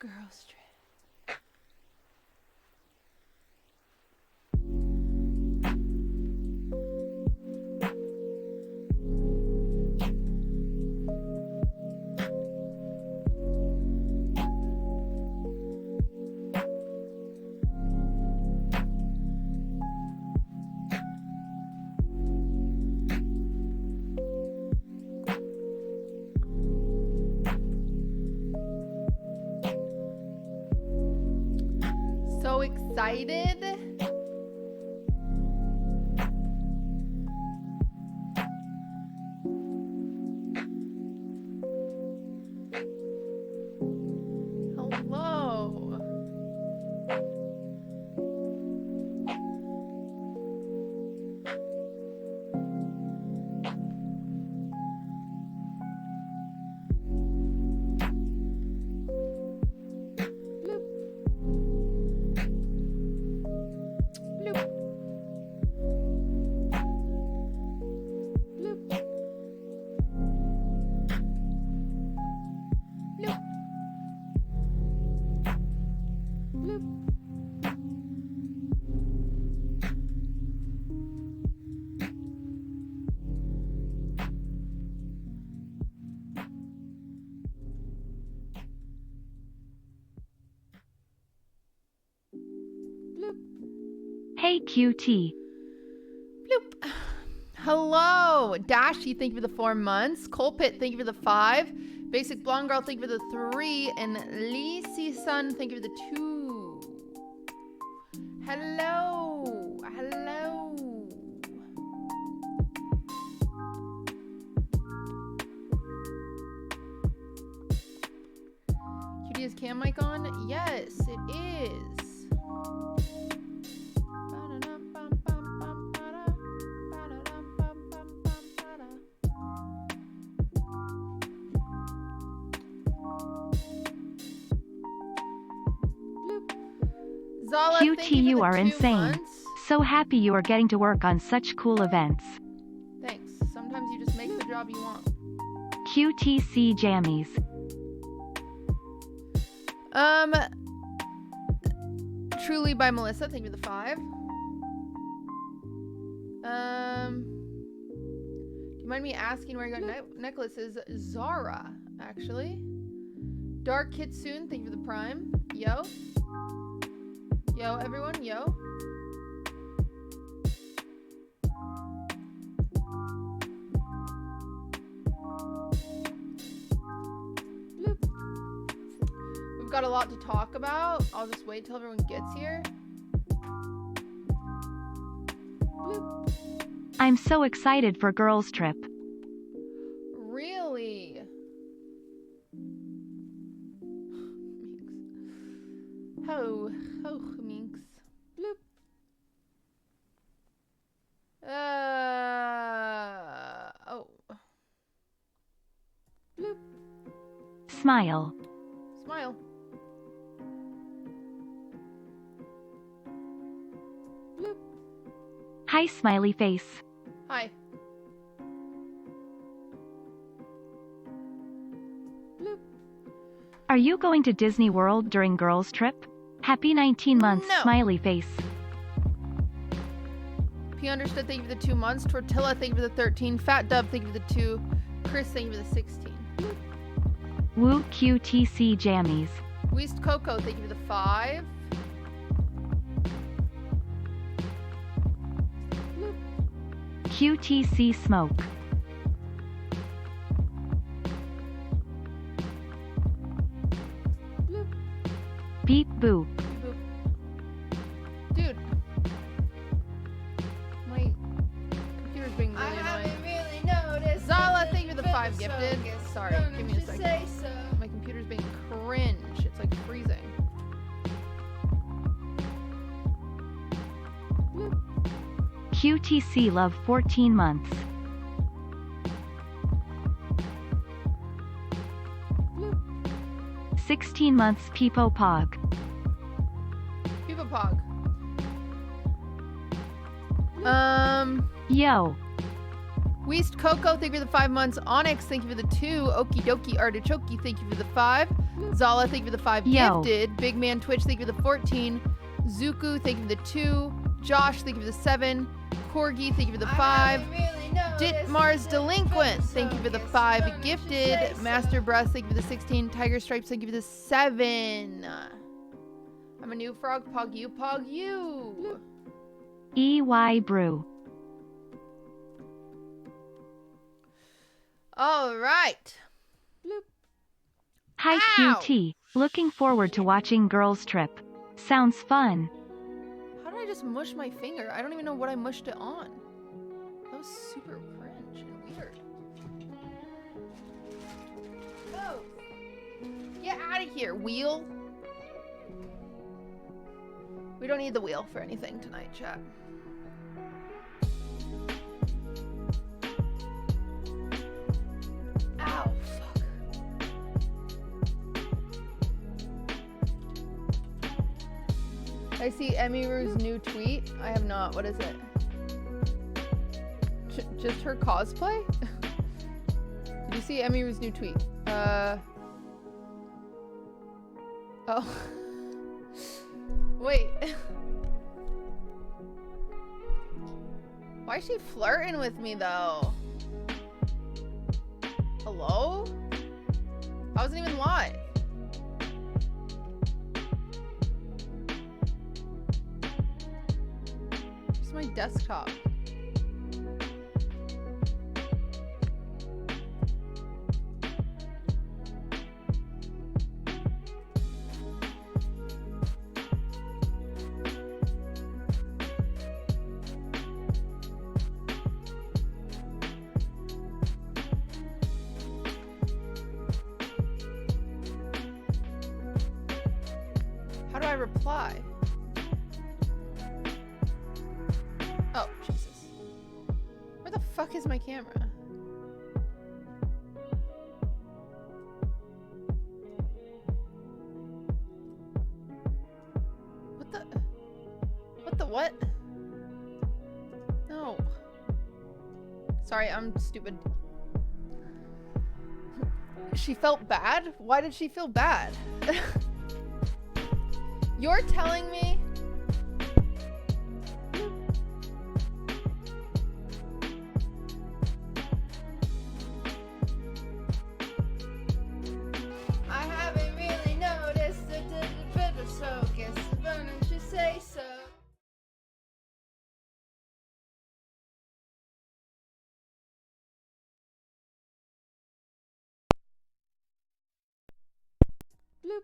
Girls Trip. So excited. Hello. Hey QT. Bloop. Hello. Dashy, thank you for the 4 months. Colpit, thank you for the 5. Basic Blonde Girl, thank you for the 3. And Lisi Sun, thank you for the 2. Hello. Hello. QT is cam mic on? Yes, it is. Zala, QT, you are insane. Months. So happy you are getting to work on such cool events. Thanks. Sometimes you just make the job you want. QTC jammies. Truly by Melissa, thank you for the 5. Do you mind me asking where you got necklaces? Zara, actually. Dark Kitsune, thank you for the prime. Yo. Yo, everyone, yo. Bloop. We've got a lot to talk about. I'll just wait till everyone gets here. Bloop. I'm so excited for Girls Trip. Really? Ho, ho, minx. Bloop. Oh. Bloop. Smile. Smile. Bloop. Hi smiley face. Hi. Bloop. Are you going to Disney World during Girls Trip? Happy 19 months, No. smiley face. P understood, thank you for the 2 months. Tortilla, thank you for the 13. Fat Dub, thank you for the 2. Chris, thank you for the 16. Woo QTC jammies. Weast Coco, thank you for the 5. QTC smoke. Beep boop. Boop. Dude. My computer's being really annoying. Really noticed. Zala, thank you for the 5 gifted. Sorry, Don't give me a you second. say so. My computer's being cringe. It's like freezing. QTC love 14 months. 16 months Peepo Pog. People Pog. Yo. Weast Coco, thank you for the 5 months. Onyx, thank you for the 2. Okie dokie Artichoke, thank you for the 5. Zala, thank you for the 5. Yo. Gifted. Big Man Twitch, thank you for the 14. Zuku, thank you for the 2. Josh, thank you for the 7. Corgi, thank you for the 5. Ditmars Delinquent, thank you for the 5. Gifted. Master Breath, thank you for the 16. Tiger Stripes, thank you for the 7. I'm a new frog. Pog you, pog you. EY Brew. All right. Hi Ow! QT. Looking forward to watching Girls Trip. Sounds fun. How did I just mush my finger? I don't even know what I mushed it on. That was super cringe and weird. Oh. Get out of here, wheel. We don't need the wheel for anything tonight, chat. Ow, fuck. I see Emiru's new tweet. I have not. What is it? Just her cosplay? Did you see Emiru's new tweet? Oh. Wait. Why is she flirting with me though? Hello? I wasn't even live. It's my desktop. How do I reply? Oh, Jesus. Where the fuck is my camera? What the? What the what? No. Sorry, I'm stupid. She felt bad? Why did she feel bad? You're telling me? I haven't really noticed it didn't fit her, so guess why don't you say so? Bloop.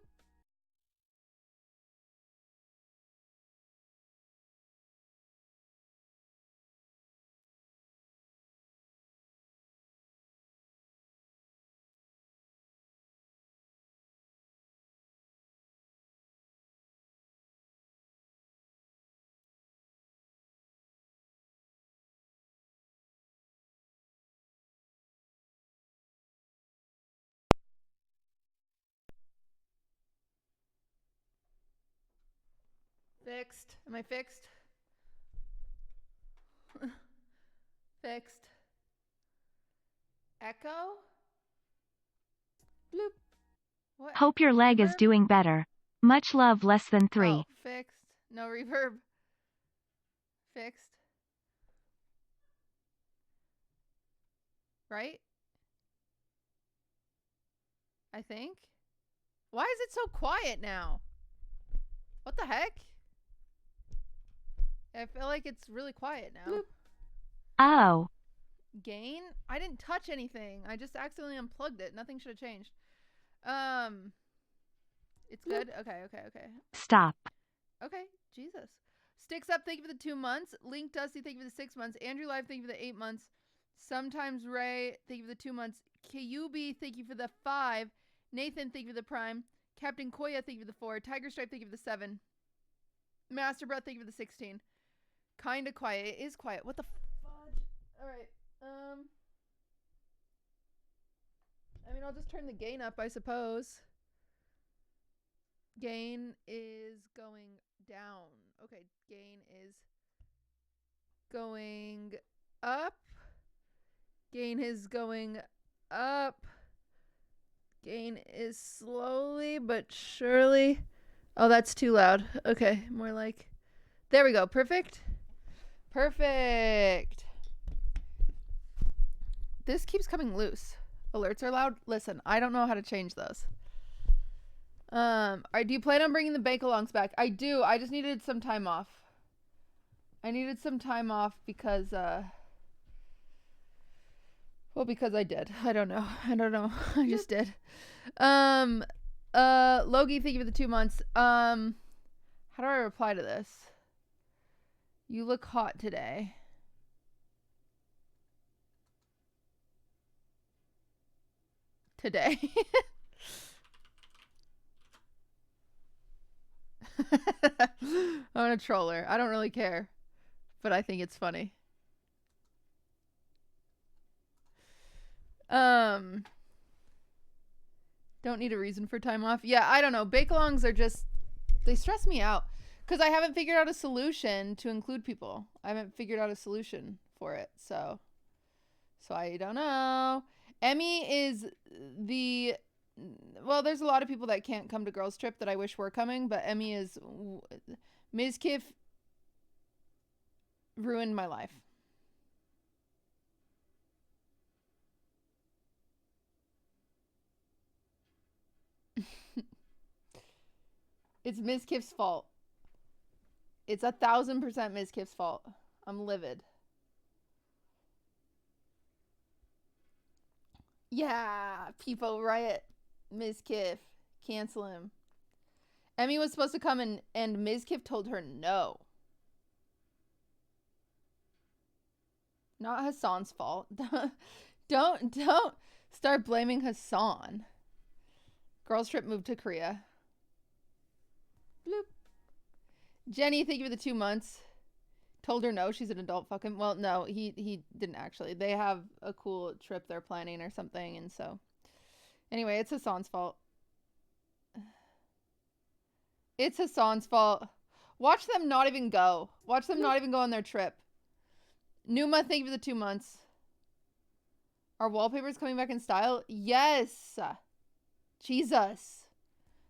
Fixed. Am I fixed? Fixed. Echo? Bloop. What? Hope your leg is Reverb? doing better. Much love, less than 3. Oh, fixed. No reverb. Fixed. Right? I think. Why is it so quiet now? What the heck? I feel like it's really quiet now. Bloop. Oh. Gain? I didn't touch anything. I just accidentally unplugged it. Nothing should have changed. It's good? Okay, okay, okay. Stop. Okay, Jesus. Sticks Up, thank you for the 2 months. Link Dusty, thank you for the 6 months. Andrew Live, thank you for the 8 months. Sometimes Ray, thank you for the 2 months. Kyubi, thank you for the 5. Nathan, thank you for the Prime. Captain Koya, thank you for the 4. Tiger Stripe, thank you for the 7. Master Breath, thank you for the 16. Kinda quiet. It is quiet. What the fudge? Alright. I mean, I'll just turn the gain up, I suppose. Gain is going down. Okay, gain is going up. Gain is going up. Gain is slowly but surely. Oh, that's too loud. Okay, more like. There we go. Perfect. Perfect. This keeps coming loose. Alerts are loud. Listen, I don't know how to change those. Do you plan on bringing the bake-alongs back? I do. I just needed some time off. I needed some time off because, well, because I did. I don't know. I just did. Logie, thank you for the 2 months. How do I reply to this? You look hot today. Today. I'm a troller. I don't really care, but I think it's funny. Don't need a reason for time off. Yeah, I don't know. Bake-alongs are just, they stress me out because I haven't figured out a solution to include people. I haven't figured out a solution for it, so I don't know. Emmy is the, well, there's a lot of people that can't come to Girls Trip that I wish were coming, but Emmy is, Ms. Kiff ruined my life. It's Ms. Kiff's fault. It's 1000% Ms. Kiff's fault. I'm livid. Yeah, people riot. Ms. Kiff. Cancel him. Emmy was supposed to come and Ms. Kiff told her no. Not Hassan's fault. Don't start blaming Hassan. Girls Trip moved to Korea. Bloop. Jenny, thank you for the 2 months. Told her no, she's an adult. Fucking, well, no, he didn't actually. They have a cool trip they're planning or something, and so. Anyway, it's Hassan's fault. It's Hassan's fault. Watch them not even go. Watch them not even go on their trip. Numa, thank you for the 2 months. Are wallpapers coming back in style? Yes. Jesus.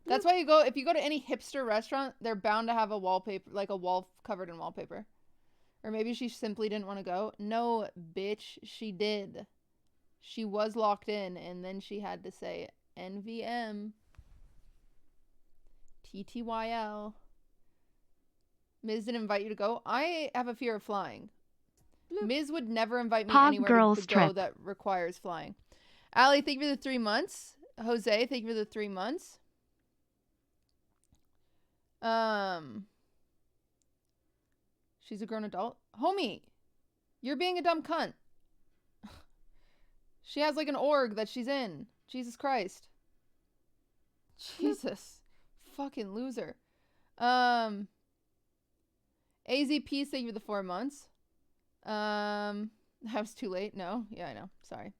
That's why you go, if you go to any hipster restaurant, they're bound to have a wallpaper, like a wall covered in wallpaper. Or maybe she simply didn't want to go. No, bitch, she did. She was locked in, and then she had to say NVM. TTYL. Ms. didn't invite you to go. I have a fear of flying. Ms. would never invite me anywhere to go that requires flying. Allie, thank you for the 3 months. Jose, thank you for the 3 months. She's a grown adult. Homie, you're being a dumb cunt. She has like an org that she's in. Jesus Christ. Jesus. Fucking loser. AZP, thank you for the 4 months. I was too late. No. Yeah, I know. Sorry.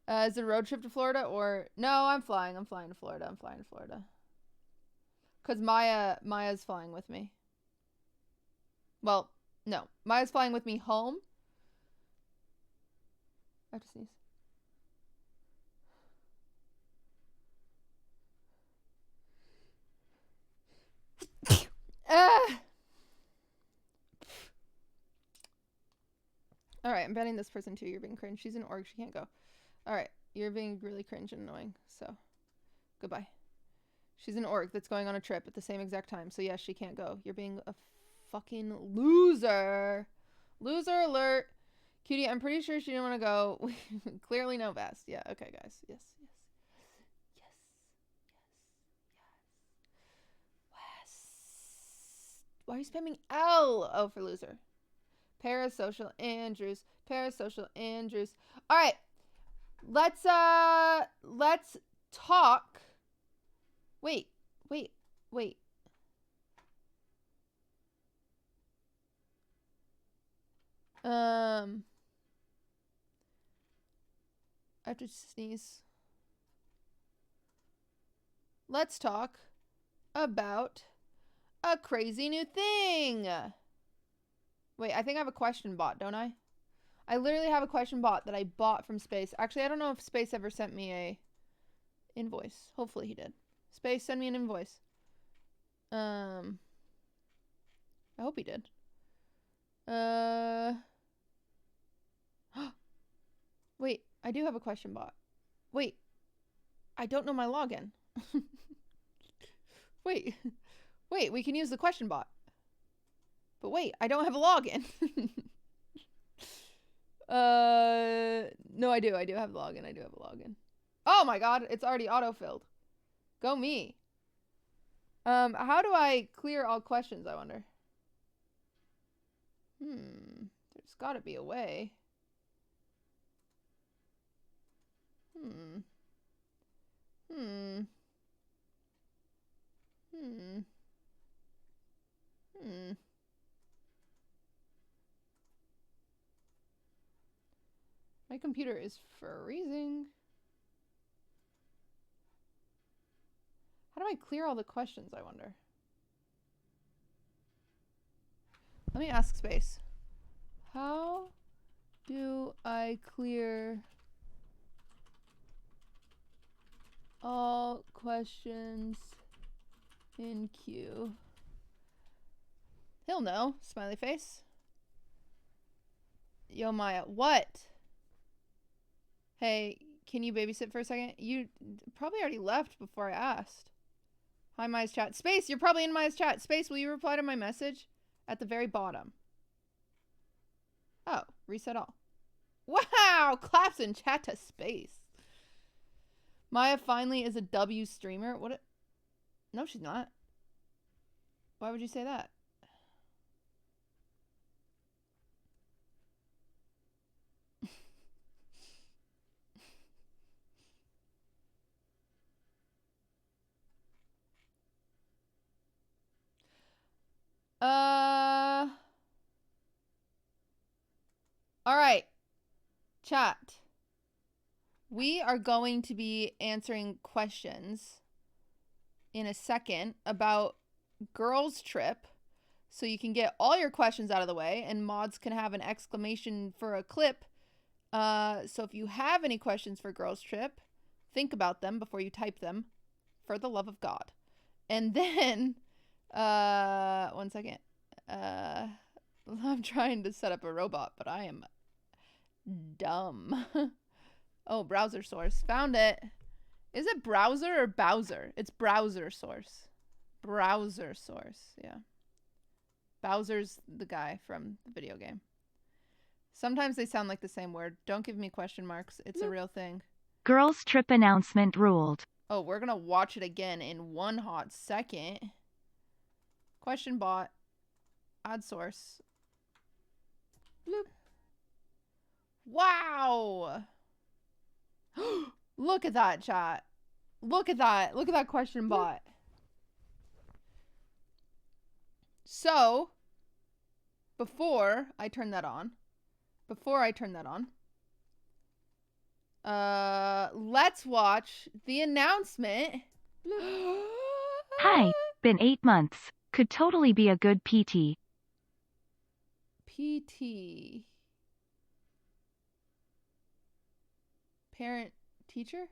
Is it a road trip to Florida or no? I'm flying to Florida. Because Maya's flying with me. Well, no. Maya's flying with me home. I have to sneeze. Alright, I'm banning this person too. You're being cringe. She's an org. She can't go. Alright, you're being really cringe and annoying. So, goodbye. She's an org that's going on a trip at the same exact time. So, yes, she can't go. You're being a fucking loser. Loser alert. Cutie, I'm pretty sure she didn't want to go. Clearly no best. Yeah, okay, guys. Yes. Why are you spamming L? Oh, for loser. Parasocial Andrews. All right. Let's talk. Wait. I have to sneeze. Let's talk about a crazy new thing. Wait, I think I have a question bot, don't I? I literally have a question bot that I bought from Space. Actually, I don't know if Space ever sent me a invoice. Hopefully he did. Space, send me an invoice. I hope he did. Wait, I do have a question bot. Wait, I don't know my login. Wait, we can use the question bot. But wait, I don't have a login. No, I do have a login. I do have a login. Oh my god, it's already auto-filled. Go me. How do I clear all questions, I wonder? There's gotta be a way. My computer is freezing. How do I clear all the questions, I wonder? Let me ask Space. How do I clear all questions in queue? He'll know. Smiley face. Yo, Maya. What? Hey, can you babysit for a second? You probably already left before I asked. Hi, Maya's chat. Space, you're probably in Maya's chat. Space, will you reply to my message at the very bottom? Oh, reset all. Wow! Claps in chat to Space. Maya finally is a W streamer. What? No, she's not. Why would you say that? All right, chat. We are going to be answering questions in a second about Girls Trip, so you can get all your questions out of the way, and mods can have an exclamation for a clip. So if you have any questions for Girls Trip, think about them before you type them, for the love of God. And then, one second. I'm trying to set up a robot, but I am dumb. Oh, browser source. Found it. Is it browser or Bowser? It's browser source. Browser source, yeah. Bowser's the guy from the video game. Sometimes they sound like the same word. Don't give me question marks. It's a real thing. Girls Trip announcement ruled. Oh, we're gonna watch it again in one hot second. Question bot. Add source. Bloop. Wow! Look at that, chat. Look at that. Look at that question bot. So, before I turn that on, let's watch the announcement. Hi, been 8 months. Could totally be a good PT. PT. Parent teacher?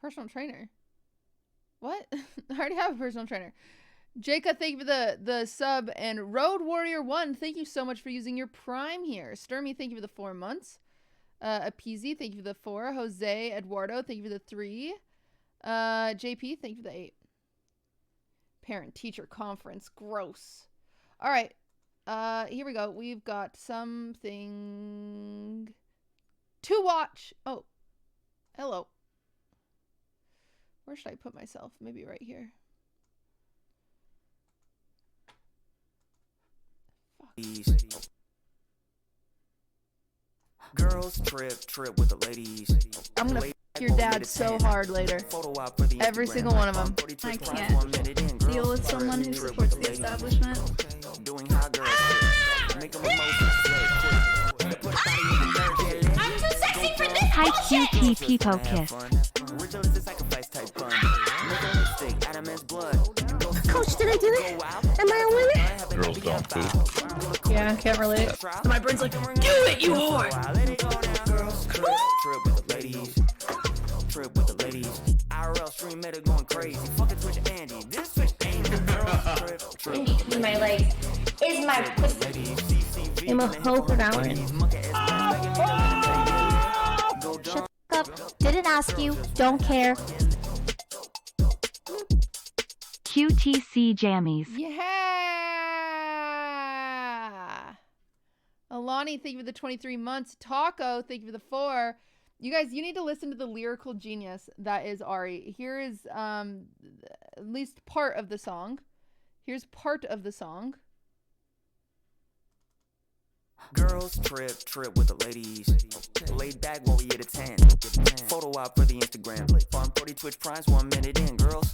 Personal trainer. What? I already have a personal trainer. Jacob, thank you for the sub. And Road Warrior 1, thank you so much for using your Prime here. Sturmy, thank you for the 4 months. Appeasy, thank you for the 4. Jose Eduardo, thank you for the 3. JP, thank you for the 8. Parent teacher conference. Gross. All right. Here we go. We've got something to watch. Oh, hello. Where should I put myself? Maybe right here. Fuck. Girls trip with the ladies. I'm gonna f your dad so hard later. Every single one of them. I can't deal with someone who supports the establishment. I'm too sexy for this Hi, bullshit! QT People Kiss. Coach, did I do it? Am I a winner? Girls don't, dude. Yeah, I can't relate. My brain's like, do it, you whore! Girls trip with the ladies. Trip with the ladies. IRL stream made it going crazy. Fucking Twitch Andy. This Twitch Andy. Girls trip. In between my legs is my pussy. I'm a hoe for that one. Shut the up. Didn't ask you. Don't care. QTC jammies. Yeah. Alani, thank you for the 23 months. Taco, thank you for the 4. You guys, you need to listen to the lyrical genius that is Ari. Here is at least part of the song. Here's part of the song. Girls trip with the ladies. Laid back while we hit a 10. Photo op for the Instagram. Farm 40 Twitch primes 1 minute in. Girls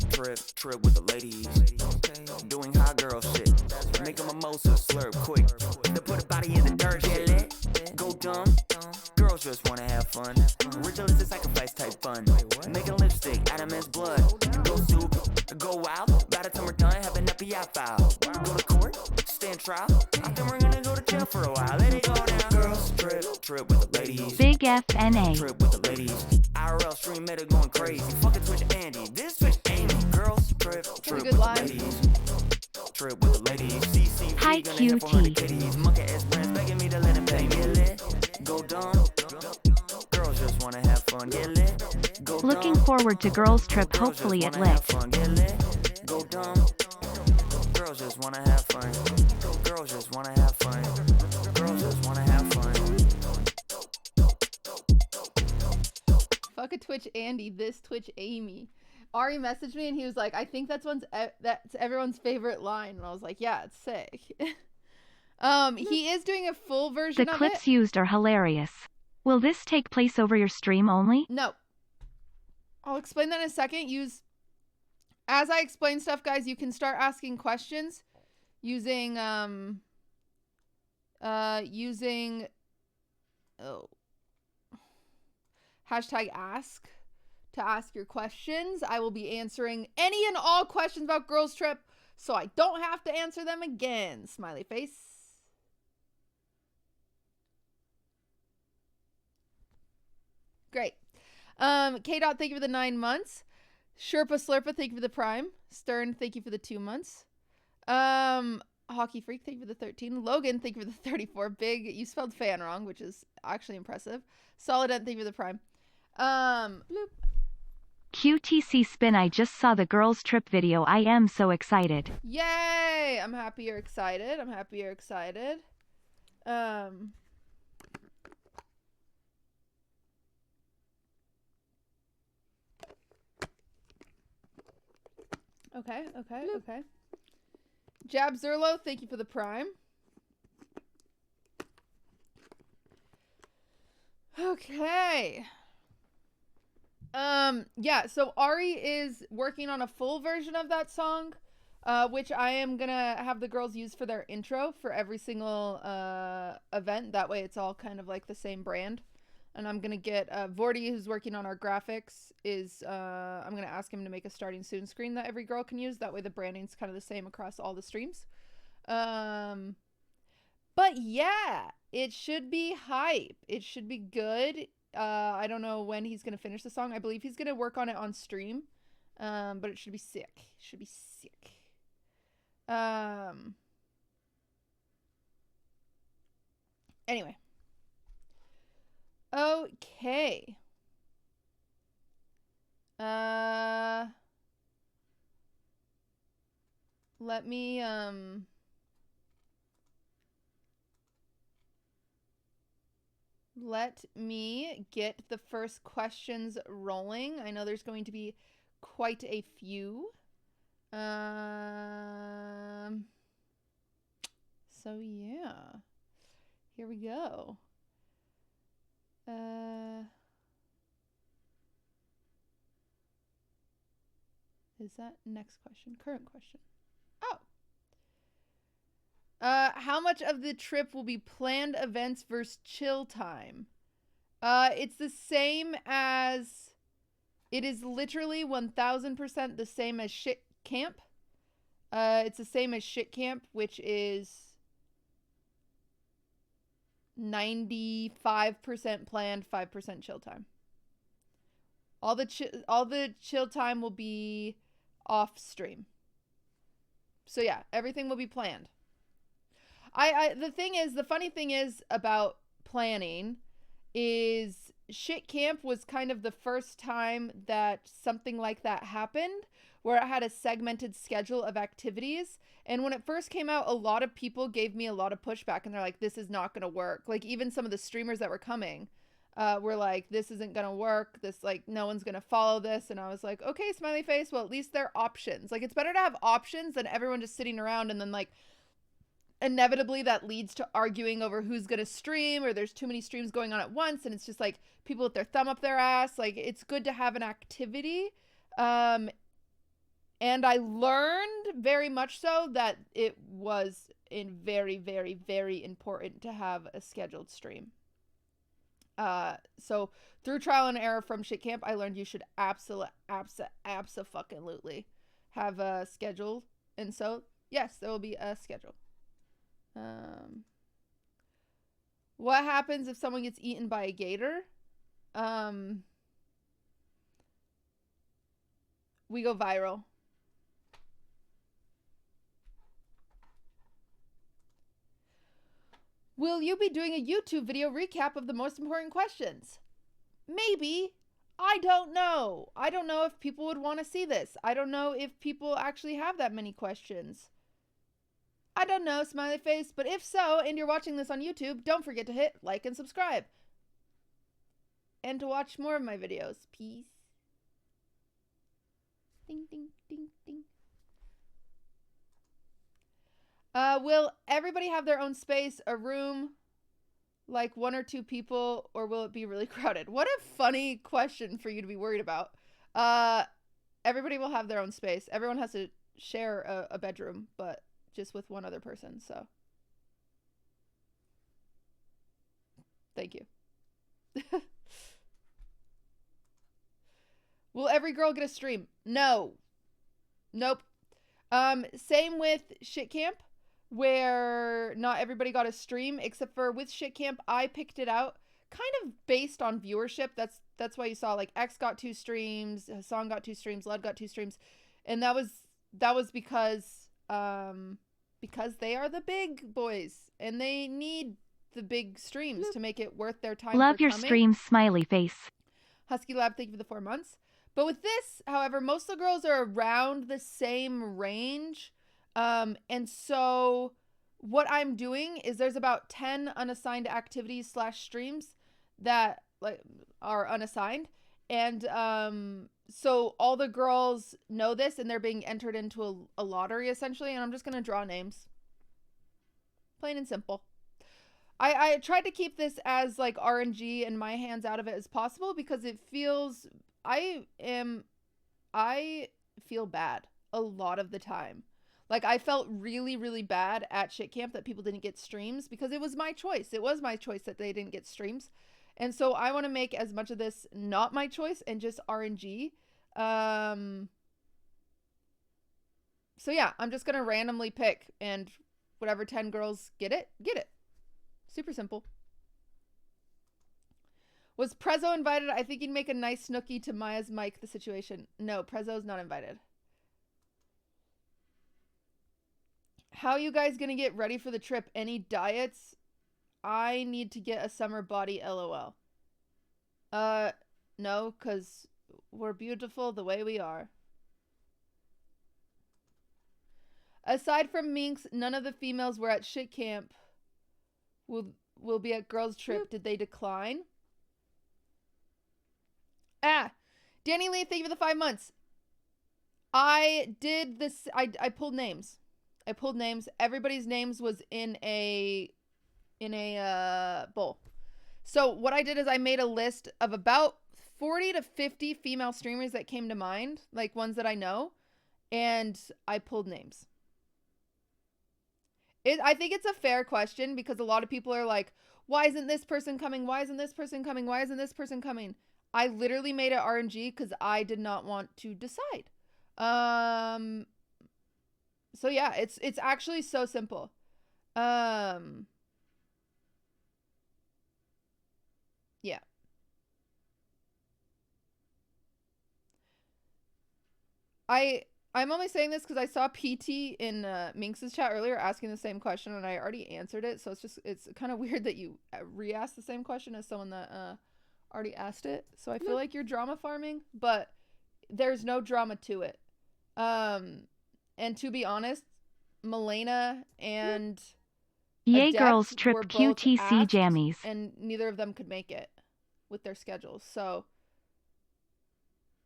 trip with the ladies. Doing hot girl shit. Make a mimosa, slurp quick. To put a body in the dirt, get lit. Go dumb. Girls just wanna have fun. Ritual is a sacrifice type fun. Making lipstick out of men's blood. Go soup, go wild. By the time we're done, have an FBI file. Go to court, stand trial. I think we're gonna go to jail for a while. Let it go down. Girls trip with the ladies. Big FNA. Trip with the ladies. IRL stream made it going crazy. Fucking Twitch Andy. This Twitch Andy. Girls trip with the ladies. Trip with the ladies. CC. Hi, QT. Monkey ass friends begging me to let him bang. Get lit. Go dumb. Girls just wanna have fun. Get lit. Go dumb. Looking forward to Girls Trip, hopefully it lit. Get lit. Go dumb. Girls just wanna have fun. Girls just wanna have fun. Girls just wanna have fun. Fuck a Twitch Andy, this Twitch Amy. Ari messaged me and he was like, I think that's everyone's favorite line. And I was like, yeah, it's sick. He is doing a full version of it. The clips used are hilarious. Will this take place over your stream only? No. I'll explain that in a second. As I explain stuff, guys, you can start asking questions using #ask to ask your questions. I will be answering any and all questions about Girls Trip, so I don't have to answer them again. Smiley face. Great. K-Dot, thank you for the 9 months. Sherpa Slurpa, thank you for the Prime. Stern, thank you for the 2 months. Hockey Freak, thank you for the 13. Logan, thank you for the 34. Big, you spelled fan wrong, which is actually impressive. Solident, thank you for the Prime. Bloop. QTC Spin, I just saw the Girls Trip video. I am so excited. Yay! I'm happy you're excited. Okay. Jab Zerlo, thank you for the Prime. Okay. Yeah, so Ari is working on a full version of that song, which I am gonna have the girls use for their intro for every single event. That way it's all kind of like the same brand. And I'm gonna get Vordy, who's working on our graphics, I'm gonna ask him to make a starting soon screen that every girl can use. That way the branding's kind of the same across all the streams. But yeah, it should be hype. It should be good. I don't know when he's gonna finish the song. I believe he's gonna work on it on stream. But it should be sick. Anyway. Okay. Let me get the first questions rolling. I know there's going to be quite a few. So yeah. Here we go. Is that next question? Current question. Oh. How much of the trip will be planned events versus chill time? It's the same as... It is literally 1000% the same as shit camp. It's the same as shit camp, which is 95% planned, 5% chill time. All the chill time will be off stream. So yeah, everything will be planned. The funny thing is about planning is shit camp was kind of the first time that something like that happened, where it had a segmented schedule of activities. And when it first came out, a lot of people gave me a lot of pushback, and they're like, this is not going to work. Like, even some of the streamers that were coming were like, this isn't going to work. This, like, no one's going to follow this. And I was like, okay, smiley face. Well, at least there are options. Like, it's better to have options than everyone just sitting around and then, like, inevitably that leads to arguing over who's going to stream, or there's too many streams going on at once. And it's just like people with their thumb up their ass. Like, it's good to have an activity. And I learned very much so that it was very, very, very important to have a scheduled stream. So through trial and error from shit camp, I learned you should absolutely have a schedule. And so, yes, there will be a schedule. What happens if someone gets eaten by a gator? We go viral. Will you be doing a YouTube video recap of the most important questions? Maybe. I don't know. I don't know if people would want to see this. I don't know if people actually have that many questions. I don't know, smiley face. But if so, and you're watching this on YouTube, don't forget to hit like and subscribe. And to watch more of my videos. Peace. Ding, ding, ding, ding. Will everybody have their own space, a room, like 1 or 2 people, or will it be really crowded? What a funny question for you to be worried about. Everybody will have their own space. Everyone has to share a bedroom, but just with one other person, so. Thank you. Will every girl get a stream? No. Nope. Same with shit camp, where not everybody got a stream, except for with shit camp, I picked it out kind of based on viewership. That's why you saw like X got 2 streams, Hassan got 2 streams, Lud got 2 streams, and that was because they are the big boys and they need the big streams to make it worth their time. Love your stream, smiley face. Husky Lab, thank you for the 4 months. But with this, however, most of the girls are around the same range. And so what I'm doing is there's about 10 unassigned activities / streams that like are unassigned. And so all the girls know this, and they're being entered into a lottery essentially. And I'm just going to draw names. Plain and simple. I tried to keep this as like RNG and my hands out of it as possible, because it feels, I feel bad a lot of the time. Like, I felt really, really bad at shit camp that people didn't get streams, because it was my choice. It was my choice that they didn't get streams. And so I want to make as much of this not my choice and just RNG. So yeah, I'm just going to randomly pick, and whatever 10 girls get it, get it. Super simple. Was Prezzo invited? I think he'd make a nice snooky to Maya's mic the situation. No, Prezzo's not invited. How you guys gonna get ready for the trip? Any diets? I need to get a summer body, LOL. No, because we're beautiful the way we are. Aside from Minx, none of the females were at shit camp. Will be at girls trip. Did they decline? Danny Lee, thank you for the 5 months. I did this. I pulled names. Everybody's names was in a bowl. So what I did is I made a list of about 40 to 50 female streamers that came to mind, like ones that I know, and I pulled names. I think it's a fair question, because a lot of people are like, why isn't this person coming? Why isn't this person coming? Why isn't this person coming? I literally made it RNG because I did not want to decide. So yeah, it's actually so simple. Yeah. I'm only saying this because I saw PT in Minx's chat earlier asking the same question, and I already answered it. So it's kind of weird that you re-asked the same question as someone that already asked it. So I feel like you're drama farming, but there's no drama to it. And to be honest, Milena and Yay, Adept girls trip were both QTC asked, jammies. and neither of them could make it with their schedules. So,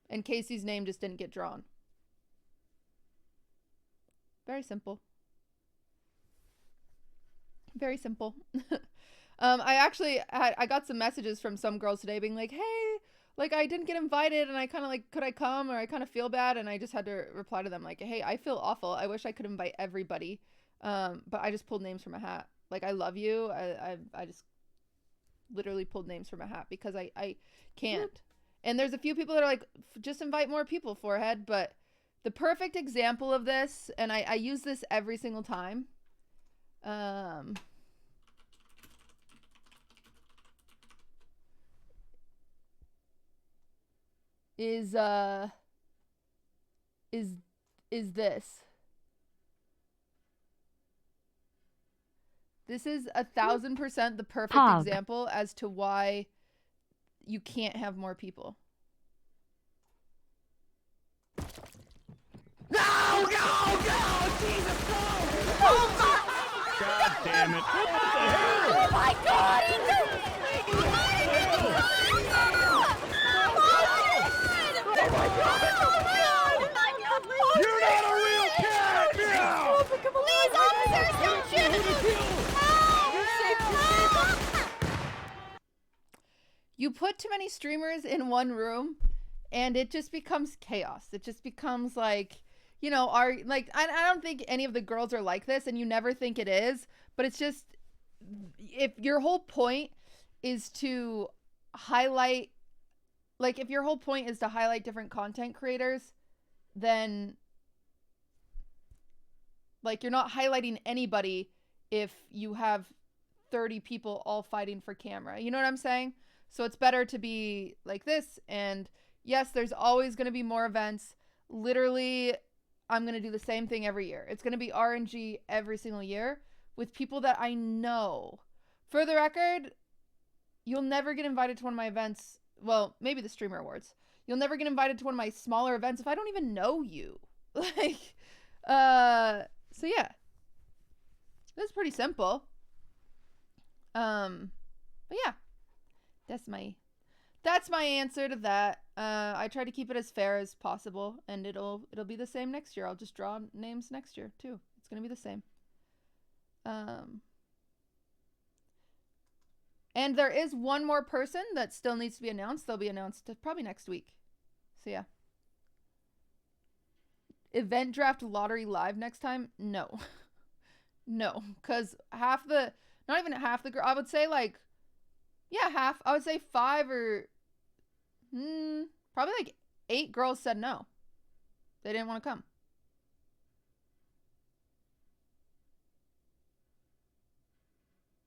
and Casey's name just didn't get drawn. Very simple. Very simple. I got some messages from some girls today being like, hey, like I didn't get invited and I kind of like, could I come? Or I kind of feel bad. And I just had to reply to them like, hey, I feel awful. I wish I could invite everybody. But I just pulled names from a hat. Like, I love you. I just literally pulled names from a hat because I can't. And there's a few people that are like, just invite more people, forehead. But the perfect example of this, and I use this every single time, is this. This is 1000% the perfect example as to why you can't have more people. No! Jesus, no! Oh my! God damn it! What the hell? Oh my god! You're not a real cat! Meow! Please, officers, don't shoot! You put too many streamers in one room and it just becomes chaos. It just becomes like, you know, I don't think any of the girls are like this, and you never think it is, but it's just, if your whole point is to highlight, like if your whole point is to highlight different content creators, then like you're not highlighting anybody if you have 30 people all fighting for camera. You know what I'm saying? So it's better to be like this. And yes, there's always going to be more events. Literally, I'm going to do the same thing every year. It's going to be RNG every single year with people that I know. For the record, you'll never get invited to one of my events. Well, maybe the Streamer Awards. You'll never get invited to one of my smaller events if I don't even know you. Like, so yeah. That's pretty simple. But yeah. That's my answer to that. I try to keep it as fair as possible, and it'll be the same next year. I'll just draw names next year too. It's gonna be the same. And there is one more person that still needs to be announced. They'll be announced probably next week. So yeah. Event draft lottery live next time? No. No, because not even half the girl. I would say like, yeah, half. I would say 5 or probably like 8 girls said no. They didn't want to come.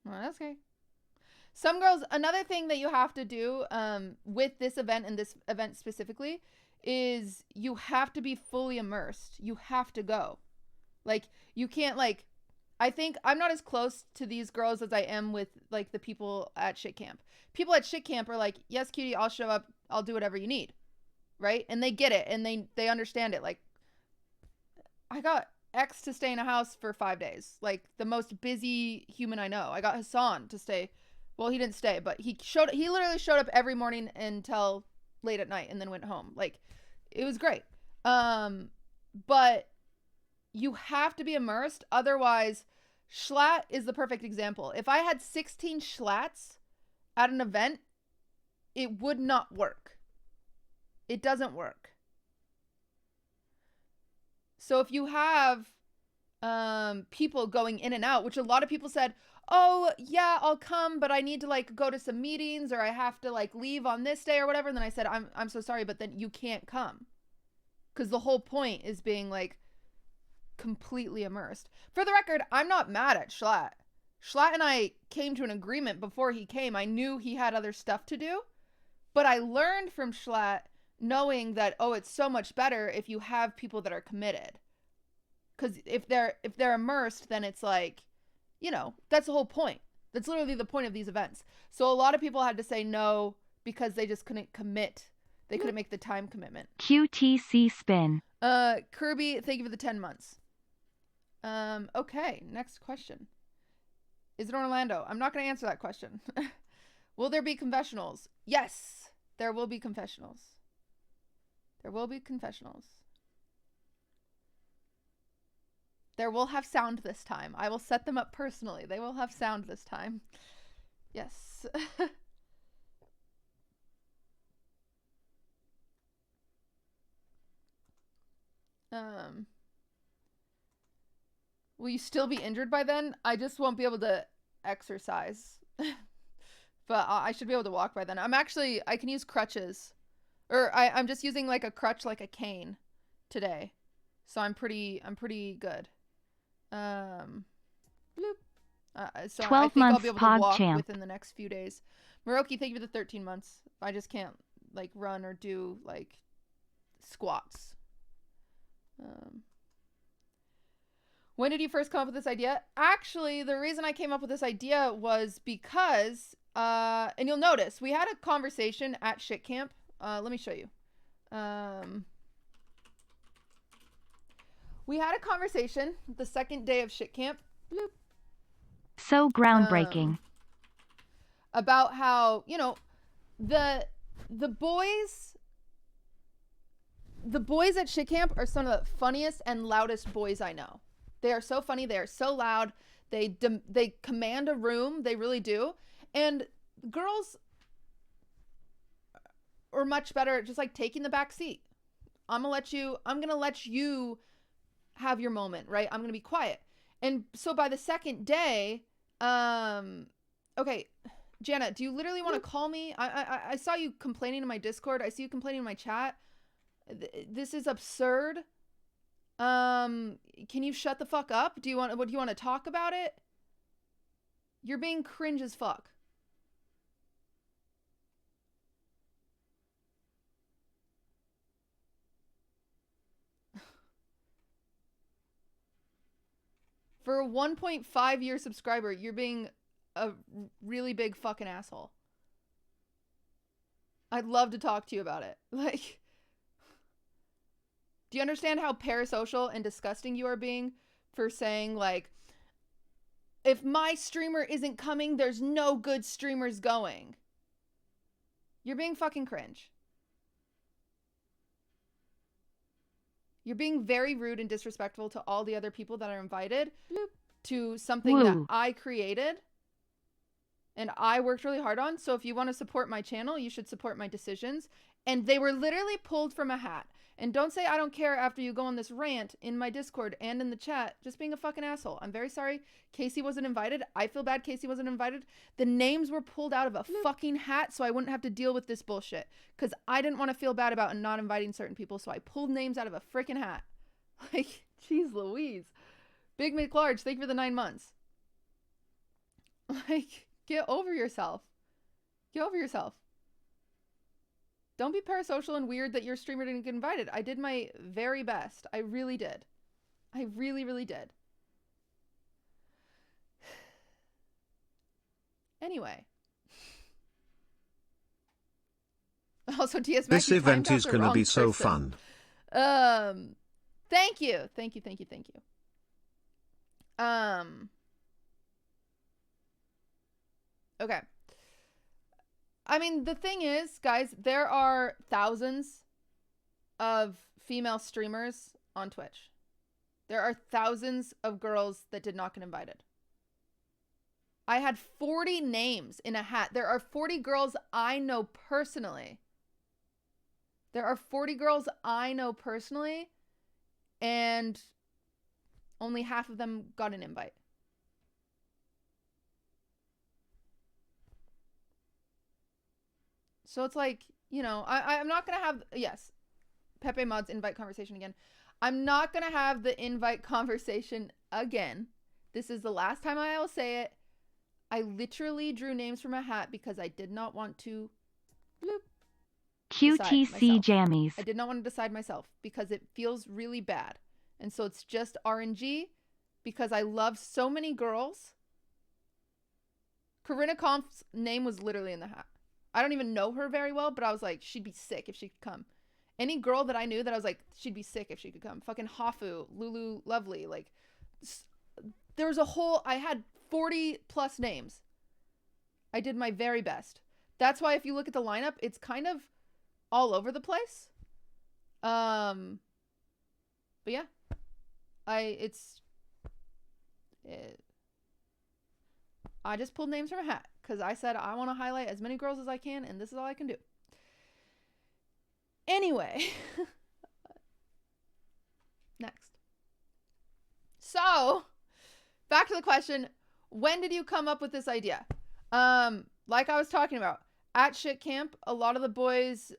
Well, that's okay. Some girls, another thing that you have to do with this event and this event specifically is you have to be fully immersed. You have to go. Like, you can't, like, I think I'm not as close to these girls as I am with, like, the people at Shit Camp. People at Shit Camp are like, yes, cutie, I'll show up. I'll do whatever you need. Right? And they get it. And they understand it. Like, I got X to stay in a house for 5 days. Like, the most busy human I know. I got Hassan to stay. Well, he didn't stay, but he literally showed up every morning until late at night and then went home. Like, it was great. But you have to be immersed. Otherwise, Schlatt is the perfect example. If I had 16 Schlats at an event, it would not work. It doesn't work. So if you have people going in and out, which a lot of people said, oh, yeah, I'll come, but I need to, like, go to some meetings, or I have to, like, leave on this day or whatever. And then I said, I'm so sorry, but then you can't come. Because the whole point is being, like, completely immersed. For the record, I'm not mad at Schlatt. Schlatt and I came to an agreement before he came. I knew he had other stuff to do, but I learned from Schlatt knowing that, oh, it's so much better if you have people that are committed. Because if they're immersed, then it's like, you know, that's the whole point. That's literally the point of these events. So a lot of people had to say no because they just couldn't commit. They couldn't make the time commitment. QTC spin. Kirby, thank you for the 10 months. Okay, next question. Is it Orlando? I'm not going to answer that question. Will there be confessionals? Yes, there will be confessionals. There will be confessionals. There will have sound this time. I will set them up personally. They will have sound this time. Yes. Will you still be injured by then? I just won't be able to exercise. But I should be able to walk by then. I can use crutches. Or I'm just using like a crutch, like a cane today. So I'm pretty good. Bloop. So 12 I think I'll months be able to walk PogChamp. within the next few days. Maroki, thank you for the 13 months. I just can't like run or do like squats. When did you first come up with this idea? Actually, the reason I came up with this idea was because, and you'll notice, we had a conversation at shit camp. Let me show you. We had a conversation the second day of shit camp. Bloop. So groundbreaking. About how, you know, the boys at shit camp are some of the funniest and loudest boys I know. They are so funny. They are so loud. They command a room. They really do. And girls are much better at just like taking the back seat. I'm gonna let you have your moment, right? I'm gonna be quiet. And so by the second day, okay, Jana, do you literally want to call me? I saw you complaining in my Discord. I see you complaining in my chat. This is absurd. Can you shut the fuck up? Do you want to talk about it? You're being cringe as fuck. For a 1.5 year subscriber, you're being a really big fucking asshole. I'd love to talk to you about it. Like, do you understand how parasocial and disgusting you are being for saying, like, if my streamer isn't coming, there's no good streamers going? You're being fucking cringe. You're being very rude and disrespectful to all the other people that are invited to something that I created and I worked really hard on. So if you want to support my channel, you should support my decisions. And they were literally pulled from a hat. And don't say I don't care after you go on this rant in my Discord and in the chat, just being a fucking asshole. I'm very sorry Casey wasn't invited. I feel bad Casey wasn't invited. The names were pulled out of a fucking hat so I wouldn't have to deal with this bullshit. Because I didn't want to feel bad about not inviting certain people, so I pulled names out of a freaking hat. Like, jeez Louise. Big McLarge, thank you for the 9 months. Like, get over yourself. Get over yourself. Don't be parasocial and weird that your streamer didn't get invited. I did my very best. I really did. I really, really did. Anyway. Also, DS This event is going to be so fun. Thank you. Thank you, thank you, thank you. Okay. I mean, the thing is, guys, there are thousands of female streamers on Twitch. There are thousands of girls that did not get invited. I had 40 names in a hat. There are 40 girls I know personally. There are 40 girls I know personally, and only half of them got an invite. So it's like, you know, I'm not going to have, yes, Pepe Mods invite conversation again. I'm not going to have the invite conversation again. This is the last time I will say it. I literally drew names from a hat because I did not want to QTC jammies. I did not want to decide myself because it feels really bad. And so it's just RNG because I love so many girls. Corinna Kampf's name was literally in the hat. I don't even know her very well, but I was like, she'd be sick if she could come. Any girl that I knew that I was like, she'd be sick if she could come. Fucking Hafu, Lulu Lovely. Like, there was a whole, I had 40 plus names. I did my very best. That's why if you look at the lineup, it's kind of all over the place. But yeah. I just pulled names from a hat because I said I want to highlight as many girls as I can, and this is all I can do. Anyway. Next. So, back to the question, when did you come up with this idea? Like I was talking about, at shit camp, a lot of the boys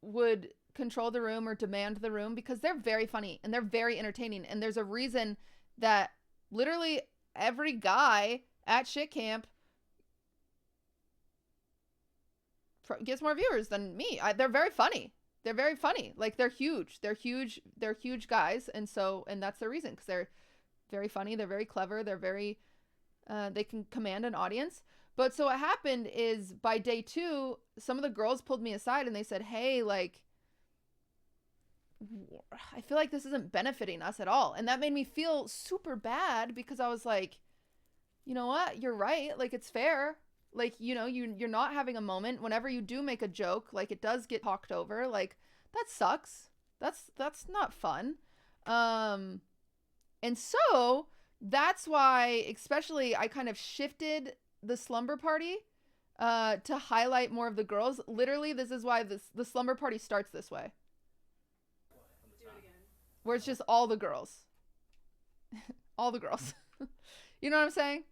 would control the room or demand the room because they're very funny and they're very entertaining. And there's a reason that literally every guy at shit camp gets more viewers than me. They're very funny. They're very funny. Like, they're huge. They're huge guys. And that's the reason, because they're very funny. They're very clever. They're very, they can command an audience. But so what happened is by day 2, some of the girls pulled me aside and they said, hey, like, I feel like this isn't benefiting us at all. And that made me feel super bad because I was like, you know what? You're right. Like, it's fair. Like, you know, you're not having a moment. Whenever you do make a joke, like, it does get talked over. Like, that sucks. That's not fun. And so that's why, especially, I kind of shifted the slumber party to highlight more of the girls. Literally, this is why the slumber party starts this way. Where it's just all the girls. All the girls. You know what I'm saying?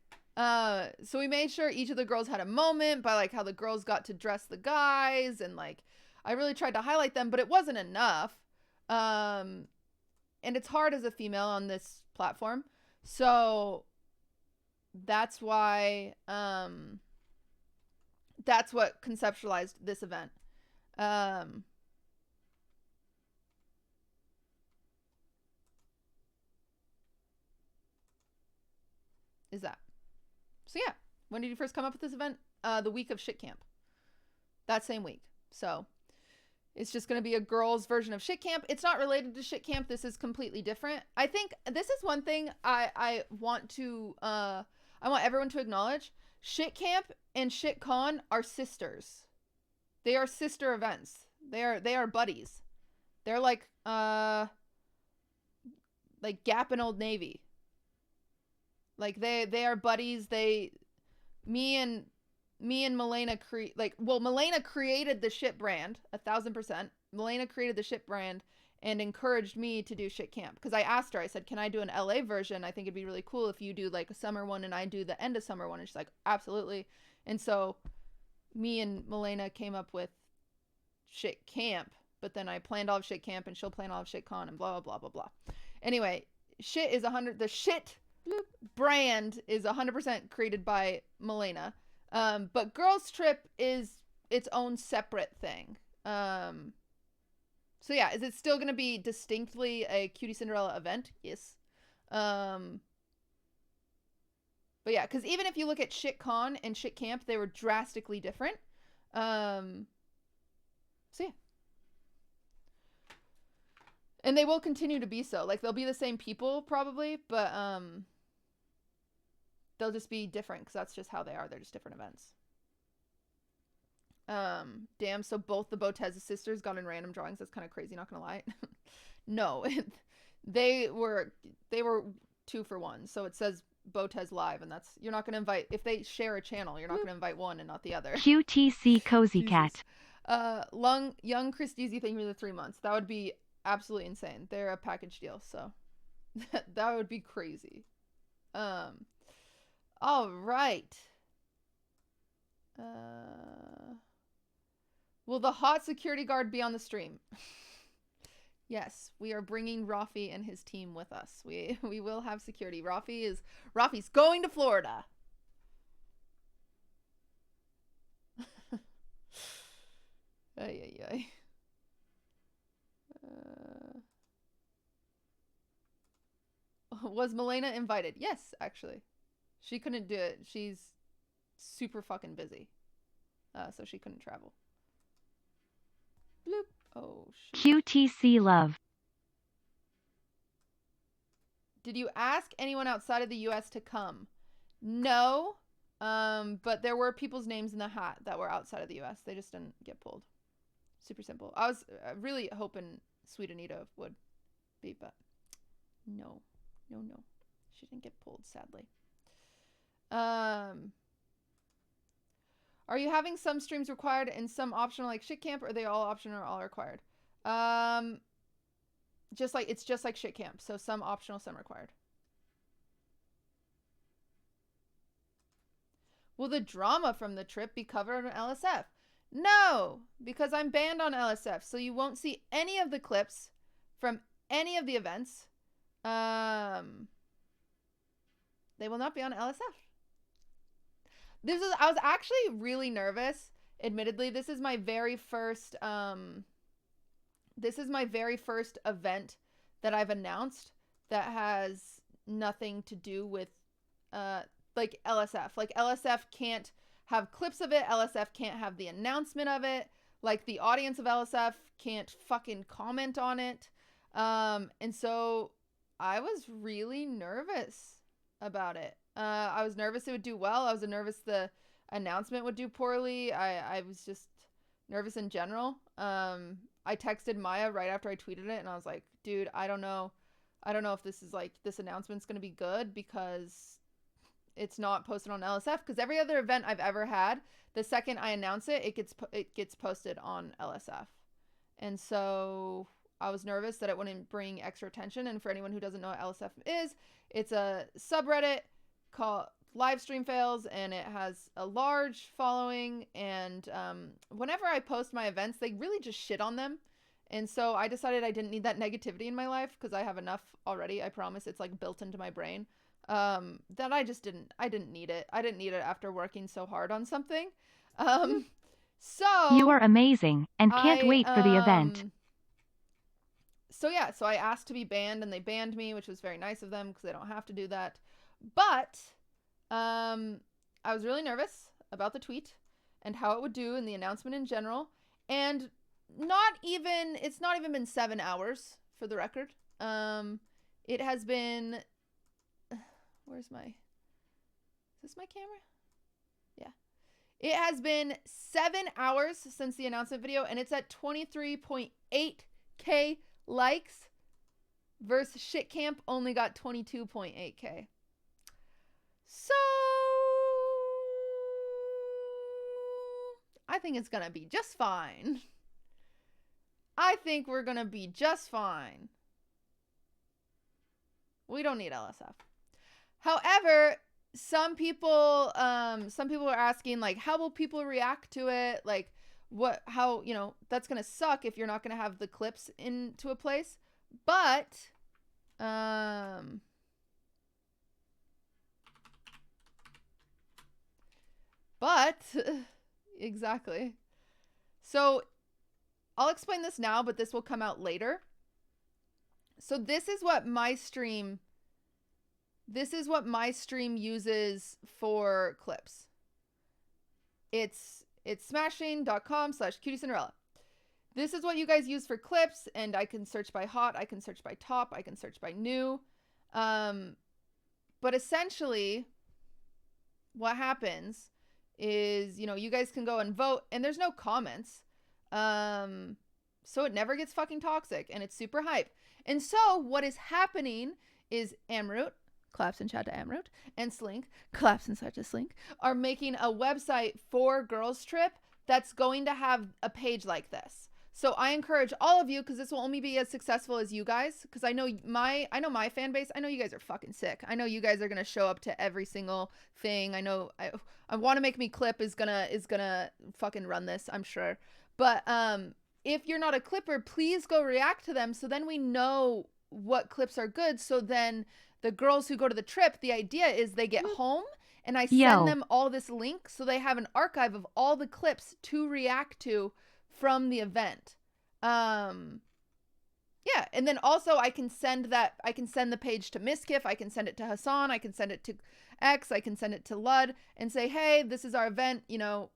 So we made sure each of the girls had a moment by, like, how the girls got to dress the guys, and, like, I really tried to highlight them, but it wasn't enough. And it's hard as a female on this platform. So that's why, that's what conceptualized this event. Is that. So yeah, when did you first come up with this event? The week of shit camp. That same week. So it's just going to be a girls version of shit camp. It's not related to shit camp. This is completely different. I think this is one thing I want to, I want everyone to acknowledge. Shit camp and shit con are sisters. They are sister events. They are buddies. They're like Gap and Old Navy. Like, they are buddies. Me and Milena Milena created the shit brand 1000%. Milena created the shit brand and encouraged me to do shit camp. Cause I asked her, I said, can I do an LA version? I think it'd be really cool if you do like a summer one and I do the end of summer one. And she's like, absolutely. And so me and Milena came up with shit camp, but then I planned all of shit camp and she'll plan all of shit con and blah, blah, blah, blah, blah. Anyway, shit is the shit brand is 100% created by Milena. But Girls Trip is its own separate thing. So yeah, is it still going to be distinctly a QTCinderella event? Yes. But yeah, because even if you look at ShitCon and Shit Camp, they were drastically different. So yeah. And they will continue to be so. Like, they'll be the same people probably, but they'll just be different because that's just how they are. They're just different events. Damn, so both the Botez sisters got in random drawings. That's kind of crazy, not gonna lie. No, they were 2 for 1. So it says Botez live, and that's, you're not gonna invite, if they share a channel, you're not gonna invite one and not the other. QTC Cozy Cat. Young Chris Deasy, thank you for the 3 months. That would be absolutely insane. They're a package deal, so that would be crazy. All right. Will the hot security guard be on the stream? Yes, we are bringing Rafi and his team with us. We will have security. Rafi's going to Florida. Ay, ay, ay. Was Milena invited? Yes, actually. She couldn't do it. She's super fucking busy. So she couldn't travel. Bloop. Oh, shit. QTC love. Did you ask anyone outside of the US to come? No. But there were people's names in the hat that were outside of the US. They just didn't get pulled. Super simple. I was really hoping Sweet Anita would be, but no. No. She didn't get pulled, sadly. Are you having some streams required and some optional like shit camp, or are they all optional or all required? It's just like shit camp. So some optional, some required. Will the drama from the trip be covered on LSF? No, because I'm banned on LSF, so you won't see any of the clips from any of the events. They will not be on LSF. I was actually really nervous. Admittedly, this is my very first event that I've announced that has nothing to do with like LSF. Like LSF can't have clips of it. LSF can't have the announcement of it. Like the audience of LSF can't fucking comment on it. And so I was really nervous about it. I was nervous it would do well. I was nervous the announcement would do poorly. I was just nervous in general. I texted Maya right after I tweeted it and I was like, dude, I don't know if this is like, this announcement's going to be good because it's not posted on LSF, because every other event I've ever had, the second I announce it, it gets posted on LSF. And so I was nervous that it wouldn't bring extra attention. And for anyone who doesn't know what LSF is, it's a subreddit called Live Stream Fails, and it has a large following. And whenever I post my events, they really just shit on them. And so I decided I didn't need that negativity in my life because I have enough already. I promise. It's like built into my brain. That I didn't need it. I didn't need it after working so hard on something. So You are amazing and can't wait for the event. So yeah, so I asked to be banned and they banned me, which was very nice of them because they don't have to do that. But I was really nervous about the tweet and how it would do and the announcement in general. And it's not even been 7 hours for the record. It has been, is this my camera? Yeah. It has been 7 hours since the announcement video and it's at 23.8K likes versus Shit Camp only got 22.8K. So I think it's gonna be just fine. I think we're gonna be just fine. We don't need LSF. However, some people are asking like, how will people react to it? Like how, that's going to suck if you're not going to have the clips into a place, but, exactly. So I'll explain this now, but this will come out later. So this is what my stream uses for clips. It's smashing.com/QTCinderella. This is what you guys use for clips, and I can search by hot, I can search by top, I can search by new. But essentially what happens is, you guys can go and vote and there's no comments. So it never gets fucking toxic and it's super hype. And so what is happening is Amroot, claps in chat to Amroot, and Slink, claps inside to Slink, are making a website for Girls Trip that's going to have a page like this. So I encourage all of you, because this will only be as successful as you guys, because I know my fan base. I know you guys are fucking sick. I know you guys are gonna show up to every single thing. I know I want to make me clip is gonna fucking run this, I'm sure. But if you're not a clipper, please go react to them so then we know what clips are good. So then the girls who go to the trip, the idea is they get home and I send them all this link so they have an archive of all the clips to react to from the event. Yeah, and then also I can send the page to Miskiff, I can send it to Hassan, I can send it to X, I can send it to Lud and say, hey, this is our event, you know,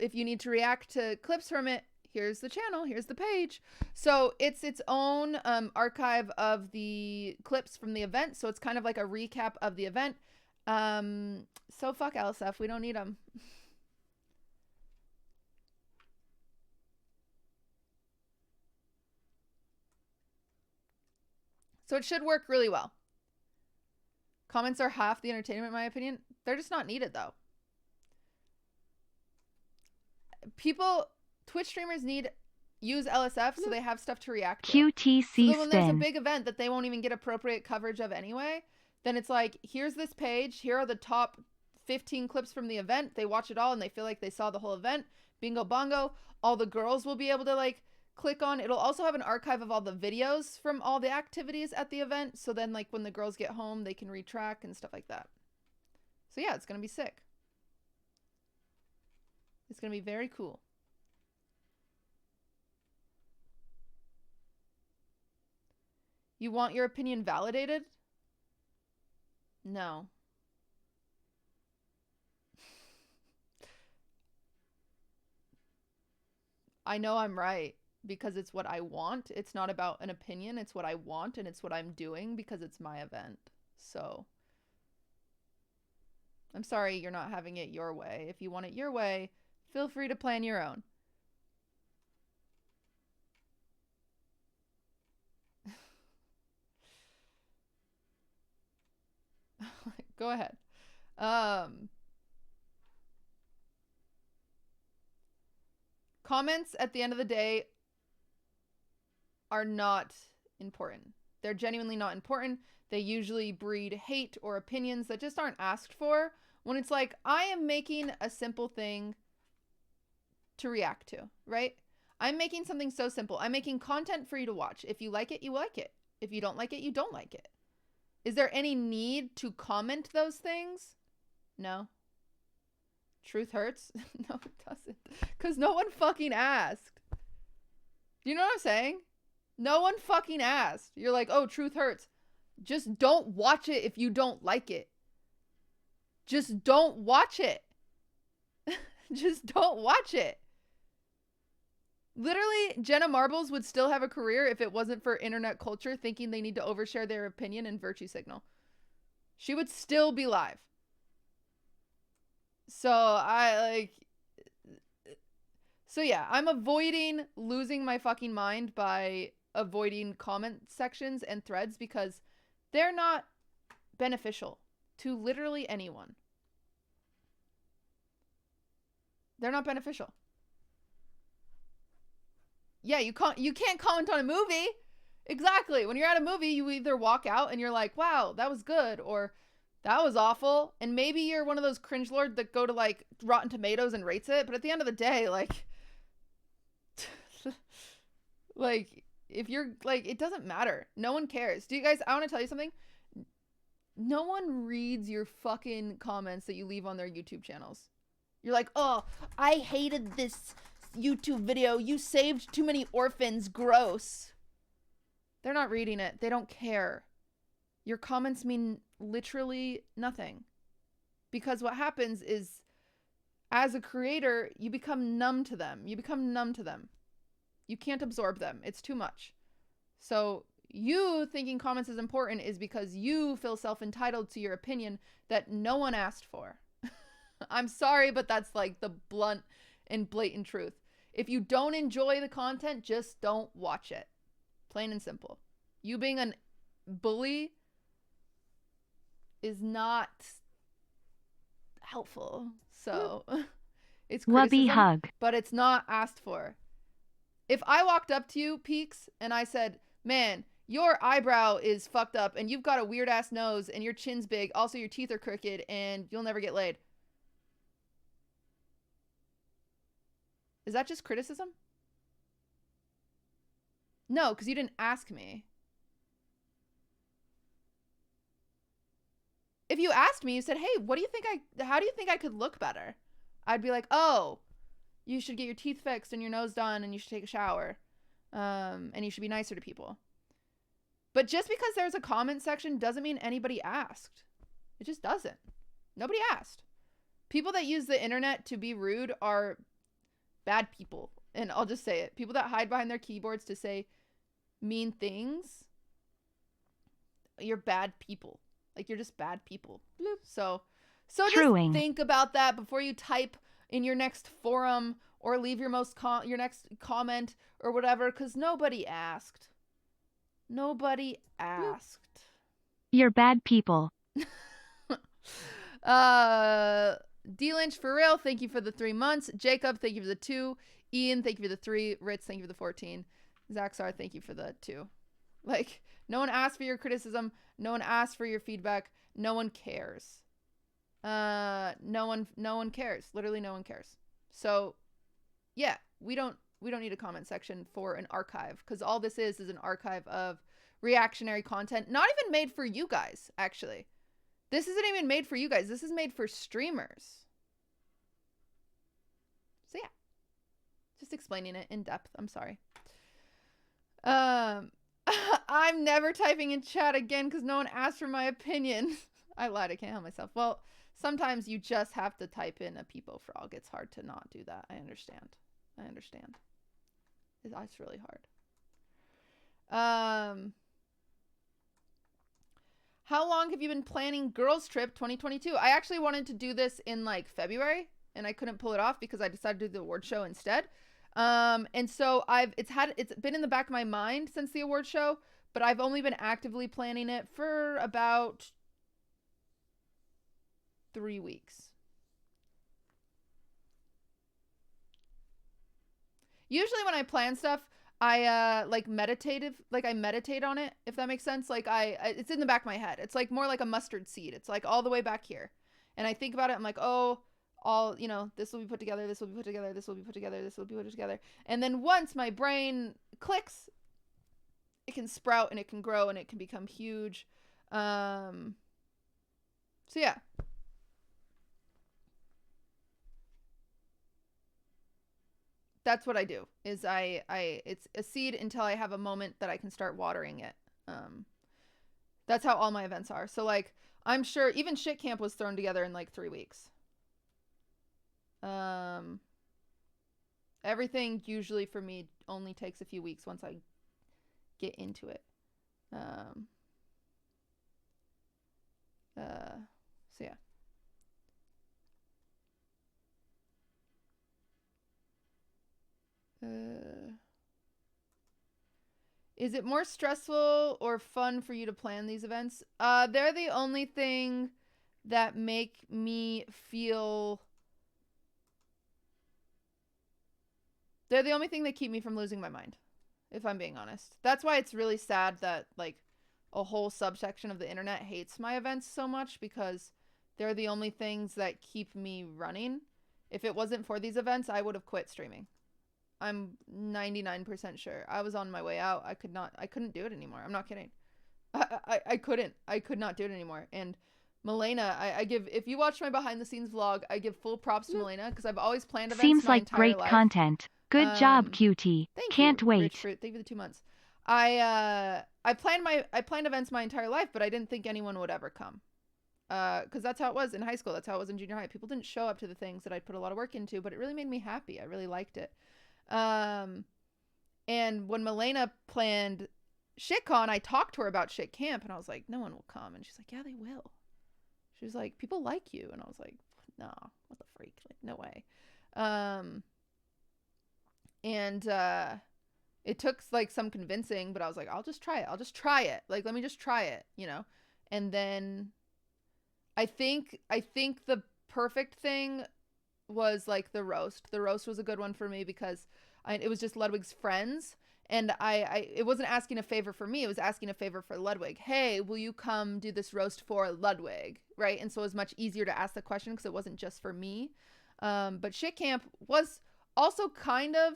if you need to react to clips from it, here's the channel, here's the page. So it's its own archive of the clips from the event, so it's kind of like a recap of the event. So fuck LSF, we don't need them. So it should work really well. Comments are half the entertainment, in my opinion. They're just not needed, though. Twitch streamers use LSF so they have stuff to react to. QTC so when there's a big event that they won't even get appropriate coverage of anyway, then it's like, here's this page. Here are the top 15 clips from the event. They watch it all and they feel like they saw the whole event. Bingo bongo. All the girls will be able to like click on. It'll also have an archive of all the videos from all the activities at the event. So then like when the girls get home, they can retrack and stuff like that. So yeah, it's going to be sick. It's going to be very cool. You want your opinion validated? No. I know I'm right because it's what I want. It's not about an opinion. It's what I want and it's what I'm doing because it's my event. So I'm sorry you're not having it your way. If you want it your way, feel free to plan your own. Go ahead. Comments at the end of the day are not important. They're genuinely not important. They usually breed hate or opinions that just aren't asked for when it's like, I am making a simple thing to react to, right? I'm making something so simple. I'm making content for you to watch. If you like it, you like it. If you don't like it, you don't like it. Is there any need to comment those things? No. Truth hurts? No, it doesn't. Because no one fucking asked. Do you know what I'm saying? No one fucking asked. You're like, oh, truth hurts. Just don't watch it if you don't like it. Just don't watch it. Just don't watch it. Literally, Jenna Marbles would still have a career if it wasn't for internet culture thinking they need to overshare their opinion and virtue signal. She would still be live. So yeah, I'm avoiding losing my fucking mind by avoiding comment sections and threads because they're not beneficial to literally anyone. They're not beneficial. Yeah, you can't comment on a movie. Exactly. When you're at a movie, you either walk out and you're like, wow, that was good, or that was awful. And maybe you're one of those cringe lords that go to like Rotten Tomatoes and rates it. But at the end of the day, like, like if you're like, it doesn't matter. No one cares. Do you guys, I want to tell you something. No one reads your fucking comments that you leave on their YouTube channels. You're like, oh, I hated this YouTube video. You saved too many orphans. Gross. They're not reading it. They don't care. Your comments mean literally nothing. Because what happens is, as a creator, you become numb to them. You become numb to them. You can't absorb them. It's too much. So you thinking comments is important is because you feel self-entitled to your opinion that no one asked for. I'm sorry, but that's like the blunt and blatant truth. If you don't enjoy the content, just don't watch it. Plain and simple. You being a bully is not helpful. So it's criticism, hug. but it's not asked for. If I walked up to you, Peaks, and I said, man, your eyebrow is fucked up and you've got a weird ass nose and your chin's big. Also, your teeth are crooked and you'll never get laid. Is that just criticism? No, because you didn't ask me. If you asked me, you said, hey, how do you think I could look better? I'd be like, oh, you should get your teeth fixed and your nose done and you should take a shower. And you should be nicer to people. But just because there's a comment section doesn't mean anybody asked. It just doesn't. Nobody asked. People that use the internet to be rude are bad people. And I'll just say it. People that hide behind their keyboards to say mean things, you're bad people. Like, you're just bad people. So just think about that before you type in your next forum or leave your next comment or whatever, because nobody asked. Nobody asked. You're bad people. D Lynch, for real, thank you for the 3 months. Jacob, thank you for the 2. Ian, thank you for the 3. Ritz, thank you for the 14. Zaxar, thank you for the 2. Like, no one asked for your criticism. No one asked for your feedback. No one cares. No one cares. Literally no one cares. So yeah, we don't need a comment section for an archive, because all this is an archive of reactionary content, not even made for you guys, actually. This isn't even made for you guys. This is made for streamers. So yeah, just explaining it in depth. I'm sorry. I'm never typing in chat again because no one asked for my opinion. I lied. I can't help myself. Well, sometimes you just have to type in a peepo frog. It's hard to not do that. I understand. It's really hard. How long have you been planning Girls Trip 2022? I actually wanted to do this in like February, and I couldn't pull it off because I decided to do the award show instead. And so it's been in the back of my mind since the award show, but I've only been actively planning it for about 3 weeks. Usually when I plan stuff, I meditate on it, if that makes sense. Like it's in the back of my head. It's like more like a mustard seed. It's like all the way back here. And I think about it. I'm like, oh, this will be put together. This will be put together. This will be put together. This will be put together. And then once my brain clicks, it can sprout and it can grow and it can become huge. So yeah. That's what I do, is it's a seed until I have a moment that I can start watering it. That's how all my events are. So like, I'm sure even Shit Camp was thrown together in like 3 weeks. Everything usually for me only takes a few weeks once I get into it. So yeah. Is it more stressful or fun for you to plan these events? They're the only thing that make me feel... They're the only thing that keep me from losing my mind, if I'm being honest. That's why it's really sad that, like, a whole subsection of the internet hates my events so much, because they're the only things that keep me running. If it wasn't for these events, I would have quit streaming. I'm 99% sure. I was on my way out. I couldn't do it anymore. I'm not kidding. I could not do it anymore. And Milena, if you watch my behind the scenes vlog, I give full props to Milena, because I've always planned events Seems my like entire great life. content. Good job, QT. Can't wait. Rich Fruit. Thank you for the 2 months. I planned events my entire life, but I didn't think anyone would ever come. Because that's how it was in high school. That's how it was in junior high. People didn't show up to the things that I put a lot of work into, but it really made me happy. I really liked it. And when Milena planned ShitCon, I talked to her about Shit Camp, and I was like, no one will come. And she's like, yeah, they will. She was like, people like you. And I was like, no, what the freak? Like, no way. It took like some convincing, but I was like, I'll just try it. Like, let me just try it, you know? And then I think the perfect thing was like the roast. The roast was a good one for me because it was just Ludwig's friends. And it wasn't asking a favor for me. It was asking a favor for Ludwig. Hey, will you come do this roast for Ludwig? Right. And so it was much easier to ask the question because it wasn't just for me. But Shit Camp was also kind of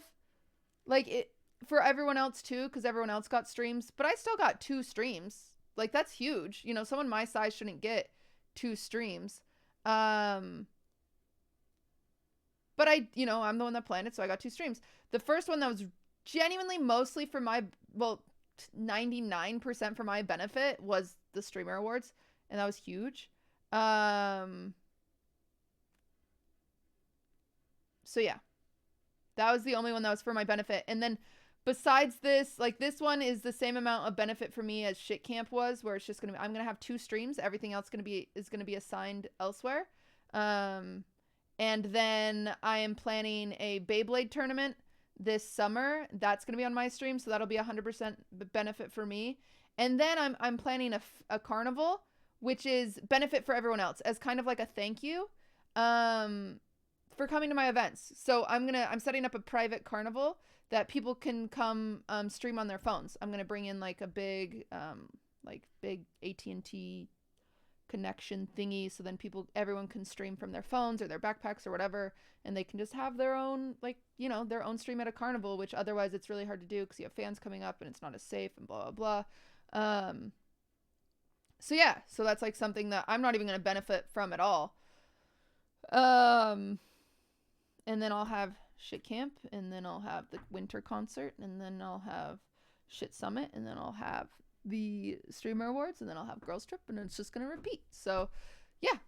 like it for everyone else too, because everyone else got streams, but I still got 2 streams. Like, that's huge. You know, someone my size shouldn't get 2 streams. But I, you know, I'm the one that planned it, so I got 2 streams. The first one that was genuinely mostly for my, well, 99% for my benefit was the streamer awards, and that was huge. So yeah, that was the only one that was for my benefit. And then besides this, like, this one is the same amount of benefit for me as Shit Camp was, where it's just gonna be, I'm gonna have 2 streams. Everything else is gonna be assigned elsewhere. And then I am planning a Beyblade tournament this summer. That's gonna be on my stream, so that'll be 100% benefit for me. And then I'm planning a carnival, which is benefit for everyone else, as kind of like a thank you for coming to my events. So I'm setting up a private carnival that people can come stream on their phones. I'm gonna bring in like a big big AT&T connection thingy, so then everyone can stream from their phones or their backpacks or whatever, and they can just have their own, like, you know, their own stream at a carnival, which otherwise it's really hard to do because you have fans coming up and it's not as safe and blah blah blah. So yeah, so that's like something that I'm not even gonna benefit from at all. And then I'll have Shit Camp, and then I'll have the winter concert, and then I'll have Shit Summit, and then I'll have the streamer awards, and then I'll have Girls Trip, and it's just gonna repeat. So yeah,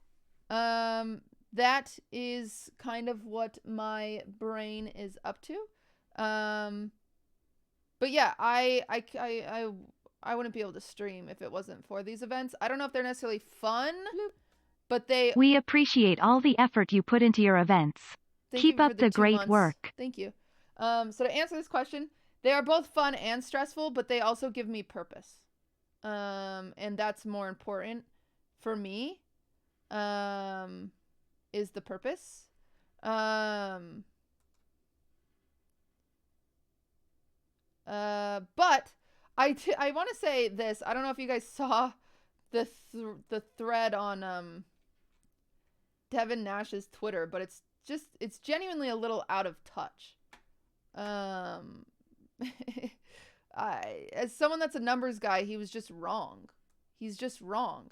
that is kind of what my brain is up to. But yeah, I wouldn't be able to stream if it wasn't for these events. I don't know if they're necessarily fun, but we appreciate all the effort you put into your events. Keep up the great work. Thank you. So to answer this question, they are both fun and stressful, but they also give me purpose. And that's more important for me, is the purpose. But I want to say this. I don't know if you guys saw the thread on Devin Nash's Twitter, but it's genuinely a little out of touch. As someone that's a numbers guy, he was just wrong. He's just wrong.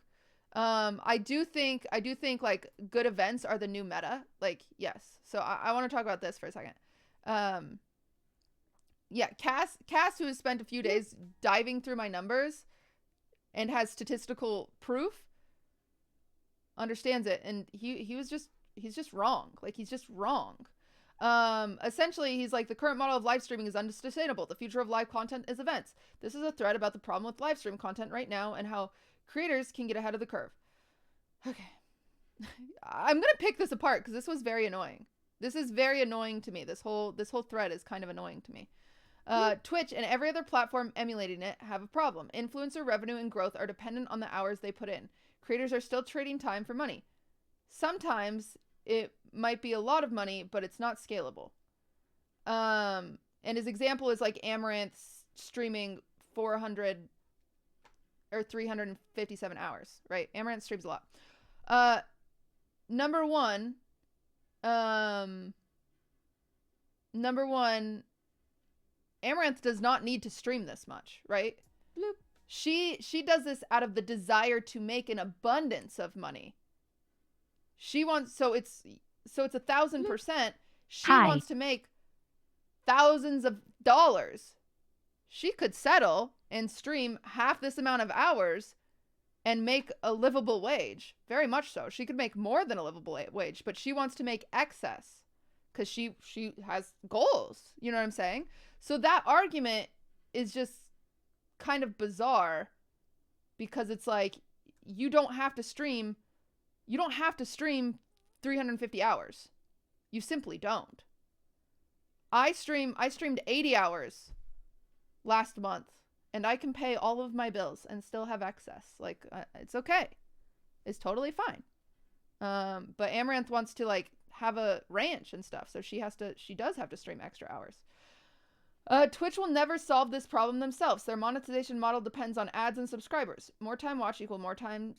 I do think like good events are the new meta. Like, yes. So I want to talk about this for a second. Yeah, Cass, who has spent a few days diving through my numbers and has statistical proof, understands it, and he's just wrong. Like, he's just wrong. Essentially, he's like, the current model of live streaming is unsustainable. The future of live content is events. This is a thread about the problem with live stream content right now and how creators can get ahead of the curve. Okay. I'm gonna pick this apart because this was very annoying. This is very annoying to me. This whole thread is kind of annoying to me. Twitch and every other platform emulating it have a problem. Influencer revenue and growth are dependent on the hours they put in. Creators are still trading time for money. Sometimes it might be a lot of money, but it's not scalable. And his example is like Amaranth streaming 400 or 357 hours, right? Amaranth streams a lot. Number one, Amaranth does not need to stream this much, right? Bloop. She does this out of the desire to make an abundance of money. She wants, so it's 1,000%. She wants to make thousands of dollars. She could settle and stream half this amount of hours and make a livable wage. Very much so. She could make more than a livable wage, but she wants to make excess because she has goals. You know what I'm saying? So that argument is just kind of bizarre because it's like, you don't have to stream 350 hours. You simply don't. I streamed 80 hours last month and I can pay all of my bills and still have excess. Like, it's okay. It's totally fine. But Amaranth wants to like have a ranch and stuff, so she does have to stream extra hours. Twitch will never solve this problem themselves. Their monetization model depends on ads and subscribers. More time watch equal more time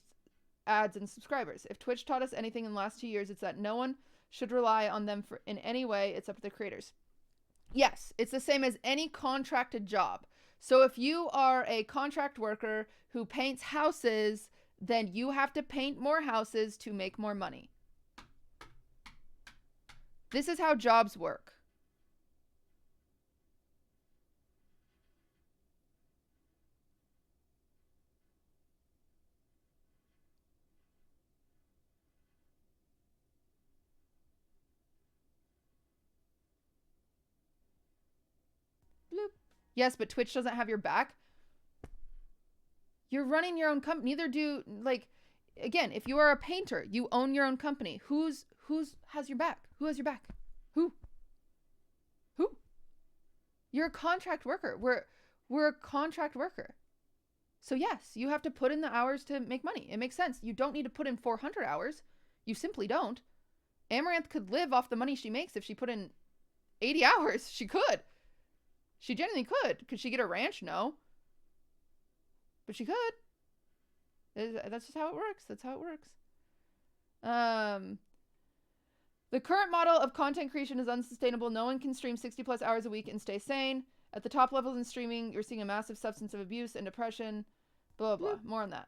ads and subscribers. If Twitch taught us anything in the last 2 years, it's that no one should rely on them in any way. It's up to the creators. Yes, it's the same as any contracted job. So if you are a contract worker who paints houses, then you have to paint more houses to make more money. This is how jobs work. Bloop. Yes, but Twitch doesn't have your back. You're running your own company. Neither do, like, again, if you are a painter, you own your own company. Who's has your back? Who has your back? Who? You're a contract worker. We're a contract worker. So yes, you have to put in the hours to make money. It makes sense. You don't need to put in 400 hours. You simply don't. Amaranth could live off the money she makes if she put in 80 hours. She could. She genuinely could. Could she get a ranch? No. But she could. That's just how it works. That's how it works. The current model of content creation is unsustainable. No one can stream 60 plus hours a week and stay sane. At the top levels in streaming, you're seeing a massive substance of abuse and depression. Blah, blah, blah. More on that.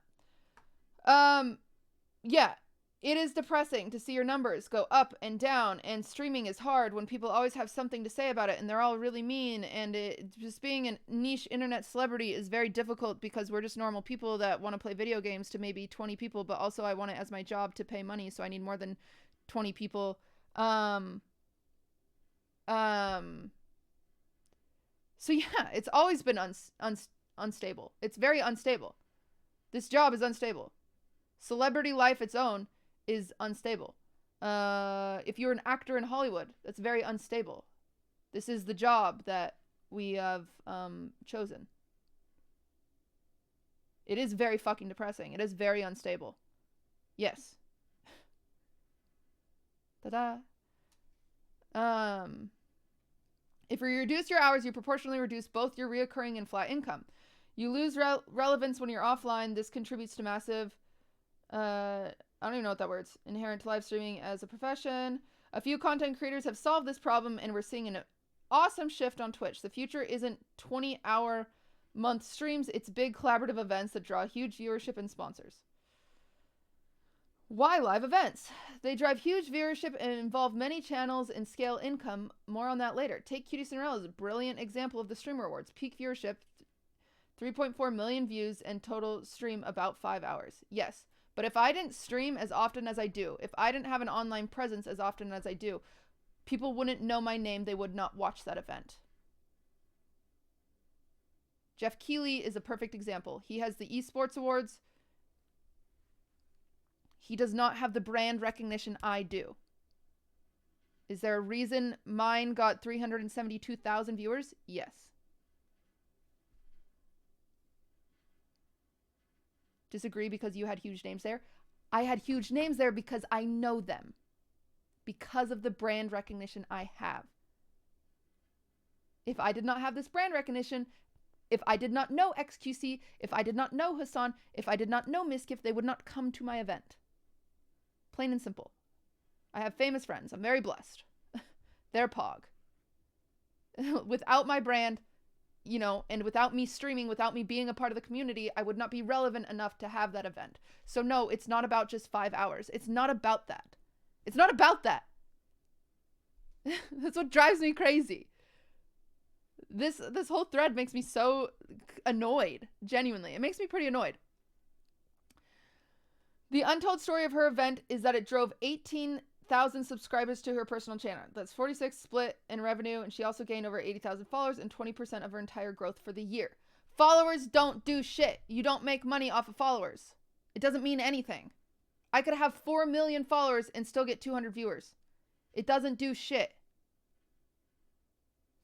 Yeah. It is depressing to see your numbers go up and down, and streaming is hard when people always have something to say about it and they're all really mean, and just being a niche internet celebrity is very difficult because we're just normal people that want to play video games to maybe 20 people, but also I want it as my job to pay money, so I need more than 20 people. So yeah, it's always been unstable. It's very unstable. This job is unstable. Celebrity life its own is unstable. If you're an actor in Hollywood, that's very unstable. This is the job that we have chosen. It is very fucking depressing. It is very unstable. Yes. Ta-da. If you reduce your hours, you proportionally reduce both your reoccurring and flat income. You lose relevance when you're offline. This contributes to massive... I don't even know what that word's. Inherent to live streaming as a profession. A few content creators have solved this problem, and we're seeing an awesome shift on Twitch. The future isn't 20-hour-month streams. It's big collaborative events that draw huge viewership and sponsors. Why live events? They drive huge viewership and involve many channels and scale income. More on that later. Take QTCinderella as a brilliant example of the streamer awards. Peak viewership, 3.4 million views, and total stream about 5 hours. Yes. But if I didn't stream as often as I do, if I didn't have an online presence as often as I do, people wouldn't know my name. They would not watch that event. Jeff Keighley is a perfect example. He has the esports awards. He does not have the brand recognition I do. Is there a reason mine got 372,000 viewers? Yes. Disagree because you had huge names there. I had huge names there because I know them. Because of the brand recognition I have. If I did not have this brand recognition, if I did not know XQC, if I did not know Hassan, if I did not know Miskiff, they would not come to my event. Plain and simple. I have famous friends. I'm very blessed. They're Pog. Without my brand, you know, and without me streaming, without me being a part of the community, I would not be relevant enough to have that event. So no, it's not about just 5 hours. It's not about that. It's not about that. That's what drives me crazy. This whole thread makes me so annoyed. Genuinely. It makes me pretty annoyed. The untold story of her event is that it drove 18,000 subscribers to her personal channel. That's 46 split in revenue, and she also gained over 80,000 followers and 20% of her entire growth for the year. Followers don't do shit. You don't make money off of followers. It doesn't mean anything. I could have 4 million followers and still get 200 viewers. It doesn't do shit.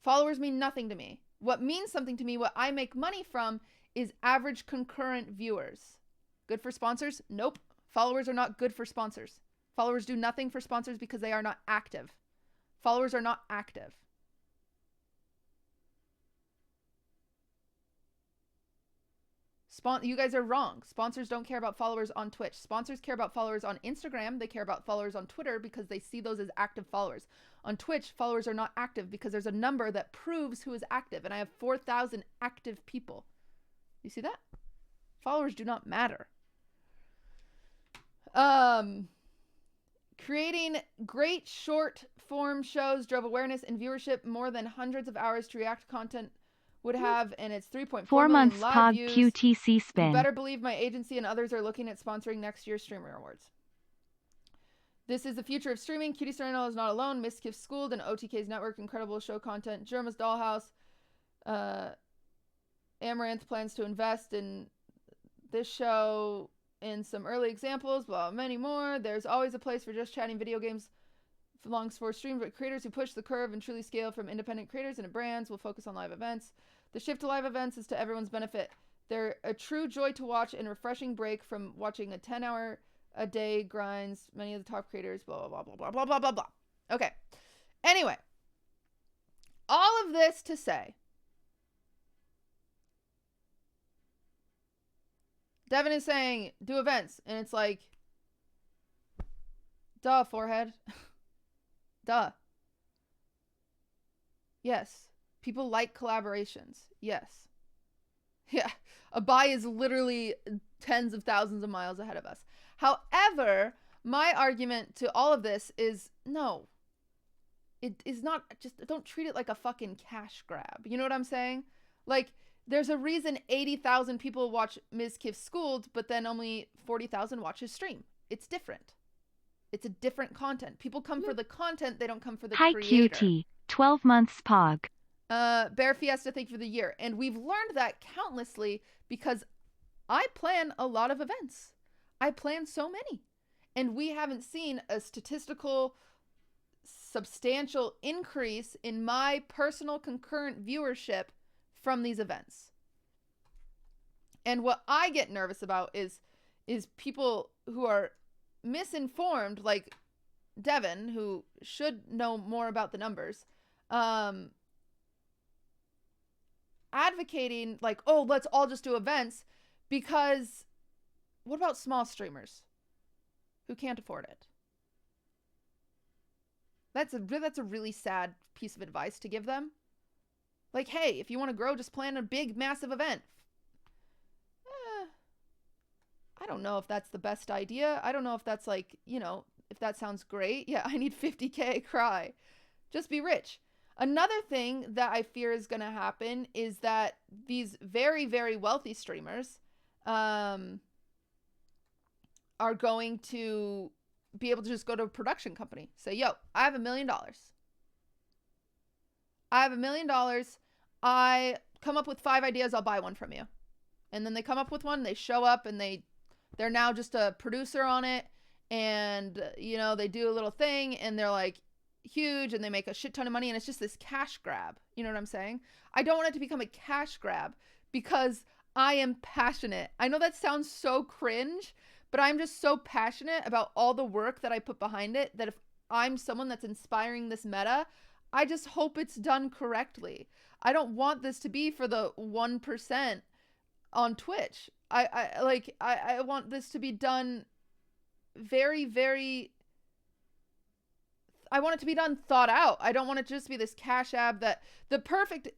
Followers mean nothing to me. What means something to me, what I make money from, is average concurrent viewers. Good for sponsors? Nope. Followers are not good for sponsors. Followers do nothing for sponsors because they are not active. Followers are not active. You guys are wrong. Sponsors don't care about followers on Twitch. Sponsors care about followers on Instagram. They care about followers on Twitter because they see those as active followers. On Twitch, followers are not active because there's a number that proves who is active. And I have 4,000 active people. You see that? Followers do not matter. Creating great short form shows drove awareness and viewership more than hundreds of hours to react content would have, and it's 3.4 4 million months live pog views. QTC spin. You better believe my agency and others are looking at sponsoring next year's Streamer Awards. This is the future of streaming. QTCinderella is not alone. Miskiff Schooled and OTK's network, incredible show content. Jerma's Dollhouse. Amaranth plans to invest in this show in some early examples, blah, many more. There's always a place for just chatting video games belongs for stream, but creators who push the curve and truly scale from independent creators and brands will focus on live events. The shift to live events is to everyone's benefit. They're a true joy to watch and refreshing break from watching a 10-hour a day grinds. Many of the top creators, blah, blah, blah, blah, blah, blah, blah, blah. Okay. Anyway. All of this to say, Devin is saying, do events. And it's like, duh, forehead. Duh. Yes. People like collaborations. Yes. Yeah. Abai is literally tens of thousands of miles ahead of us. However, my argument to all of this is no. It is not, just don't treat it like a fucking cash grab. You know what I'm saying? Like, there's a reason 80,000 people watch Ms. Kiff Schooled, but then only 40,000 watch his stream. It's different. It's a different content. People come for the content, they don't come for the Hi creator. QT, 12 months pog. Bear Fiesta, thank you for the year. And we've learned that countlessly because I plan a lot of events. I plan so many. And we haven't seen a statistical, substantial increase in my personal concurrent viewership from these events. And what I get nervous about is people who are misinformed, like Devin, who should know more about the numbers, advocating like, oh, let's all just do events, because what about small streamers who can't afford it? That's a really sad piece of advice to give them. Like, hey, if you want to grow, just plan a big, massive event. I don't know if that's the best idea. I don't know if that's like, you know, if that sounds great. Yeah, I need 50K, cry. Just be rich. Another thing that I fear is going to happen is that these very, very wealthy streamers are going to be able to just go to a production company. Say, yo, I have $1 million. I have $1 million. I come up with 5 ideas. I'll buy one from you. And then they come up with one. They show up and they're now just a producer on it. And, you know, they do a little thing and they're like huge and they make a shit ton of money. And it's just this cash grab. You know what I'm saying? I don't want it to become a cash grab because I am passionate. I know that sounds so cringe, but I'm just so passionate about all the work that I put behind it that if I'm someone that's inspiring this meta, I just hope it's done correctly. I don't want this to be for the 1% on Twitch. I want this to be done very, very, I want it to be done thought out. I don't want it to just be this cash ab that the perfect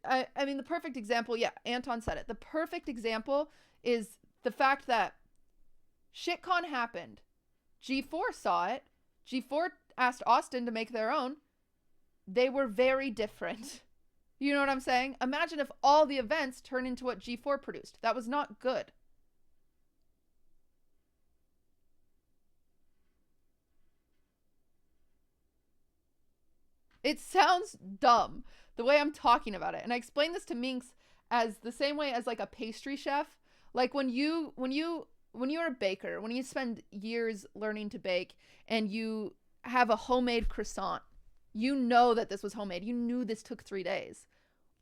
example, yeah, Anton said it. The perfect example is the fact that ShitCon happened. G4 saw it. G4 asked Austin to make their own. They were very different. You know what I'm saying? Imagine if all the events turn into what G4 produced. That was not good. It sounds dumb the way I'm talking about it. And I explained this to Minx as the same way as like a pastry chef. Like when you're a baker, when you spend years learning to bake and you have a homemade croissant, you know that this was homemade. You knew this took 3 days.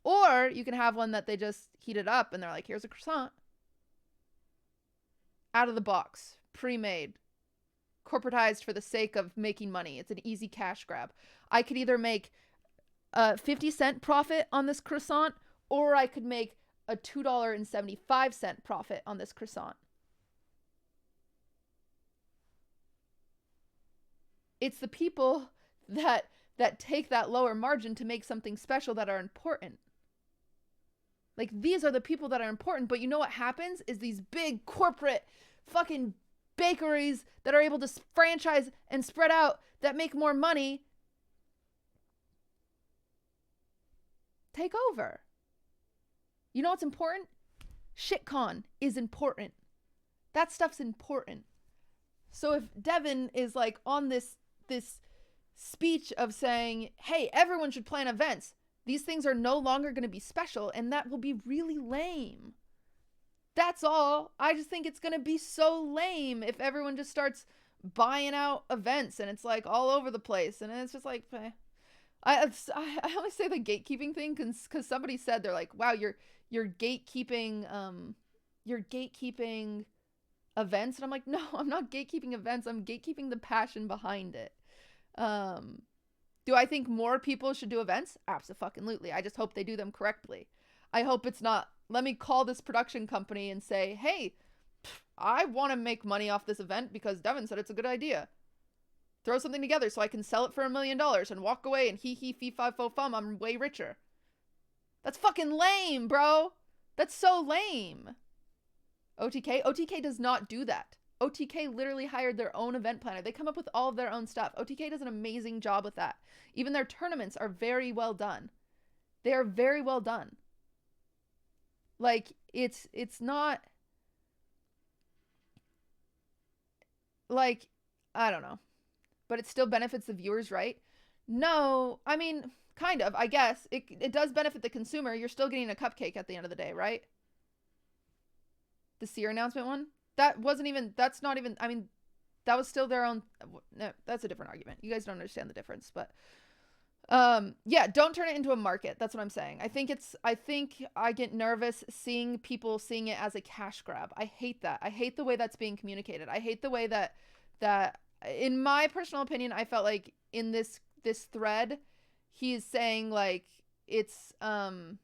Or you can have one that they just heated up and they're like, here's a croissant. Out of the box, pre-made, corporatized for the sake of making money. It's an easy cash grab. I could either make a 50-cent profit on this croissant, or I could make a $2.75 profit on this croissant. It's the people that take that lower margin to make something special that are important. Like, these are the people that are important, but you know what happens is these big corporate fucking bakeries that are able to franchise and spread out that make more money take over. You know what's important? Shitcon is important. That stuff's important. So if Devin is like on this speech of saying, hey, everyone should plan events, these things are no longer going to be special, and that will be really lame. That's all. I just think it's going to be so lame if everyone just starts buying out events and it's like all over the place, and it's just like, I only say the gatekeeping thing because somebody said, they're like, wow, you're gatekeeping events, and I'm like, no, I'm not gatekeeping events. I'm gatekeeping the passion behind it. Do I think more people should do events? Abso-fucking-lutely. I just hope they do them correctly. I hope it's not, let me call this production company and say, hey, I want to make money off this event because Devin said it's a good idea. Throw something together so I can sell it for $1 million and walk away and hee fee fi fo fum, I'm way richer. That's fucking lame, bro. That's so lame. OTK does not do that. OTK literally hired their own event planner. They come up with all of their own stuff. OTK does an amazing job with that. Even their tournaments are very well done. They are very well done. Like, it's not like, I don't know, but it still benefits the viewers, right? No, I mean, kind of, I guess. It does benefit the consumer. You're still getting a cupcake at the end of the day, right? The Seer announcement one? That's not even, I mean, that was still their own, no, that's a different argument. You guys don't understand the difference, but, yeah, don't turn it into a market. That's what I'm saying. I think I get nervous seeing people seeing it as a cash grab. I hate that. I hate the way that's being communicated. I hate the way that, in my personal opinion, I felt like in this thread, he's saying like, it's like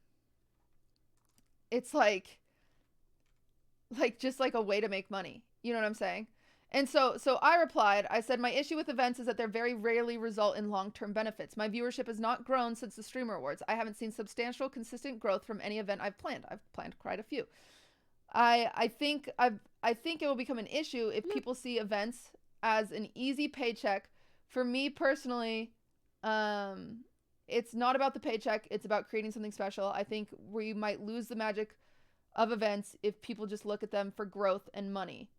just like a way to make money. You know what I'm saying? And so I replied, I said, my issue with events is that they very rarely result in long-term benefits. My viewership has not grown since the Streamer Awards. I haven't seen substantial, consistent growth from any event I've planned. I've planned quite a few. I think it will become an issue if people see events as an easy paycheck. For me personally, it's not about the paycheck. It's about creating something special. I think we might lose the magic of events if people just look at them for growth and money.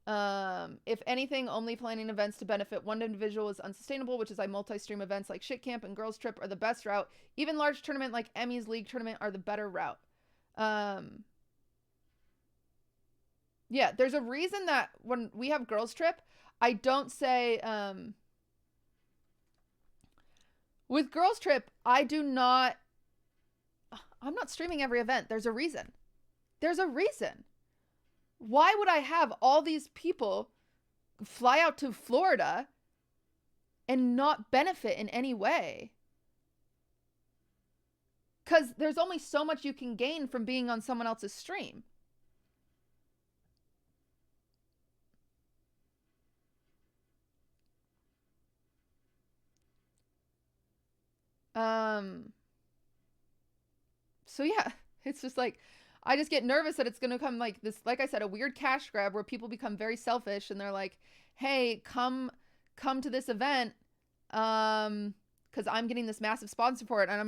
If anything, only planning events to benefit one individual is unsustainable, which is why multi-stream events like Shit Camp and Girls Trip are the best route. Even large tournament like Emmy's League Tournament are the better route. Yeah, there's a reason that when we have Girls Trip, I don't say, with Girls Trip, I'm not streaming every event. There's a reason. There's a reason. Why would I have all these people fly out to Florida and not benefit in any way? Because there's only so much you can gain from being on someone else's stream. So yeah, it's just like, I just get nervous that it's going to come like this, like I said, a weird cash grab where people become very selfish and they're like, hey, come to this event, because I'm getting this massive sponsor for it and I'm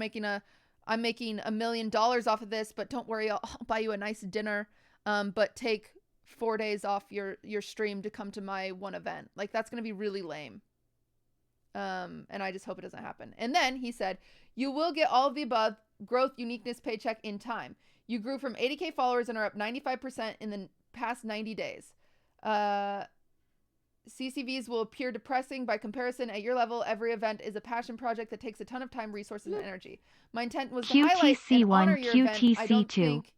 making $1 million off of this, but don't worry, I'll buy you a nice dinner, but take 4 days off your stream to come to my one event. Like, that's going to be really lame. And I just hope it doesn't happen. And then he said, you will get all of the above: growth, uniqueness, paycheck in time. You grew from 80K followers and are up 95% in the past 90 days. CCVs will appear depressing by comparison. At your level, every event is a passion project that takes a ton of time, resources, and energy. My intent was to highlight and honor your event. I don't think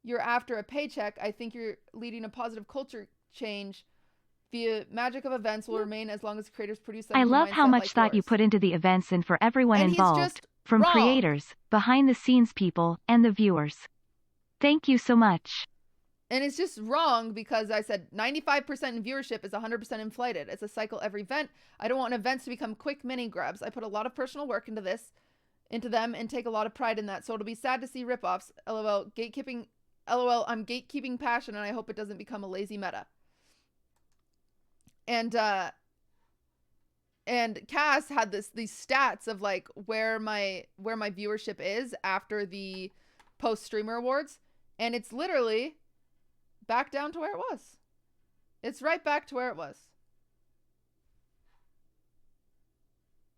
you're after a paycheck. I think you're leading a positive culture change. The magic of events will remain as long as creators produce them. I love how much thought you put into the events and for everyone involved, from creators, behind the scenes people, and the viewers. Thank you so much. And it's just wrong because I said 95% in viewership is 100% inflated. It's a cycle every event. I don't want events to become quick mini grabs. I put a lot of personal work into them, and take a lot of pride in that. So it'll be sad to see ripoffs. LOL, gatekeeping. LOL, I'm gatekeeping passion, and I hope it doesn't become a lazy meta. And Cass had these stats of like where my viewership is after the post streamer awards, and it's literally back down to where it was. It's right back to where it was.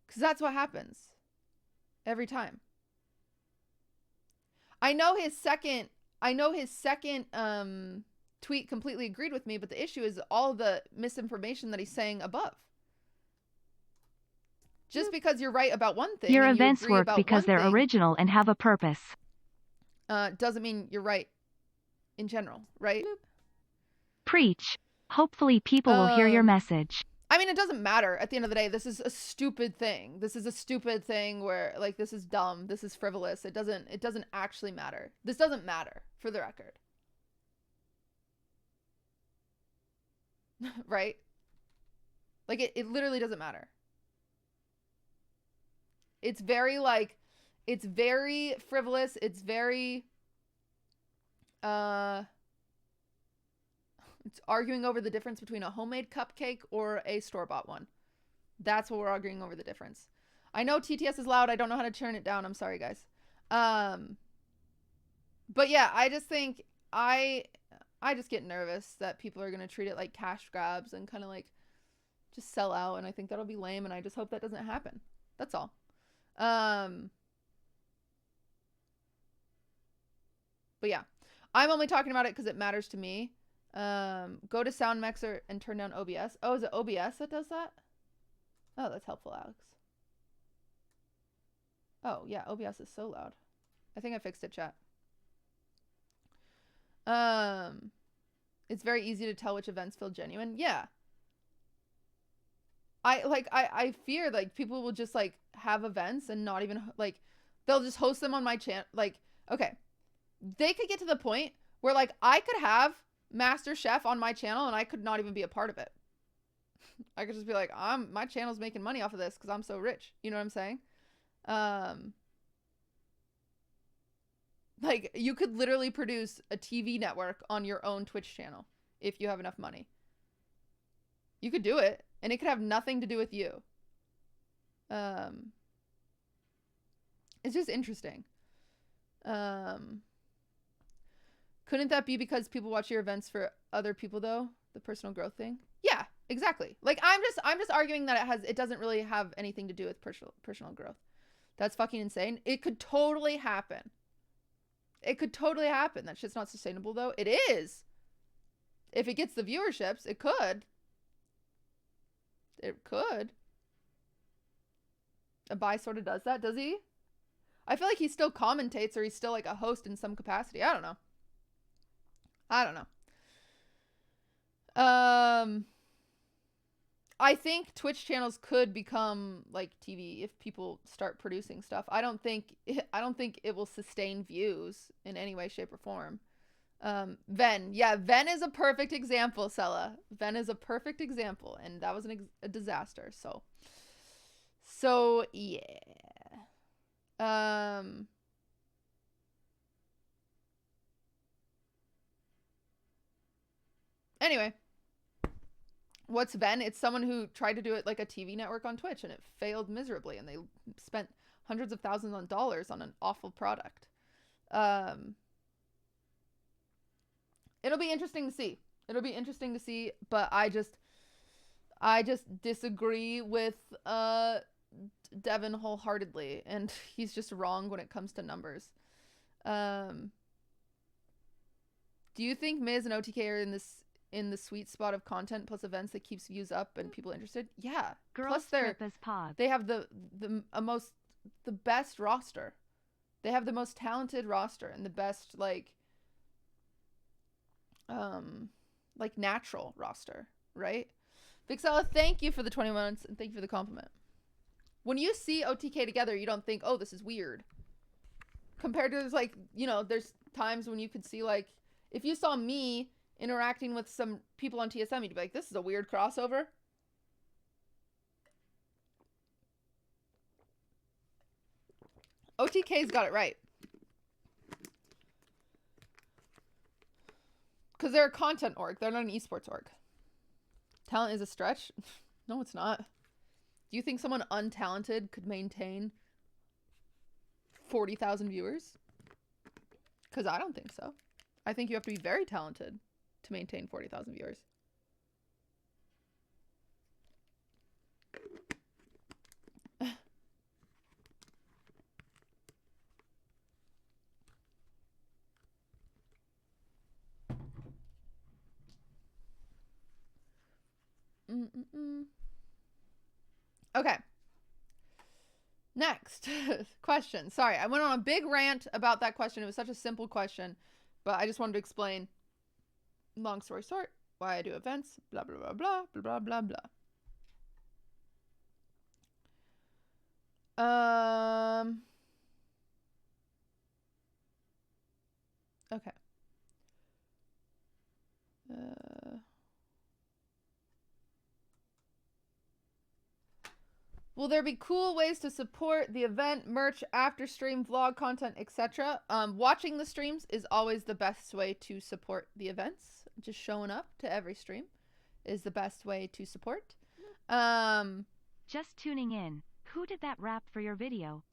Because that's what happens every time. I know his second tweet completely agreed with me, but the issue is all the misinformation that he's saying above. Just because you're right about one thing, Your and events you agree work about because one they're thing, original and have a purpose. doesn't mean you're right in general, right? Preach. Hopefully people will hear your message. I mean, it doesn't matter. At the end of the day, this is a stupid thing. This is a stupid thing where, like, this is dumb. This is frivolous. It doesn't actually matter. This doesn't matter, for the record. Right? Like, it literally doesn't matter. It's very, like, it's very frivolous. It's very, it's arguing over the difference between a homemade cupcake or a store-bought one. That's what we're arguing over the difference. I know TTS is loud. I don't know how to turn it down. I'm sorry, guys. But yeah, I just think I just get nervous that people are going to treat it like cash grabs and kind of like just sell out. And I think that'll be lame. And I just hope that doesn't happen. That's all. But yeah, I'm only talking about it because it matters to me. Go to Sound Mixer and turn down OBS. Oh, is it OBS that does that? Oh, that's helpful, Alex. Oh, yeah, OBS is so loud. I think I fixed it, chat. It's very easy to tell which events feel genuine. Yeah. I fear like people will just like have events and not even like they'll just host them on my channel. Like, okay, they could get to the point where like I could have Master Chef on my channel and I could not even be a part of it. I could just be like, my channel's making money off of this because I'm so rich. You know what I'm saying? Like you could literally produce a TV network on your own Twitch channel if you have enough money. You could do it and it could have nothing to do with you. It's just interesting. Couldn't that be because people watch your events for other people though? The personal growth thing? Yeah, exactly. Like I'm just arguing that it doesn't really have anything to do with personal growth. That's fucking insane. It could totally happen. It could totally happen. That shit's not sustainable though. It is. If it gets the viewerships, it could. It could. Abai sort of does that, does he? I feel like he still commentates or he's still like a host in some capacity. I don't know. I think Twitch channels could become like TV if people start producing stuff. I don't think it will sustain views in any way, shape, or form. Ven. Yeah, Ven is a perfect example, Sella. Ven is a perfect example, and that was a disaster. So yeah. Anyway. What's Ven? It's someone who tried to do it like a TV network on Twitch and it failed miserably and they spent hundreds of thousands of dollars on an awful product. It'll be interesting to see. But I just disagree with Devin wholeheartedly, and he's just wrong when it comes to numbers. Do you think Miz and OTK are in the sweet spot of content plus events that keeps views up and people interested? Yeah. Girls Trip is pod. They have the best roster. They have the most talented roster and the best like natural roster, right? Vixella, thank you for the 20 months and thank you for the compliment. When you see OTK together, you don't think, oh, this is weird. Compared to, there's like, you know, there's times when you could see, like, if you saw me interacting with some people on TSM, you'd be like, this is a weird crossover. OTK's got it right. Because they're a content org. They're not an esports org. Talent is a stretch? No, it's not. Do you think someone untalented could maintain 40,000 viewers? Because I don't think so. I think you have to be very talented to maintain 40,000 viewers. Okay. Next question. Sorry, I went on a big rant about that question. It was such a simple question, but I just wanted to explain. Long story short, why I do events, blah, blah, blah, blah, blah, blah, blah, blah. Okay. Will there be cool ways to support the event, merch, after stream, vlog content, etc.? Watching the streams is always the best way to support the events. Just showing up to every stream is the best way to support. Just tuning in. Who did that rap for your video?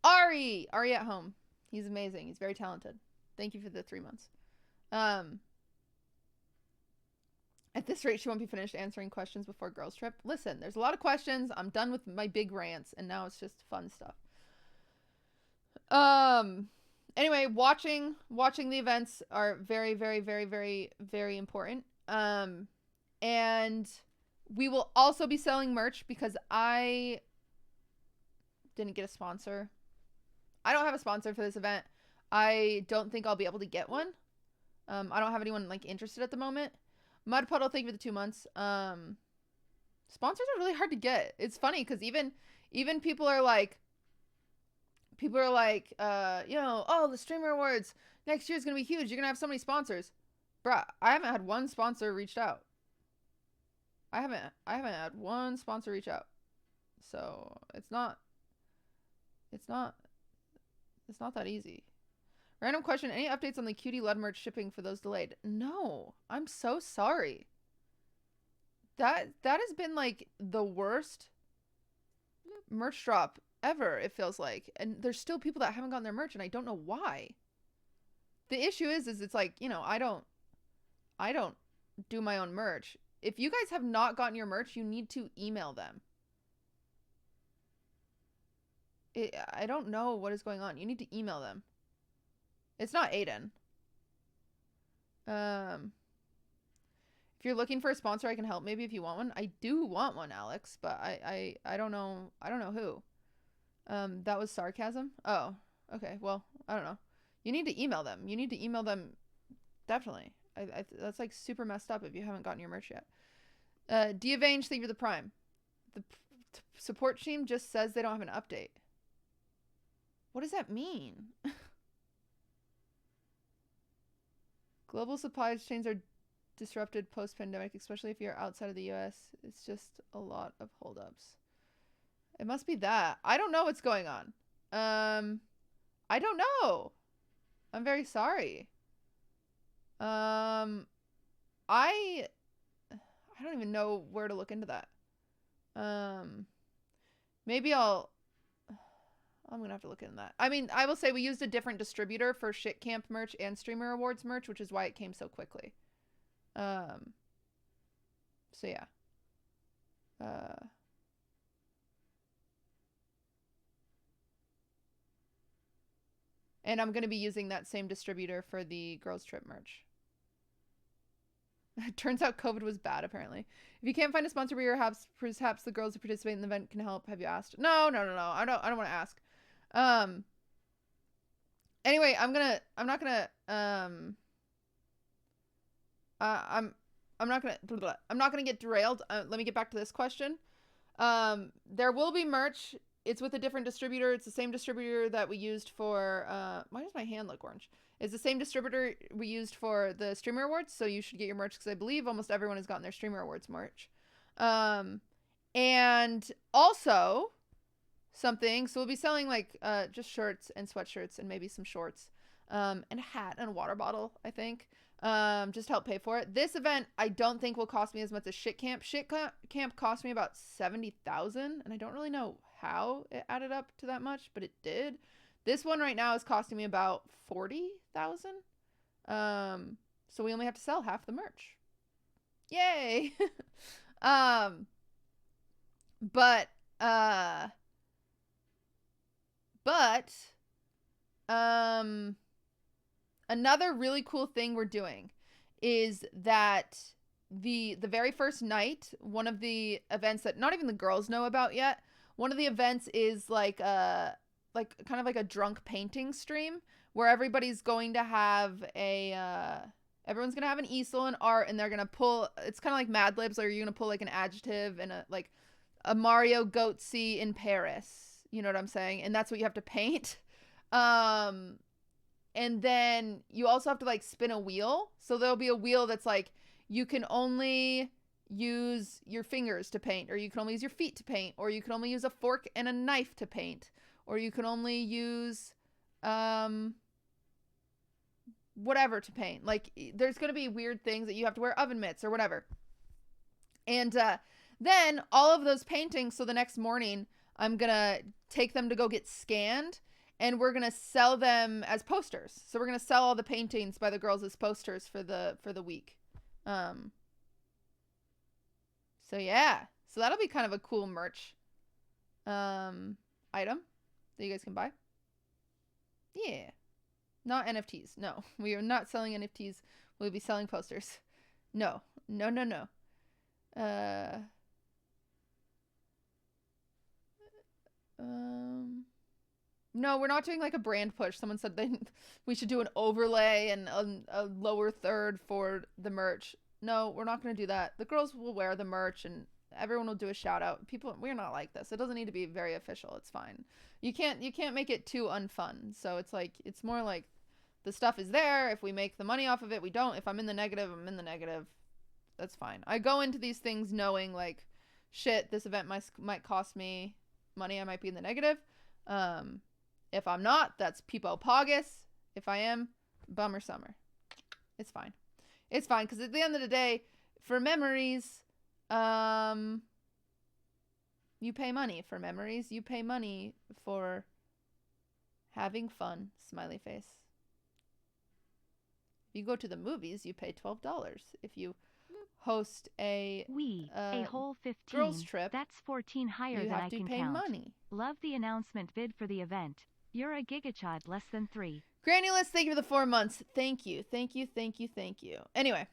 Ari at home. He's amazing. He's very talented. Thank you for the 3 months. At this rate, she won't be finished answering questions before girls trip. Listen, there's a lot of questions. I'm done with my big rants, and now it's just fun stuff. Anyway, watching the events are very, very, very, very, very important. And we will also be selling merch because I didn't get a sponsor. I don't have a sponsor for this event. I don't think I'll be able to get one. I don't have anyone like interested at the moment. Mud Puddle, thank you for the 2 months. Sponsors are really hard to get. It's funny because even people are like, you know, oh, the streamer awards next year is gonna be huge. You're gonna have so many sponsors, bruh. I haven't had one sponsor reached out. I haven't had one sponsor reach out. So it's not that easy. Random question, any updates on the QT LED merch shipping for those delayed? No, I'm so sorry. That has been like the worst merch drop ever, it feels like. And there's still people that haven't gotten their merch and I don't know why. The issue is it's like, you know, I don't do my own merch. If you guys have not gotten your merch, you need to email them. I don't know what is going on. You need to email them. It's not Aiden. If you're looking for a sponsor, I can help. Maybe if you want one. I do want one, Alex, but I don't know. I don't know who. That was sarcasm. Oh, okay. Well, I don't know. You need to email them. You need to email them. Definitely. That's like super messed up if you haven't gotten your merch yet. Diavange, thank you for the prime. The support team just says they don't have an update. What does that mean? Global supply chains are disrupted post-pandemic, especially if you're outside of the US. It's just a lot of holdups. It must be that. I don't know what's going on. I don't know. I'm very sorry. I don't even know where to look into that. Maybe I'm gonna have to look into that. I mean, I will say we used a different distributor for Shit Camp merch and Streamer Awards merch, which is why it came so quickly. So yeah. And I'm gonna be using that same distributor for the Girls Trip merch. It turns out COVID was bad, apparently. If you can't find a sponsor where perhaps the girls who participate in the event can help. Have you asked? No. I don't want to ask. Anyway, I'm not gonna get derailed. Let me get back to this question. There will be merch it's with a different distributor. It's the same distributor that we used for, why does my hand look orange? It's the same distributor we used for the Streamer Awards, so you should get your merch because I believe almost everyone has gotten their Streamer Awards merch. And also something, so we'll be selling like just shirts and sweatshirts and maybe some shorts, and a hat and a water bottle, I think, just to help pay for it. This event I don't think will cost me as much as Shit Camp. Shit Camp cost me about 70,000, and I don't really know how it added up to that much, but it did. This one right now is costing me about 40,000. So we only have to sell half the merch. Yay. But another really cool thing we're doing is that the very first night, one of the events that not even the girls know about yet, one of the events is like kind of like a drunk painting stream where everybody's going to have everyone's gonna have an easel and art, and they're gonna pull, it's kind of like Mad Libs, or you're gonna pull like an adjective and a Mario Goatsy in Paris, you know what I'm saying? And that's what you have to paint. And then you also have to like spin a wheel. So there'll be a wheel that's like, you can only use your fingers to paint, or you can only use your feet to paint, or you can only use a fork and a knife to paint, or you can only use whatever to paint. Like there's going to be weird things that you have to wear oven mitts or whatever. And then all of those paintings, so the next morning I'm going to take them to go get scanned, and we're going to sell them as posters. So we're going to sell all the paintings by the girls as posters for the week. So yeah, so that'll be kind of a cool merch item that you guys can buy. Yeah. Not NFTs. No, we are not selling NFTs. We'll be selling posters. No. No. No, we're not doing like a brand push. Someone said we should do an overlay and a lower third for the merch. No, we're not going to do that. The girls will wear the merch and everyone will do a shout out. People, we're not like this. It doesn't need to be very official. It's fine. You can't make it too unfun. So it's like, it's more like the stuff is there. If we make the money off of it, we don't. If I'm in the negative, I'm in the negative. That's fine. I go into these things knowing like, shit, this event might cost me money. I might be in the negative. If I'm not, that's Peepo Pogus. If I am, bummer summer. It's fine. It's fine, because at the end of the day, for memories, you pay money for memories. You pay money for having fun. Smiley face. If you go to the movies, you pay $12. If you host a whole 15 girls trip, that's 14 higher you than have I to can pay count. money. Love the announcement vid for the event. You're a gigachad less than 3. Granulous, thank you for the 4 months. Thank you. Anyway,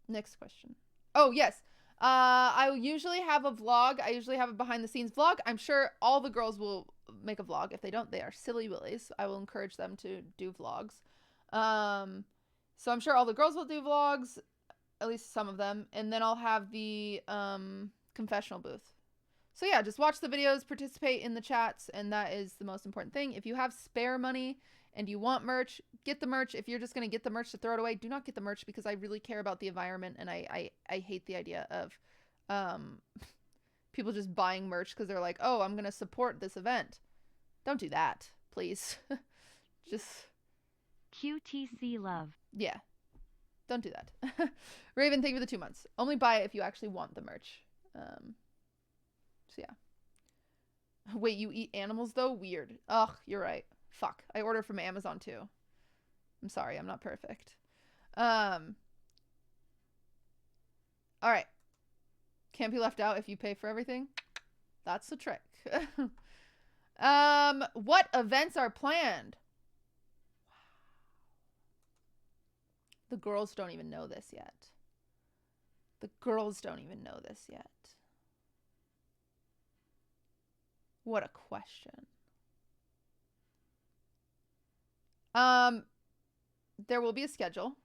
next question. Oh, yes. I usually have a vlog. I usually have a behind the scenes vlog. I'm sure all the girls will make a vlog. If they don't, they are silly willies. I will encourage them to do vlogs. So I'm sure all the girls will do vlogs, at least some of them. And then I'll have the confessional booth. So yeah, just watch the videos, participate in the chats, and that is the most important thing. If you have spare money and you want merch, get the merch. If you're just going to get the merch to throw it away, do not get the merch, because I really care about the environment, and I hate the idea of people just buying merch because they're like, oh, I'm going to support this event. Don't do that, please. Just QTC love. Yeah. Don't do that. Raven, thank you for the 2 months. Only buy it if you actually want the merch. So yeah. Wait, you eat animals though? Weird. Ugh, you're right. Fuck. I order from Amazon too. I'm sorry, I'm not perfect. Alright. Can't be left out if you pay for everything. That's the trick. What events are planned? The girls don't even know this yet. What a question. There will be a schedule.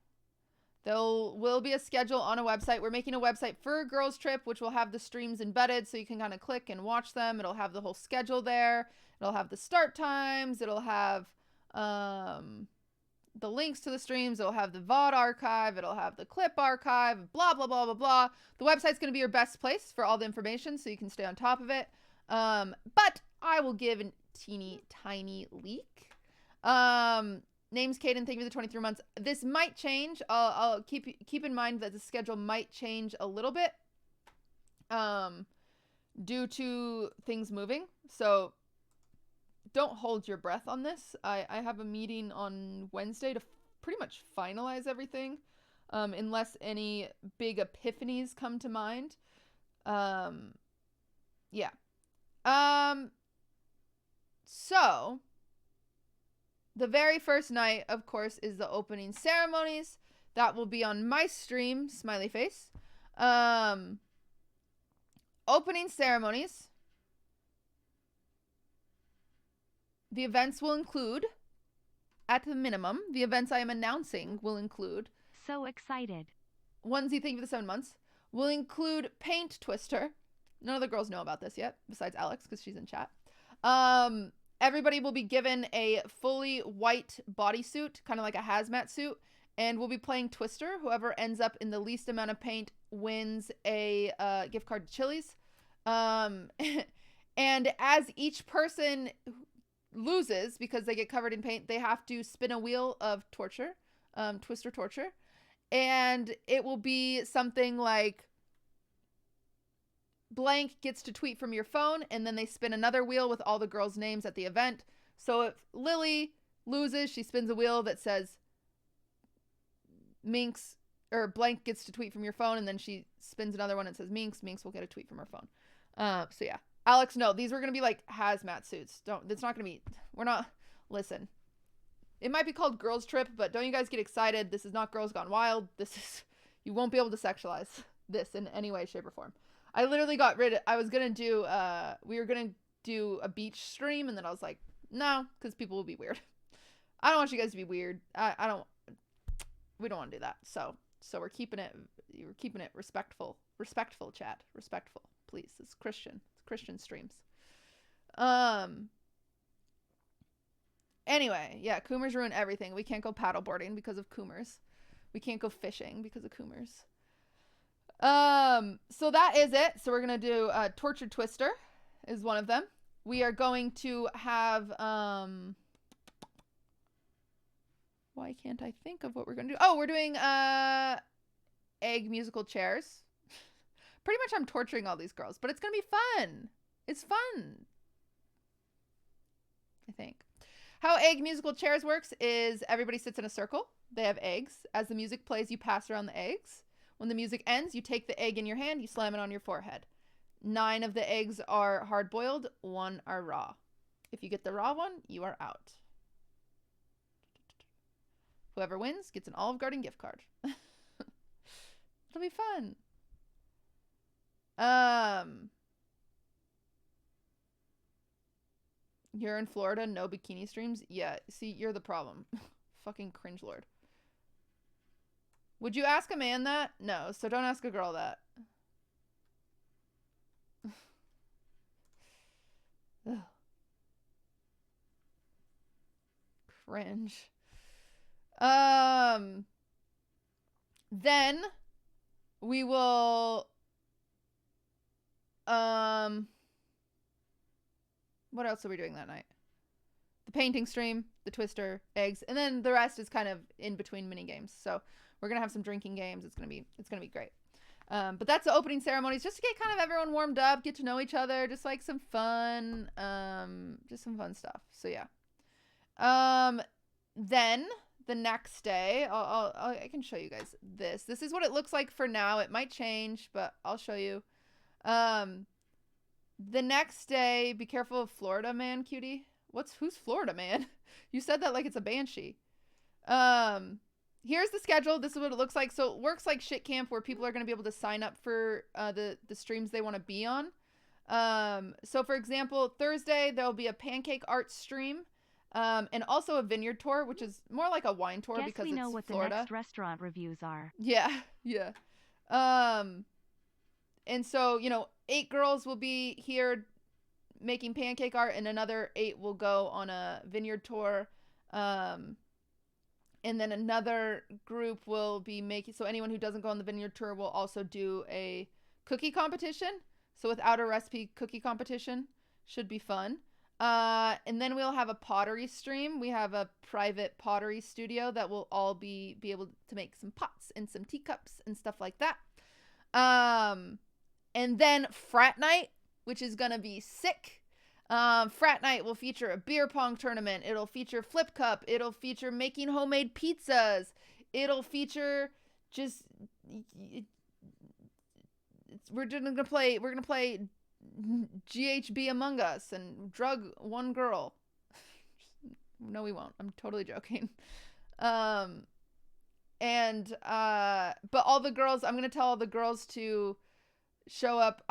There will be a schedule on a website. We're making a website for Girls Trip, which will have the streams embedded so you can kind of click and watch them. It'll have the whole schedule there. It'll have the start times. It'll have the links to the streams. It'll have the VOD archive. It'll have the clip archive, blah, blah, blah, blah, blah. The website's going to be your best place for all the information so you can stay on top of it. But I will give a teeny tiny leak. Name's Caden. Thank you for the 23 months. This might change. I'll keep in mind that the schedule might change a little bit due to things moving. So don't hold your breath on this. I have a meeting on Wednesday to pretty much finalize everything, unless any big epiphanies come to mind. Yeah. So the very first night, of course, is the opening ceremonies. That will be on my stream, smiley face. Opening ceremonies. The events will include, at the minimum, the events I am announcing will include. So excited. Onesie, thank you for the 7 months. Will include Paint Twister. None of the girls know about this yet, besides Alex, because she's in chat. Everybody will be given a fully white bodysuit, kind of like a hazmat suit, and we'll be playing Twister. Whoever ends up in the least amount of paint wins a gift card to Chili's. And as each person loses, because they get covered in paint, they have to spin a wheel of torture, Twister torture. And it will be something like blank gets to tweet from your phone, and then they spin another wheel with all the girls' names at the event. So if Lily loses, she spins a wheel that says Minx, or blank gets to tweet from your phone, and then she spins another one that says Minx. Minx will get a tweet from her phone. So yeah. Alex, no, these were going to be like hazmat suits. It's not going to be, listen. It might be called Girls Trip, but don't you guys get excited. This is not Girls Gone Wild. You won't be able to sexualize this in any way, shape, or form. I literally got rid of, we were going to do a beach stream, and then I was like, no, because people will be weird. I don't want you guys to be weird. We don't want to do that. So we're keeping it respectful, chat, respectful, please. It's Christian streams. Anyway, yeah, Coomers ruin everything. We can't go paddleboarding because of Coomers. We can't go fishing because of Coomers. So that is it. So we're gonna do Torture Twister is one of them. We are going to have why can't I think of what we're gonna do? Oh, we're doing egg musical chairs. Pretty much I'm torturing all these girls, but it's gonna be fun. It's fun, I think. How egg musical chairs works is everybody sits in a circle. They have eggs. As the music plays, you pass around the eggs. When the music ends, you take the egg in your hand, you slam it on your forehead. 9 of the eggs are hard-boiled, 1 are raw. If you get the raw one, you are out. Whoever wins gets an Olive Garden gift card. It'll be fun. You're in Florida, no bikini streams? Yeah, see, you're the problem. Fucking cringe lord. Would you ask a man that? No, so don't ask a girl that. Ugh. Cringe. Then we will what else are we doing that night? The painting stream, the Twister, eggs, and then the rest is kind of in between mini games. So we're gonna have some drinking games. It's gonna be great. But that's the opening ceremonies, just to get kind of everyone warmed up, get to know each other, just like some fun, just some fun stuff. So yeah. Then the next day, I can show you guys this. This is what it looks like for now. It might change, but I'll show you. The next day, be careful of Florida Man, cutie. Who's Florida Man? You said that like it's a banshee. Here's the schedule. This is what it looks like. So it works like Shit Camp, where people are going to be able to sign up for the streams they want to be on. So for example, Thursday, there'll be a pancake art stream. And also a vineyard tour, which is more like a wine tour Guess because we it's know what Florida. the next restaurant reviews are. Yeah, yeah. And so, you know, 8 girls will be here making pancake art, and another 8 will go on a vineyard tour. And then another group will be making, so anyone who doesn't go on the vineyard tour will also do a cookie competition. So without a recipe cookie competition, should be fun. And then we'll have a pottery stream. We have a private pottery studio that will all be able to make some pots and some teacups and stuff like that. And then frat night, which is gonna be sick. Frat night will feature a beer pong tournament. It'll feature flip cup. It'll feature making homemade pizzas. It'll feature just we're gonna play GHB Among Us and drug one girl. No, we won't. I'm totally joking. But all the girls, I'm gonna tell all the girls to show up.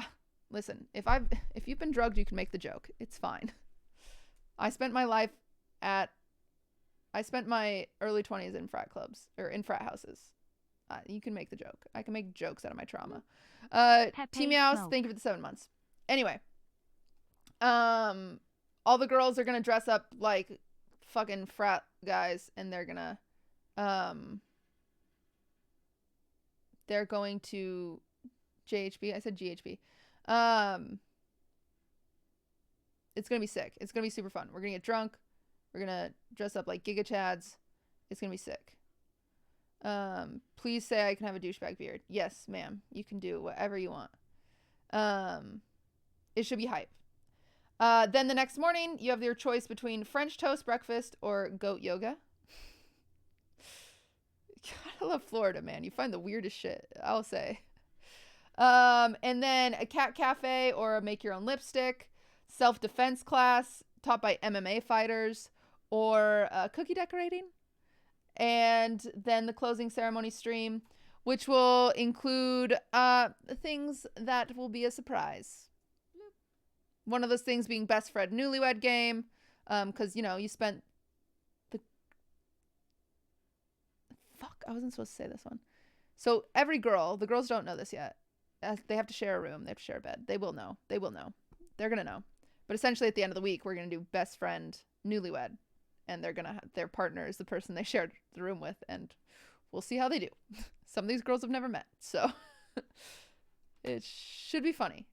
Listen, if you've been drugged, you can make the joke. It's fine. I spent my early 20s in frat clubs or in frat houses. You can make the joke. I can make jokes out of my trauma. Team Meows, thank you for the 7 months. Anyway, all the girls are gonna dress up like fucking frat guys, and they're going to JHB. I said GHB. It's gonna be sick. It's gonna be super fun. We're gonna get drunk. We're gonna dress up like Giga Chads. It's gonna be sick. Please say I can have a douchebag beard. Yes, ma'am. You can do whatever you want. It should be hype. Then the next morning, you have your choice between French toast breakfast or goat yoga. God, I love Florida, man. You find the weirdest shit, I'll say. And then a cat cafe or a make your own lipstick, self-defense class taught by MMA fighters, or cookie decorating. And then the closing ceremony stream, which will include things that will be a surprise. One of those things being best friend newlywed game, because, you know, you spent the... Fuck, I wasn't supposed to say this one. So every girl, the girls don't know this yet. They have to share a room. They have to share a bed. They will know. They will know. They're going to know. But essentially at the end of the week, we're going to do best friend newlywed. And they're going to have their partner is the person they shared the room with. And we'll see how they do. Some of these girls have never met. So it should be funny.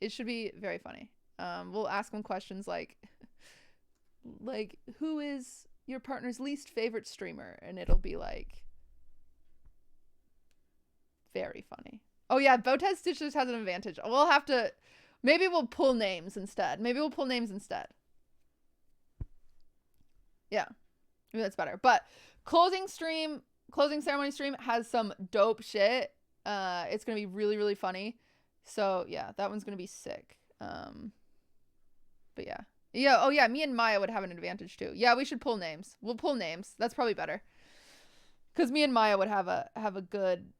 It should be very funny. We'll ask them questions like, who is your partner's least favorite streamer? And it'll be like, very funny. Oh yeah, Bowtie Stitches has an advantage. We'll have to, maybe we'll pull names instead. Yeah, maybe that's better. But closing ceremony stream has some dope shit. It's gonna be really, really funny. So yeah, that one's gonna be sick. But yeah. Oh yeah, me and Maya would have an advantage too. Yeah, we should pull names. We'll pull names. That's probably better. Cause me and Maya would have a good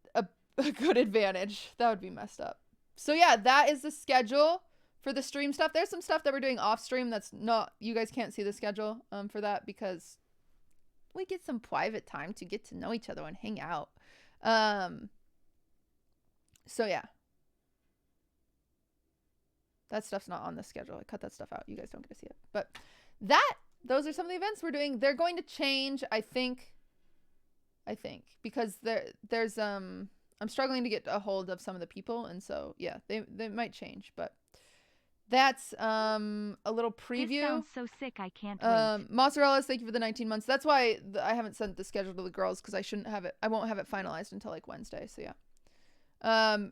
advantage. That would be messed up. So yeah, that is the schedule for the stream stuff. There's some stuff that we're doing off stream that's not, you guys can't see the schedule for that because we get some private time to get to know each other and hang out. So yeah. That stuff's not on the schedule. I cut that stuff out. You guys don't get to see it. But those are some of the events we're doing. They're going to change, I think, because there's I'm struggling to get a hold of some of the people, and so yeah, they might change, but that's a little preview. This sounds so sick, I can't wait. Mozzarella, thank you for the 19 months. That's why I haven't sent the schedule to the girls, because I won't have it finalized until like Wednesday. So yeah.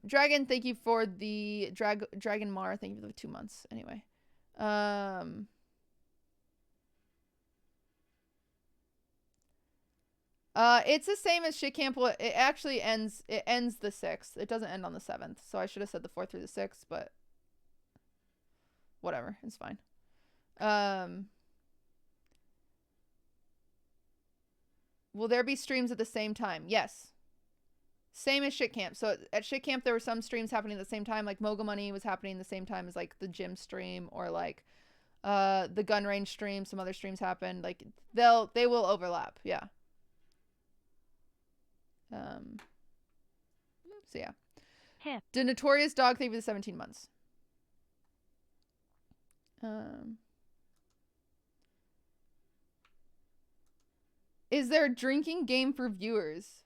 Dragon, thank you for the Dragon Mar, thank you for the 2 months. Anyway, it's the same as shit camp. It actually ends the 6th. It doesn't end on the 7th. So I should have said the 4th through the 6th, but whatever, it's fine. Will there be streams at the same time? Yes. Same as shit camp. So at shit camp, there were some streams happening at the same time. Like Mogul Money was happening the same time as like the gym stream, or like the gun range stream, some other streams happened. Like they will overlap. Yeah. So yeah. Hip. The Notorious Dog, thank you for the 17 months. Is there a drinking game for viewers?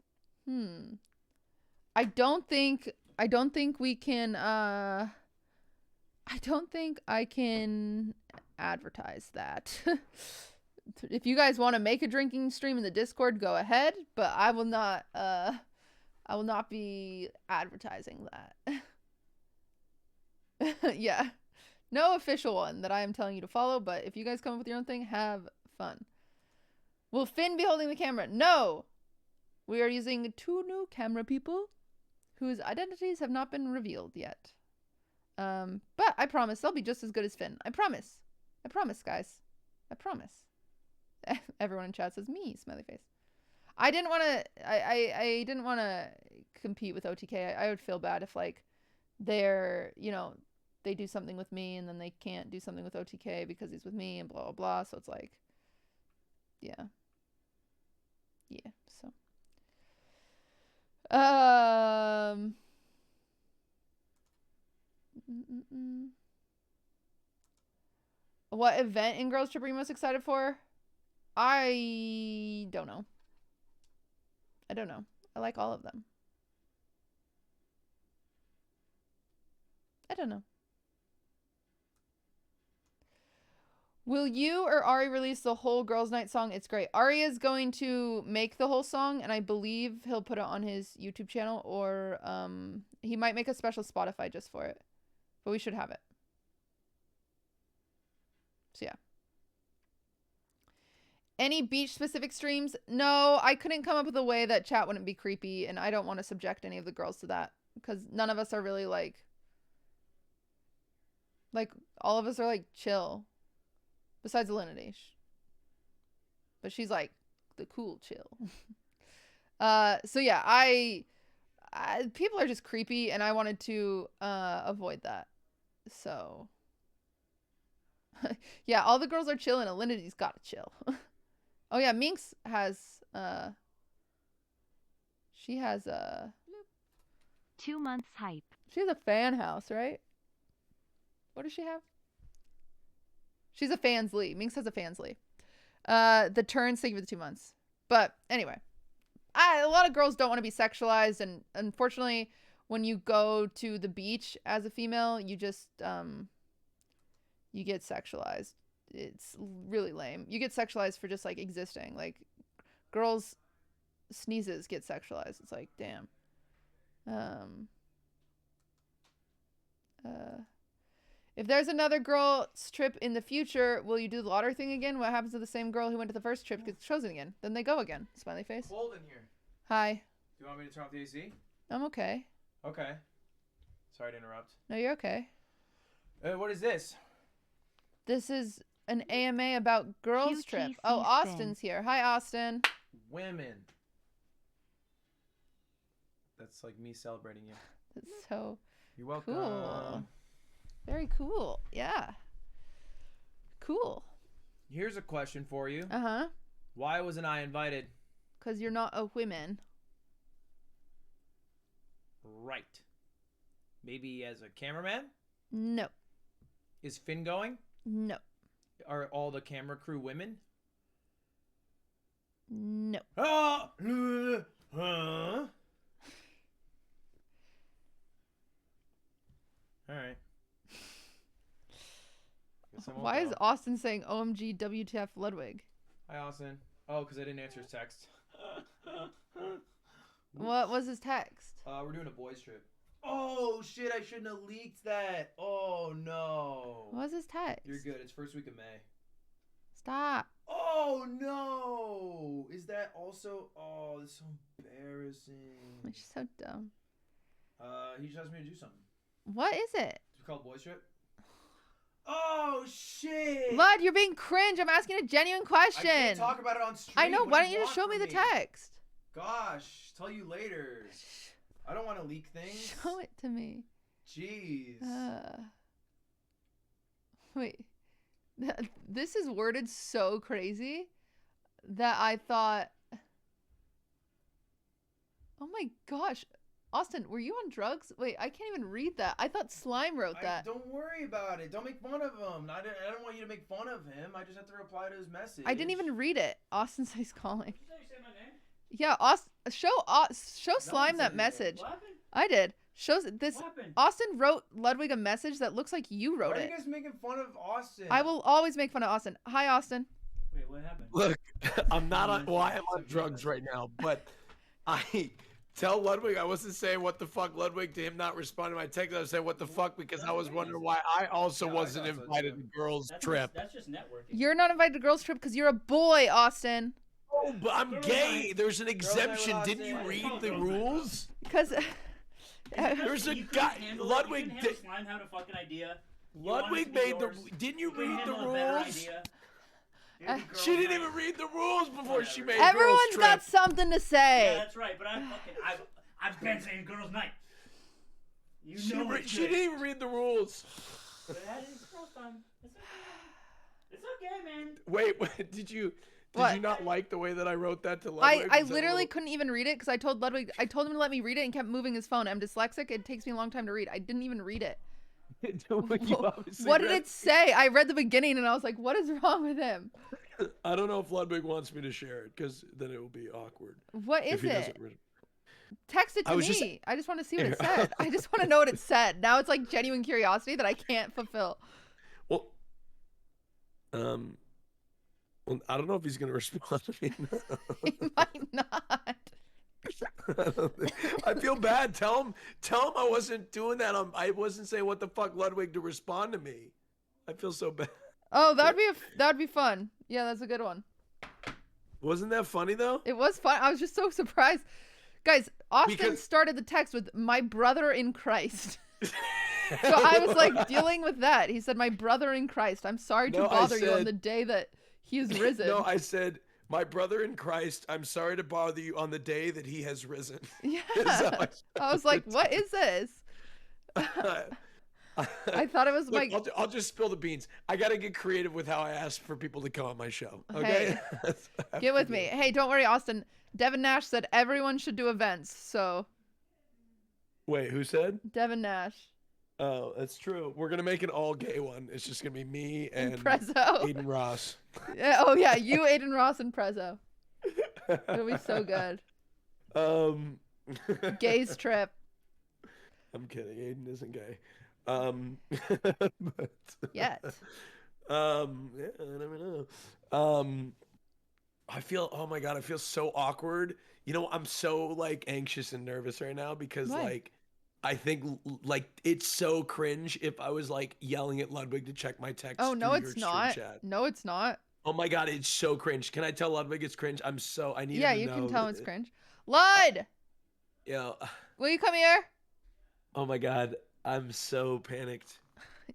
I don't think we can I don't think I can advertise that. If you guys want to make a drinking stream in the Discord, go ahead, but I will not be advertising that. Yeah. No official one that I am telling you to follow, but if you guys come up with your own thing, have fun. Will Finn be holding the camera? No! We are using 2 new camera people whose identities have not been revealed yet. But I promise they'll be just as good as Finn. I promise. I promise, guys. I promise. Everyone in chat says me, smiley face. I didn't want to compete with OTK. I would feel bad if like they're, you know, they do something with me and then they can't do something with OTK because he's with me and blah blah blah. So it's like, yeah, so what event in Girls Trip are you most excited for? I don't know. I like all of them. I don't know. Will you or Ari release the whole Girls Night song? It's great. Ari is going to make the whole song, and I believe he'll put it on his YouTube channel, or he might make a special Spotify just for it. But we should have it. So yeah. Any beach-specific streams? No, I couldn't come up with a way that chat wouldn't be creepy, and I don't want to subject any of the girls to that, because none of us are really like all of us are like chill. Besides Alinity. But she's like the cool chill. So yeah, I people are just creepy and I wanted to avoid that. So yeah, all the girls are chill and Alinity's gotta chill. Oh yeah, Minx has she has 2 months hype. She has a fan house, right? What does she have? She's a fansly. Minx has a fansly. The turns, thank you for the 2 months. But anyway, a lot of girls don't want to be sexualized, and unfortunately, when you go to the beach as a female, you just you get sexualized. It's really lame. You get sexualized for just like existing. Like girls' sneezes get sexualized. It's like, damn. If there's another girls trip in the future, will you do the lottery thing again? What happens to the same girl who went to the first trip gets chosen again? Then they go again. Smiley face. Cold in here. Hi. Do you want me to turn off the AC? I'm okay. Okay. Sorry to interrupt. No, you're okay. What is this? This is an AMA about girls trip. Oh, Austin's here. Hi, Austin. Women. That's like me celebrating you. That's so You're welcome. cool. Very cool. Yeah. Cool. Here's a question for you. Uh-huh. Why wasn't I invited? Because you're not a woman. Right. Maybe as a cameraman? No. Is Finn going? No. Are all the camera crew women? No. Ah! Huh? Alright. Why is Austin saying OMG WTF Ludwig? Hi, Austin. Oh, because I didn't answer his text. What was his text? We're doing a boys trip. Oh, shit, I shouldn't have leaked that. Oh, no. What was his text? You're good. It's first week of May. Stop. Oh, no. Is that also... Oh, this is so embarrassing. It's so dumb. He just asked me to do something. What is it? It's called boys trip. Oh, shit. Lud, you're being cringe. I'm asking a genuine question. I can't talk about it on stream. I know. What Why do don't you just show me the from text? Gosh, tell you later. I don't want to leak things. Show it to me. Jeez. Wait. This is worded so crazy that I thought, oh my gosh. Austin, were you on drugs? Wait, I can't even read that. I thought Slime wrote that. Don't worry about it. Don't make fun of him. I don't want you to make fun of him. I just have to reply to his message. I didn't even read it. Austin says he's calling. Did you say my name? Yeah, Austin, show Slime that message. What happened? I did. Shows this. What happened? Austin wrote Ludwig a message that looks like you wrote Why it. are you guys making fun of Austin? I will always make fun of Austin. Hi, Austin. Wait, what happened? Look, I'm not on. Well, I am on drugs right now, but I tell Ludwig I wasn't saying what the fuck, Ludwig, to him not responding to my text. I was saying what the fuck because I was wondering why I also wasn't invited to girls' trip. That's just networking. You're not invited to girls' trip because you're a boy, Austin. Oh, but I'm gay. There's an exemption. Didn't you read the rules? Because There's a guy. Ludwig. Slime had a fucking idea. Ludwig made the. Didn't you read the rules? She didn't even read the rules before she made. Everyone's girls' got trip. something to say. Yeah, that's right. But I've been saying girls' night. You know She didn't even read the rules. But that is girls' time. It's okay, man. Wait, did you not like the way that I wrote that to Ludwig? I literally couldn't even read it because I told Ludwig, I told him to let me read it and kept moving his phone. I'm dyslexic. It takes me a long time to read. I didn't even read it. What did it say? I read the beginning and I was like, what is wrong with him? I don't know if Ludwig wants me to share it because then it will be awkward. What is it? Text it to me. I just want to see what it said. I just want to know what it said. Now it's like genuine curiosity that I can't fulfill. Well, I don't know if he's gonna respond to me now. He might not. I feel bad. Tell him I wasn't doing that. I wasn't saying what the fuck Ludwig to respond to me. I feel so bad. Oh, that'd be fun. Yeah, that's a good one. Wasn't that funny though? It was fun. I was just so surprised. Guys, Austin started the text with "my brother in Christ." So I was like dealing with that. He said, "My brother in Christ, I'm sorry to bother you on the day that he is risen." No, I said, "My brother in Christ, I'm sorry to bother you on the day that he has risen." Yeah. I was like, what is this? I thought it was Look, my... I'll just spill the beans. I got to get creative with how I ask for people to come on my show. Okay? Hey, get with me. Hey, don't worry, Austin. Devin Nash said everyone should do events, so... Wait, who said? Devin Nash. Oh, that's true. We're going to make an all-gay one. It's just going to be me and Prezzo. Aiden Ross. Yeah, oh, yeah. You, Aiden Ross, and Prezzo. It'll be so good. Gays trip. I'm kidding. Aiden isn't gay. But, Yet. Yeah, I never know. I feel, oh my God, I feel so awkward. You know, I'm so like anxious and nervous right now because like, I think like it's so cringe if I was like yelling at Ludwig to check my text. Oh, no, it's not. No, it's not. Oh my God, it's so cringe. Can I tell Ludwig it's cringe? I need him to know. Yeah, you can tell it's cringe. Lud! Yeah. Will you come here? Oh my God, I'm so panicked.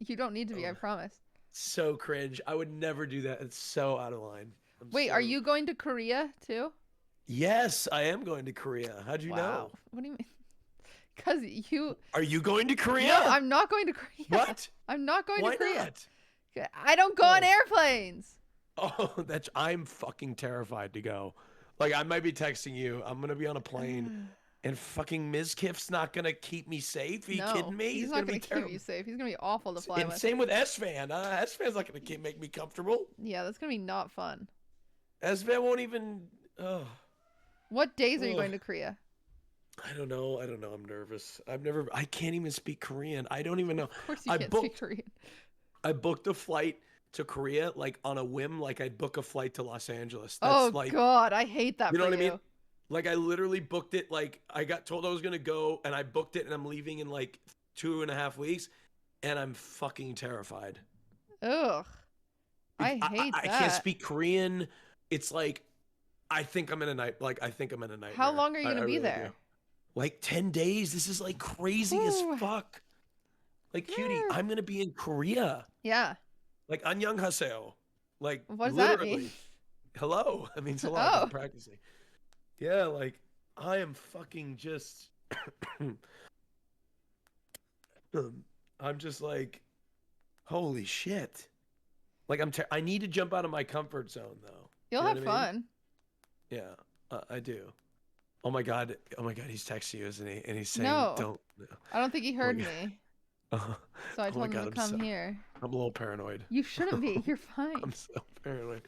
You don't need to be, I promise. So cringe. I would never do that. It's so out of line. Wait, are you going to Korea too? Yes, I am going to Korea. How'd you know? What do you mean? Because you... Are you going to Korea? No, I'm not going to Korea. What? I'm not going to Korea. Why not? I don't go on airplanes. Oh, I'm fucking terrified to go. Like, I might be texting you. I'm going to be on a plane. And fucking Ms. Kiff's not going to keep me safe? Are you kidding me? He's not going to keep you safe. He's going to be awful to fly with. Same with S-Fan. S-Fan's not going to make me comfortable. Yeah, that's going to be not fun. S-Fan won't even... What days are you going to Korea? I don't know. I'm nervous. I can't even speak Korean. I don't even know. Of course you can't speak Korean. I booked a flight to Korea, like on a whim, like I'd book a flight to Los Angeles. That's God, I hate that. You know what I mean? Like I literally booked it. Like I got told I was gonna go, and I booked it, and I'm leaving in like 2.5 weeks, and I'm fucking terrified. Ugh, I hate that. I can't speak Korean. It's like I think I'm in a nightmare. How long are you gonna be there? Like 10 days. This is like crazy as fuck. Like cutie, I'm gonna be in Korea. Yeah. Like 안녕하세요. Like what does literally. that mean? Hello. That means hello. I'm practicing. Yeah, like I am fucking just I'm just like, holy shit. Like I need to jump out of my comfort zone though. You'll You know have what I mean? fun. Yeah, I do. Oh my god, he's texting you, isn't he? And he's saying, No. "Don't." I don't think he heard God. me. So So I told him to come here. I'm a little paranoid. You shouldn't be. You're fine. I'm so paranoid.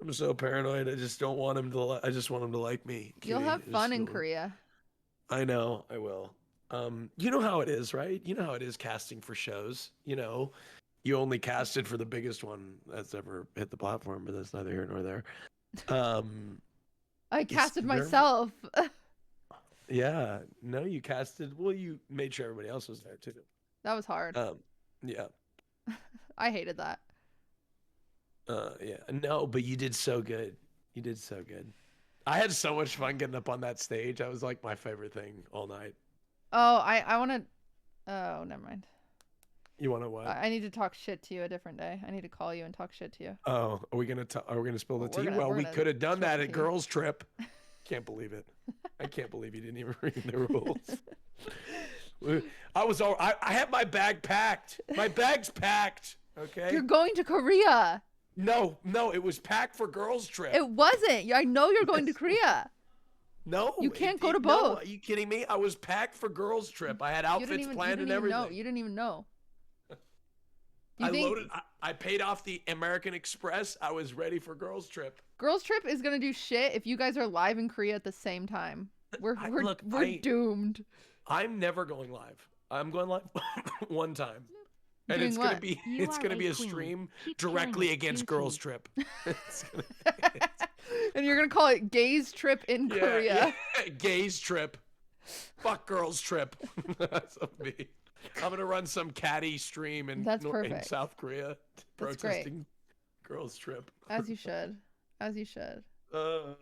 I'm so paranoid. I just don't want him to. I just want him to like me. You'll Kitty. have fun in Korea. I know. I will. You know how it is, right? You know how it is casting for shows. You know, you only casted for the biggest one that's ever hit the platform, but that's neither here nor there. I casted myself. Yeah. No, you casted. Well, you made sure everybody else was there too. That was hard. Yeah. I hated that. Yeah. No, but you did so good. You did so good. I had so much fun getting up on that stage. That was like my favorite thing all night. Oh, I want to. Oh, never mind. You want to what? I need to talk shit to you a different day. I need to call you and talk shit to you. Oh, are we gonna spill the tea? We're We gonna could have done spill that the at tea. Girls Trip. Can't believe it. I can't believe you didn't even read the rules. I had my bag packed. My bag's packed. Okay. You're going to Korea. No, it was packed for Girls Trip. It wasn't. I know you're going to Korea. No, You can't go to no, both. are you kidding me? I was packed for Girls Trip. I had outfits planned and everything. You didn't even know. I paid off the American Express. I was ready for Girls Trip. Girls Trip is gonna do shit if you guys are live in Korea at the same time. We're doomed. I'm never going live. I'm going live one time. And Doing it's gonna what? be You it's are gonna a be a queen. stream Keep directly killing it, against QT. Girls Trip. And you're gonna call it Gays Trip in Korea. Yeah. Gays Trip. Fuck Girls Trip. That's me. I'm gonna run some catty stream in South Korea protesting Girls Trip. As you should. As you should. No,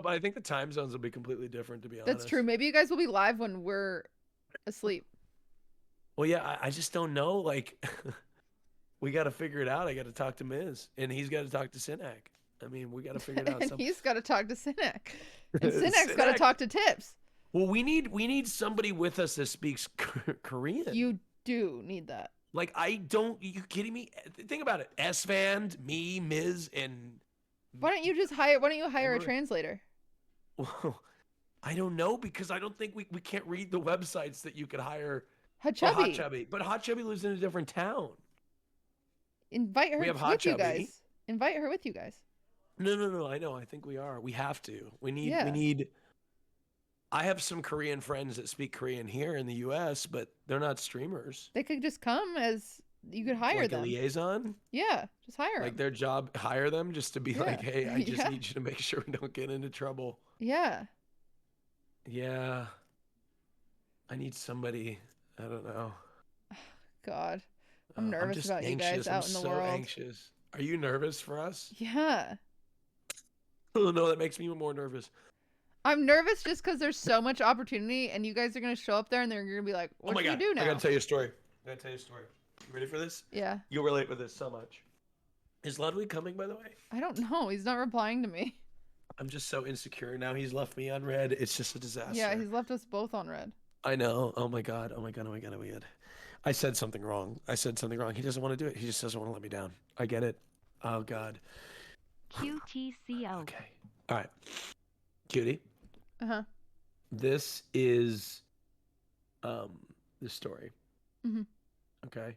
but I think the time zones will be completely different, to be honest. That's true. Maybe you guys will be live when we're asleep. Well, yeah, I just don't know. Like, we got to figure it out. I got to talk to Miz, and he's got to talk to Sinak. I mean, we got to figure it out. And he's got to talk to Sinak. And Sinak's got to talk to Tips. Well, we need somebody with us that speaks Korean. You do need that. Like, I don't. You kidding me? Think about it. S-Van, me, Miz, and. Why don't you hire a translator? Well, I don't know, because I don't think we can't read the websites that you could hire. Hot Hot Chubby. Chubby. But Hot Chubby lives in a different town. Invite her We have Hot with you Chubby. guys. Invite her with you guys. No. I know. I think we are. We have to. We need. I have some Korean friends that speak Korean here in the U.S., but they're not streamers. They could just come as you could hire like them. a liaison. Yeah, just hire them. Like their job, hire them just to be Yeah. like, hey, I just Yeah. need you to make sure we don't get into trouble. Yeah. Yeah. I need somebody. I don't know. God, I'm nervous just about you guys out in the I'm so world. anxious. Are you nervous for us? Yeah. Oh no, that makes me more nervous. I'm nervous just because there's so much opportunity, and you guys are gonna show up there, and they're gonna be like, "What do you do now?" I gotta tell you a story. You ready for this? Yeah. You'll relate with this so much. Is Ludwig coming, by the way? I don't know. He's not replying to me. I'm just so insecure. Now he's left me on red. It's just a disaster. Yeah, he's left us both on red. I know. Oh my god. I said something wrong. He doesn't want to do it. He just doesn't want to let me down. I get it. Oh god. QTCO. Okay. All right. Cutie. Uh-huh. This is the story. Mhm. Okay.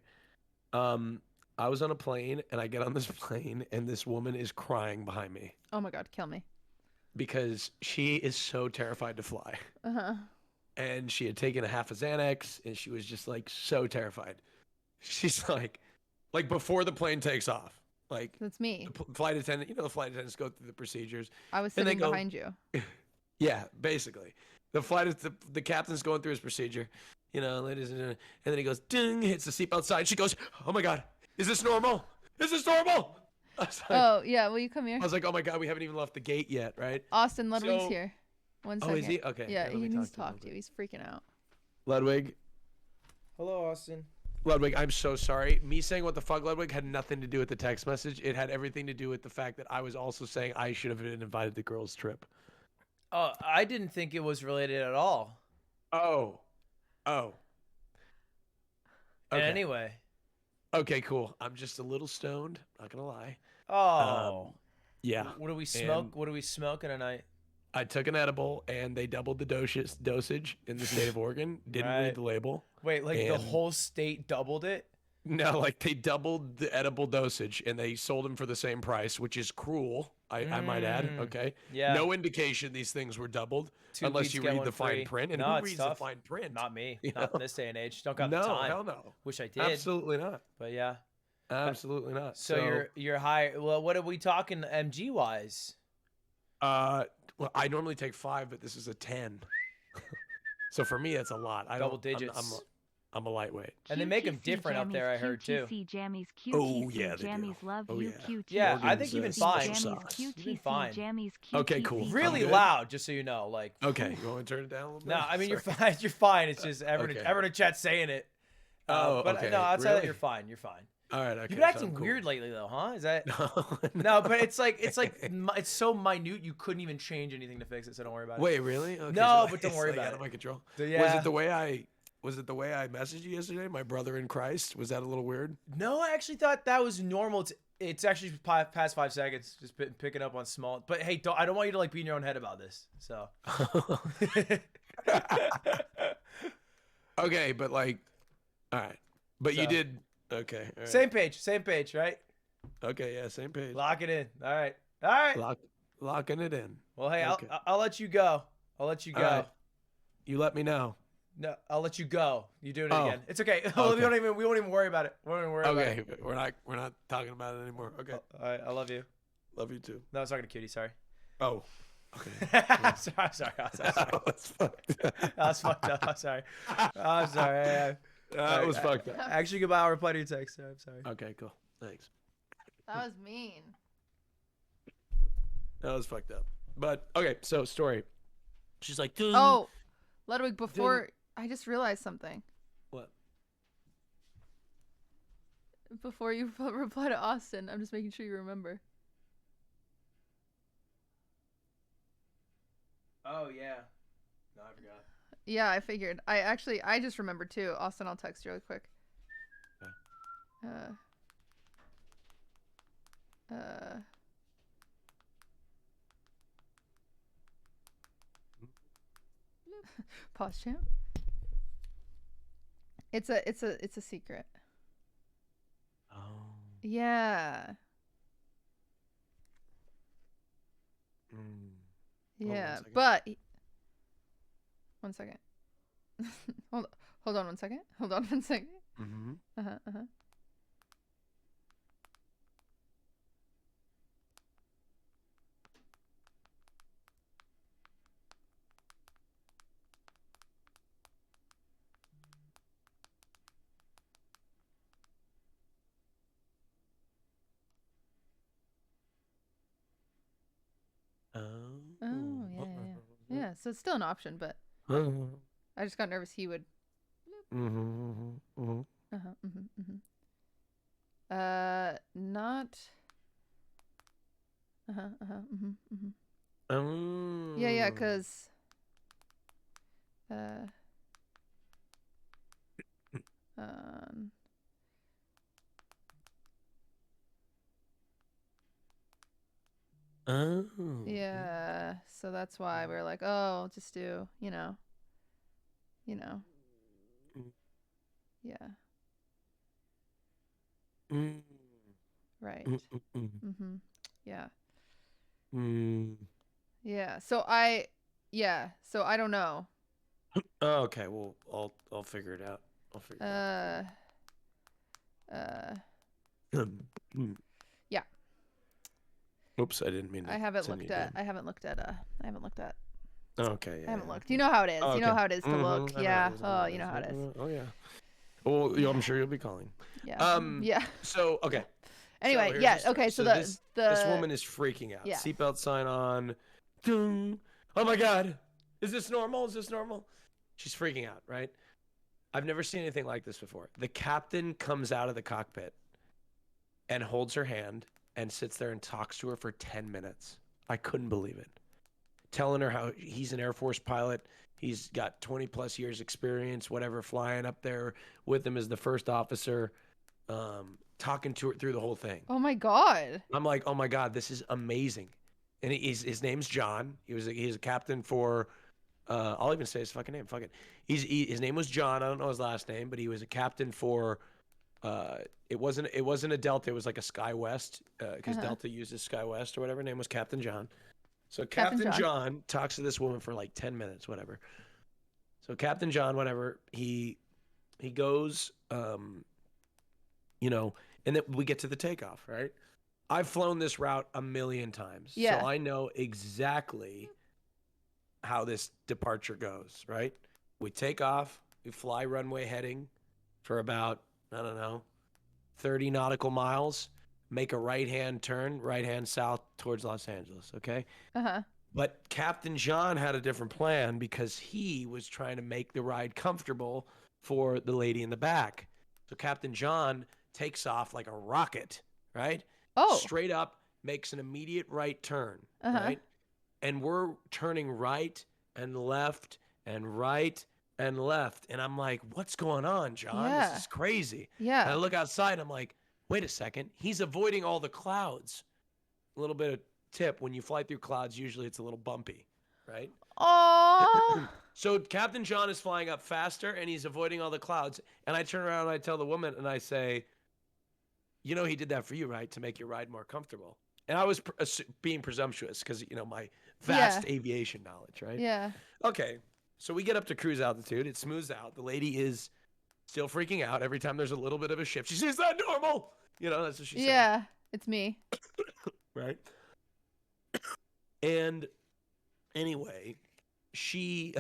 I was on a plane, and I get on this plane, and this woman is crying behind me Oh my God, kill me. because she is so terrified to fly. Uh-huh. And she had taken a half a Xanax, and she was just like so terrified. She's like before the plane takes off, like That's me. the flight attendant, the flight attendants go through the procedures. I was and they sitting go- behind you. Yeah, basically. The captain's going through his procedure, ladies and gentlemen, and then he goes, ding, hits the seatbelt sign. She goes, oh my God, is this normal? Is this normal? I was like, Oh, yeah, will you come here? I was like, oh my God, we haven't even left the gate yet, right? Austin, Ludwig's So- here. One Oh, second. is he? Okay, Yeah, let me he needs to to him talk to you. He's freaking out. Ludwig, Hello, Austin. I'm so sorry. Me saying what the fuck, Ludwig, had nothing to do with the text message. It had everything to do with the fact that I was also saying I should have been invited to Girls Trip. Oh, I didn't think it was related at all. Oh. And Okay. anyway, Okay, cool. I'm just a little stoned. Not gonna lie. Oh. Yeah. What do we smoke? And What do we smoke in a night? I took an edible, and they doubled the dosage in the state of Oregon. Didn't read Right. the label. Wait, like the And- whole state doubled it? No, like they doubled the edible dosage, and they sold them for the same price, which is cruel. I might add. Okay. Yeah. No indication these things were doubled, 2 unless beats, you get read one the fine free. print. And No, who it's reads tough. the fine print? Not me. You Not know? in this day and age. Don't got the No, time. hell no. Wish I did. Absolutely not. But yeah. Absolutely not. So you're high. Well, what are we talking MG wise? Well, I normally take 5, but this is a 10. So for me, that's a lot. Double digits. I'm a lightweight. And they make them different up there, I heard too. Jammies, QTC, Oh, yeah, they do. Jammies love Oh, you, yeah. QT. Yeah, I think you've been fine. Jammies, You've been QTC, fine. Jammies, Okay, QTC. cool. Really good. loud, just so you know. Like. Okay, you want to turn it down a little bit? No, I mean you're Sorry. fine. You're fine. It's just everyone Okay. in chat saying it. Oh, but okay. no, outside that Really? you're fine. You're fine. All right, okay. You've been so acting I'm cool. weird lately, though, huh? Is that? No, No, but it's like it's so minute you couldn't even change anything to fix it. So don't worry about it. Wait, really? Okay, No, so but don't it's, worry like, about out it. of my control. So, Was yeah. it the way I messaged you yesterday? My brother in Christ. Was that a little weird? No, I actually thought that was normal. It's actually past 5 seconds. Just picking up on small. But hey, I don't want you to like be in your own head about this. So. Okay, but like, all right. But you So. did. Okay. All right. Same page, right? Okay, yeah, same page. Lock it in. All right. All right. Locking it in. Well, hey, Okay. I'll let you go. I'll let you go. All right. You let me know. No, I'll let you go. You doing it Oh. again? It's okay. Okay. We won't even worry about it. We won't even worry about Okay, it. we're not talking about it anymore. Okay. All right, I love you. Love you too. No, I was talking to Cutie. Sorry. Oh. Okay. I'm sorry. I'm sorry. That's fucked up. That was fucked up. I'm sorry. I'm sorry. That was fucked up. Actually, goodbye. I'll reply to your text. I'm sorry. Okay, cool. Thanks. That was mean. That was fucked up. But okay, so story. She's like, dude. Oh, Ludwig, before I just realized something. What? Before you reply to Austin, I'm just making sure you remember. Oh yeah. No, I forgot. Yeah, I figured. I just remembered too. Austin, I'll text you really quick. Pause champ. It's a secret. Oh. Yeah. Hold on a Yeah, second. but one second. Hold on 1 second. Hold on 1 second. Mm-hmm. Uh-huh. Oh, yeah. Yeah, so it's still an option, but I just got nervous he would. Not. Yeah, cause. Oh. Yeah, so that's why we're like, oh, just do, you know. Yeah. Right. Yeah. Yeah. So I don't know. Oh, okay. Well, I'll figure it out. I'll figure it out. Yeah. Oops, I didn't mean to. I haven't send looked you at. down. I haven't looked at. Okay. Yeah, I haven't yeah, looked. okay. You know how it is. Oh, You know okay. how it is to look. I know Yeah. how it is, I know Oh, how you know how it is. Oh yeah. Well, I'm sure you'll be calling. Yeah. Yeah. So okay. Anyway, here's yeah. the story. Okay. So this the woman is freaking out. Yeah. Seatbelt sign on. Ding. Oh my God. Is this normal? Is this normal? She's freaking out, right? I've never seen anything like this before. The captain comes out of the cockpit and holds her hand and sits there and talks to her for 10 minutes. I couldn't believe it. Telling her how he's an Air Force pilot. He's got 20 plus years experience, whatever, flying up there with him as the first officer. talking to her through the whole thing. Oh my god. I'm like, oh my god, this is amazing. And his name's John. He's a captain for. I'll even say his fucking name. Fuck it. His name was John. I don't know his last name, but he was a captain for. It wasn't a Delta. It was like a SkyWest because Delta uses SkyWest or whatever. Name was Captain John. So Captain John talks to this woman for like 10 minutes, whatever. So Captain John, whatever, he goes, you know, and then we get to the takeoff, right? I've flown this route a million times, so I know exactly how this departure goes, right? We take off, we fly runway heading for about, I don't know, 30 nautical miles, make a right-hand turn, right-hand south towards Los Angeles, okay? But Captain John had a different plan because he was trying to make the ride comfortable for the lady in the back. So Captain John takes off like a rocket, right? Straight up, makes an immediate right turn, right? And we're turning right and left and right and left. And I'm like, what's going on, John? This is crazy. And I look outside, I'm like, wait a second. He's avoiding all the clouds. A little bit of tip, when you fly through clouds, usually it's a little bumpy, right? Oh. So Captain John is flying up faster and he's avoiding all the clouds. And I turn around and I tell the woman and I say, you know, he did that for you, right? To make your ride more comfortable. And I was being presumptuous because, you know, my vast aviation knowledge, right? Yeah. Okay. So we get up to cruise altitude. It smooths out. The lady is still freaking out every time there's a little bit of a shift. She says, "Is that normal?" You know, that's what she said. Yeah, it's me. Right. And anyway, she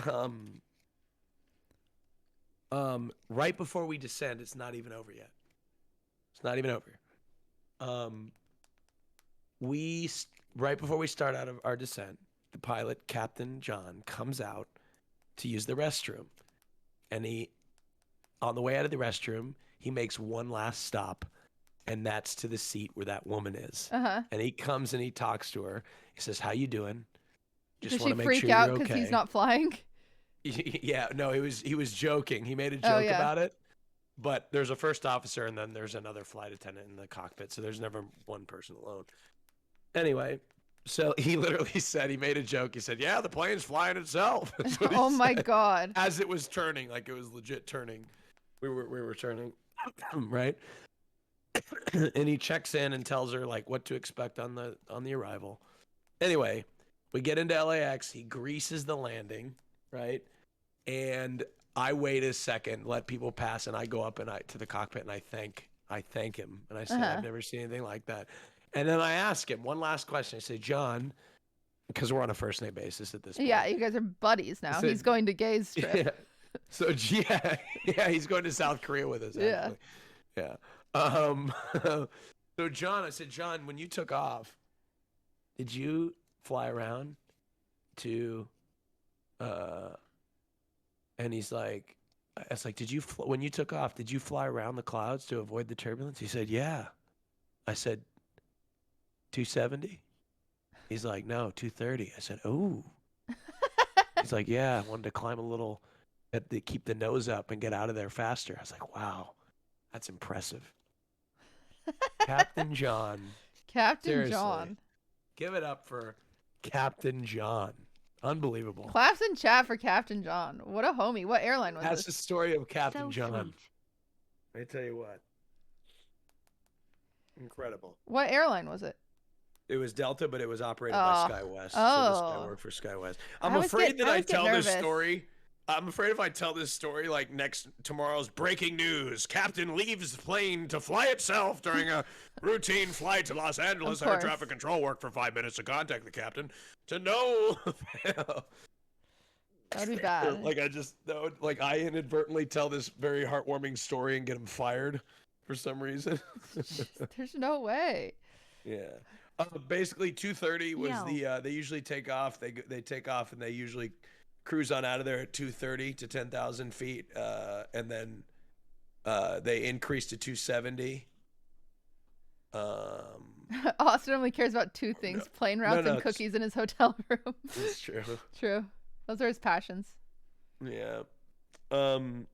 right before we descend, it's not even over yet. It's not even over. Right before we start out of our descent, the pilot, Captain John, comes out to use the restroom. And on the way out of the restroom, he makes one last stop, and that's to the seat where that woman is. And he comes and he talks to her. He says, "How you doing? Just want to make sure you're okay." Does she freak out because he's not flying? Yeah, no, he was joking. He made a joke about it. But there's a first officer and then there's another flight attendant in the cockpit, so there's never one person alone. Anyway, so he literally said, he made a joke. He said, "Yeah, the plane's flying itself." Oh my god! As it was turning, like it was legit turning. We were turning, right? And he checks in and tells her like what to expect on the arrival. Anyway, we get into LAX. He greases the landing, right? And I wait a second, let people pass, and I go up and to the cockpit and I thank him, and I say, "I've never seen anything like that." And then I ask him one last question. I say, "John," because we're on a first name basis at this point. Yeah, you guys are buddies now. He's going to GRILS Trip. Yeah. So yeah, he's going to South Korea with us. Actually. Yeah. So John, I said, "John, when you took off, did you fly around to?" And he's like, I was like, when you took off, did you fly around the clouds to avoid the turbulence? He said, "Yeah." I said, 270? He's like, "No, 230. I said, "Oh." He's like, "Yeah, I wanted to climb a little, to keep the nose up and get out of there faster." I was like, "Wow, that's impressive." Captain John. Captain Seriously, John. Give it up for Captain John. Unbelievable. Claps in chat for Captain John. What a homie. What airline was this? That's the story of Captain John. Sweet. Let me tell you what. Incredible. What airline was it? It was Delta, but it was operated by SkyWest. Oh. So this guy worked for SkyWest. I'm afraid that I tell this story. I'm afraid if I tell this story like tomorrow's breaking news, Captain leaves the plane to fly itself during a routine flight to Los Angeles. Air traffic control worked for 5 minutes to contact the captain to know. That'd be bad. Like I inadvertently tell this very heartwarming story and get him fired for some reason. There's no way. Yeah. Basically 2:30 was they usually take off. They take off and they usually cruise on out of there at 2:30 to 10,000 feet, and then they increase to 270. Austin only cares about two things: plane routes and cookies in his hotel room. That's true. True. Those are his passions. Yeah. But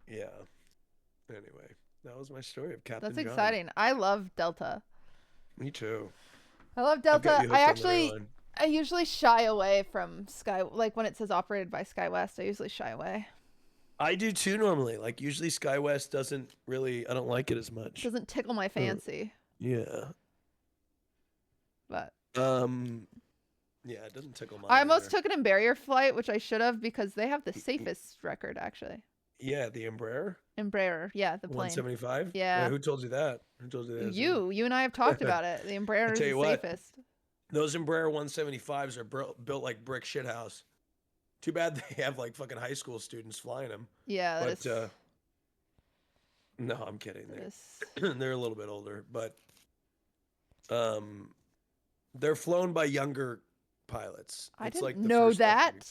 yeah. Anyway, that was my story of Captain That's John. exciting. I love Delta. Me too. I love Delta. I usually shy away from Sky, like when it says operated by SkyWest, I usually shy away. I do too normally. Like usually SkyWest doesn't really, I don't like it as much. Doesn't tickle my fancy. Yeah. But yeah, it doesn't tickle my I almost took an Embraer flight, which I should have because they have the safest record actually. Yeah, the Embraer? Embraer, yeah, the plane. 175? Yeah. Who told you that? Who told you that? You and I have talked about it. The Embraer is the safest. Those Embraer 175s are built like brick shithouse. Too bad they have like fucking high school students flying them. Yeah, but no, I'm kidding. They're a little bit older, but they're flown by younger pilots. I didn't like know that.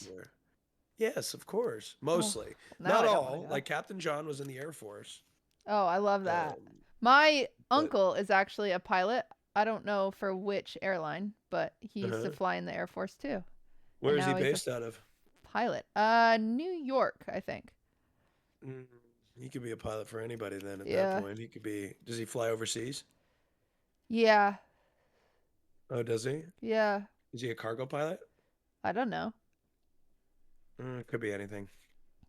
Yes, of course. Mostly. Not all. Like Captain John was in the Air Force. Oh, I love that. My uncle is actually a pilot. I don't know for which airline, but he used to fly in the Air Force too. Where is he based out of? Pilot. New York, I think. He could be a pilot for anybody then at that point. He could be. Does he fly overseas? Yeah. Oh, does he? Yeah. Is he a cargo pilot? I don't know. Could be anything.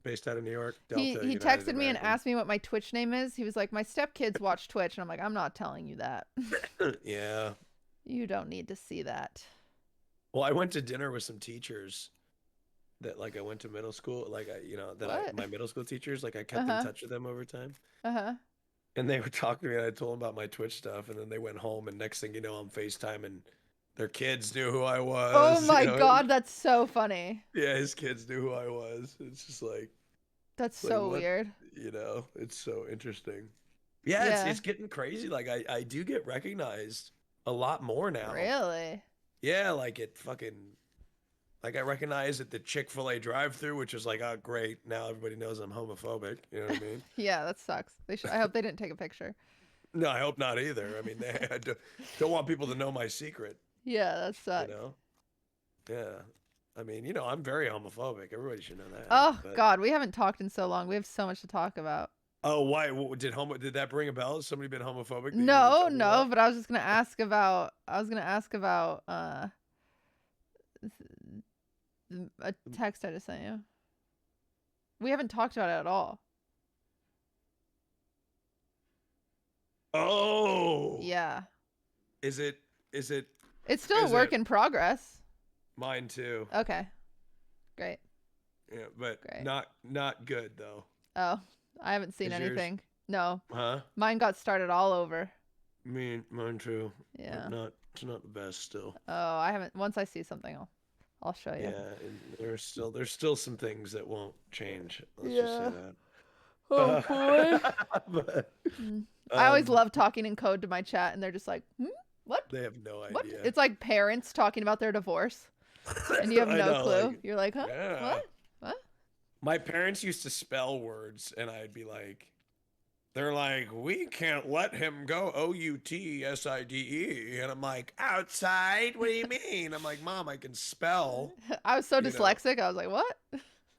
Based out of New York. Delta, he texted me and asked me what my Twitch name is. He was like, my stepkids watch Twitch. And I'm like, I'm not telling you that. Yeah. You don't need to see that. Well, I went to dinner with some teachers that like I went to middle school. Like my middle school teachers, like I kept in touch with them over time. And they were talking to me and I told them about my Twitch stuff. And then they went home and next thing you know, I'm FaceTiming. Their kids knew who I was. Oh my God, that's so funny. Yeah, his kids knew who I was. It's just like... That's so weird. You know, it's so interesting. Yeah, it's getting crazy. Like, I do get recognized a lot more now. Really? Yeah, like it fucking... Like, I recognize at the Chick-fil-A drive-thru, which is like, oh, great. Now everybody knows I'm homophobic. You know what I mean? Yeah, that sucks. I hope they didn't take a picture. No, I hope not either. I mean, they don't want people to know my secret. Yeah, that sucks. You know? Yeah. I mean, you know, I'm very homophobic. Everybody should know that. Oh, God, we haven't talked in so long. We have so much to talk about. Oh, why? Did that bring a bell? Has somebody been homophobic? No, but I was just going to ask about, a text I just sent you. We haven't talked about it at all. Oh. Yeah. Is it? It's still a work in progress. Mine too. Okay. Great. Yeah, but not good though. Oh, I haven't seen anything. Yours? No. Huh? Mine got started all over. Mine too. Yeah. It's not the best still. Oh, I haven't. Once I see something, I'll show you. Yeah, and there's still some things that won't change. Let's just say that. Oh boy. I always love talking in code to my chat, and they're just like, what? They have no idea. What? It's like parents talking about their divorce, and you have no clue. Like, you're like, huh? Yeah. What? My parents used to spell words, and I'd be like, they're like, we can't let him go outside, and I'm like, outside? What do you mean? I'm like, Mom, I can spell. I was so dyslexic. I was like, what?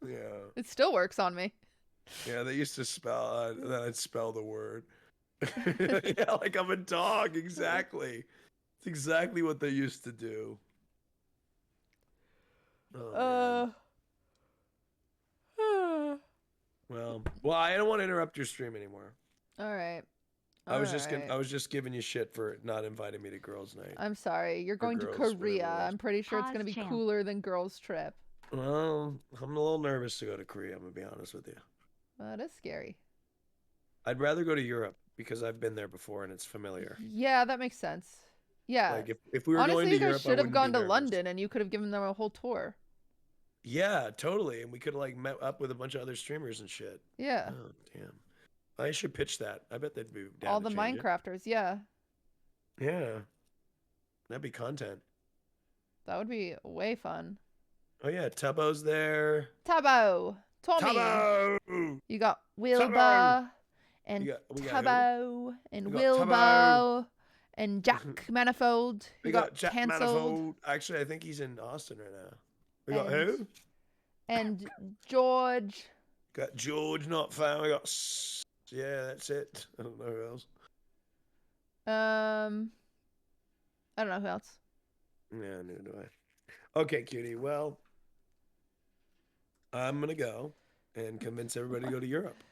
Yeah. It still works on me. Yeah, they used to spell, then I'd spell the word. Yeah, like I'm a dog, exactly. It's exactly what they used to do. Oh, well, I don't want to interrupt your stream anymore. All right. I was just giving you shit for not inviting me to girls' night. I'm sorry. You're going to Korea. I'm pretty sure it's going to be cooler than girls' trip. Well, I'm a little nervous to go to Korea, I'm going to be honest with you. That is scary. I'd rather go to Europe because I've been there before and it's familiar. Yeah, that makes sense. Yeah. Like if we were Honestly, going to Europe, you guys should have gone to London and you could have given them a whole tour. Yeah, totally. And we could have like met up with a bunch of other streamers and shit. Yeah. Oh, damn. I should pitch that. I bet they'd be down all to the change Minecrafters, yeah. Yeah. That'd be content. That would be way fun. Oh yeah, Tubbo's there. Tubbo. Tommy. Tubbo! You got Wilbur and Tubbo and Wilbo and Jack Manifold. We got Jack Manifold. Actually, I think he's in Austin right now. We got who? And George. Got George not found. We got Yeah, that's it. I don't know who else. I don't know who else. Yeah, neither do I. Okay, cutie. Well, I'm gonna go and convince everybody to go to Europe.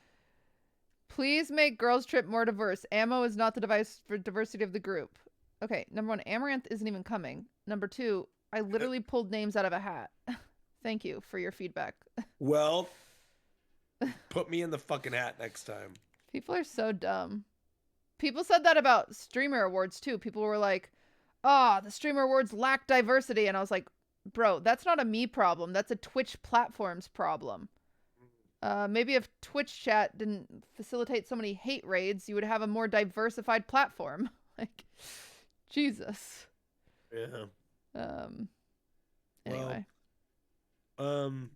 Please make Girls Trip more diverse. Ammo is not the device for diversity of the group. Okay, number 1, Amaranth isn't even coming. Number 2, I literally pulled names out of a hat. Thank you for your feedback. Well, put me in the fucking hat next time. People are so dumb. People said that about streamer awards too. People were like, "Ah, the streamer awards lack diversity," and I was like, "Bro, that's not a me problem. That's a Twitch platform's problem. Maybe if Twitch chat didn't facilitate so many hate raids, you would have a more diversified platform." Like, Jesus. Yeah. Anyway. Well, and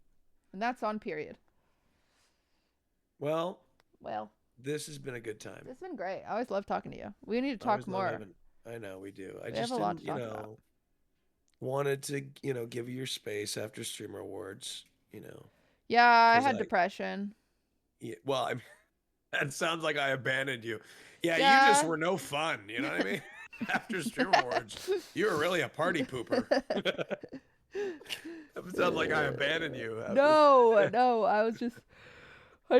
that's on period. Well. This has been a good time. It's been great. I always love talking to you. We need to talk more. I know we do. I We just have a lot didn't, to talk about. wanted to, give you your space after streamer awards, Yeah, I 'Cause had I- depression. Yeah, well, I mean, that sounds like I abandoned you. Yeah, Yeah. you just were no fun. You know what I mean? After streamer awards, you were really a party pooper. It sounds like I abandoned you. No, I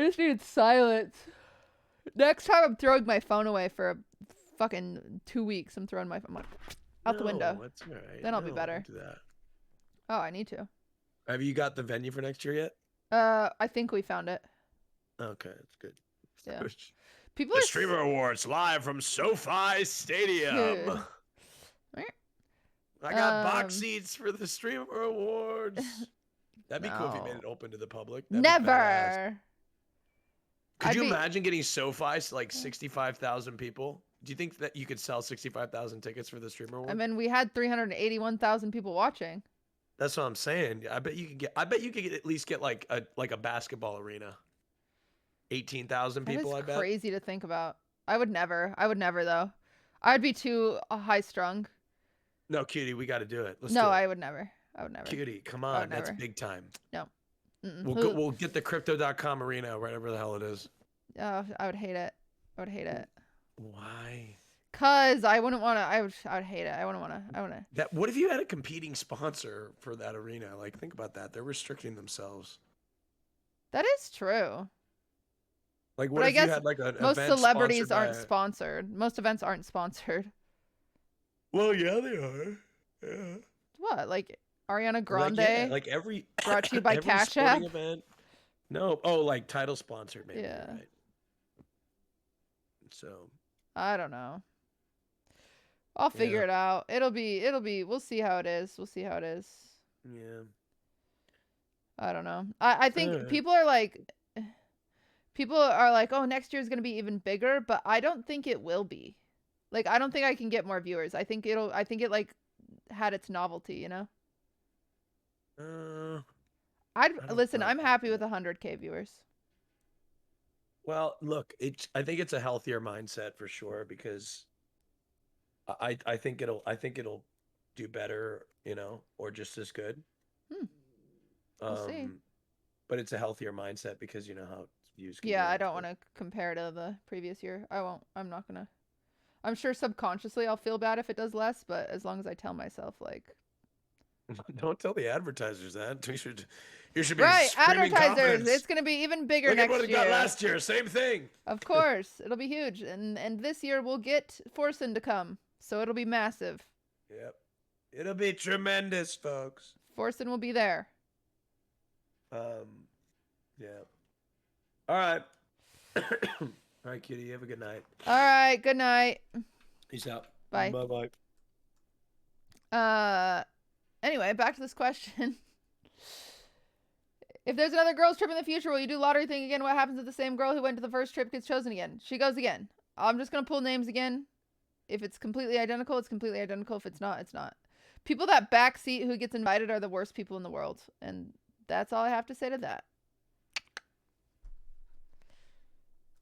just needed silence. Next time I'm throwing my phone away for a fucking 2 weeks. I'm throwing my phone out the window. That's all right. Then I'll be better. Don't do that. Oh, I need to. Have you got the venue for next year yet? I think we found it. Okay, that's good. Yeah. Good. People The are streamer awards live from SoFi Stadium. I got box seats for the streamer awards. That'd be cool if you made it open to the public. That'd be badass. Never. Could you imagine getting SoFi to like 65,000 people? Do you think that you could sell 65,000 tickets for the streamer award? I mean, we had 381,000 people watching. That's what I'm saying. I bet you could at least get like a basketball arena. 18,000 people, That I is bet. crazy to think about. I would never though. I'd be too high strung. No, cutie, we got to do it. Let's No, do it. I would never. Cutie, come on. That's big time. No. Mm-mm. We'll get the crypto.com arena, whatever the hell it is. Oh, I would hate it. Why? Cause I wouldn't want to. I would hate it. I wouldn't want to. That. What if you had a competing sponsor for that arena? Like, think about that. They're restricting themselves. That is true. Like, But what I if you guess had like an most event celebrities sponsored by aren't sponsored. Most events aren't sponsored. Well, yeah, they are. Yeah. What? Like Ariana Grande? Like every brought to you by every Cash App? sporting event. No. Oh, like title sponsored, maybe. Yeah. Right. So. I don't know. I'll figure it out. It'll be. We'll see how it is. Yeah. I don't know. I think people are like, oh, next year is gonna be even bigger, but I don't think it will be. Like, I don't think I can get more viewers. I think it like had its novelty, you know. Listen. I'm happy with 100K viewers. Well, look, I think it's a healthier mindset for sure because I think it'll do better, or just as good. We'll see. But it's a healthier mindset because you know how views can Yeah, go I up, don't so- want to compare to the previous year. I won't. I'm not gonna. I'm sure subconsciously I'll feel bad if it does less, but as long as I tell myself like. Don't tell the advertisers that. You should be Right, screaming advertisers. confidence. It's gonna be even bigger Look at next what it year. got last year. Same thing. Of course, it'll be huge, and this year we'll get Forsen to come, so it'll be massive. Yep, it'll be tremendous, folks. Forsen will be there. Yeah. All right. All right, cutie. You have a good night. All right. Good night. Peace out. Bye. Bye. Anyway, back to this question. If there's another girls trip in the future, will you do lottery thing again? What happens if the same girl who went to the first trip gets chosen again? She goes again. I'm just gonna pull names again. If it's completely identical, it's completely identical. If it's not, it's not. People that backseat who gets invited are the worst people in the world. And that's all I have to say to that.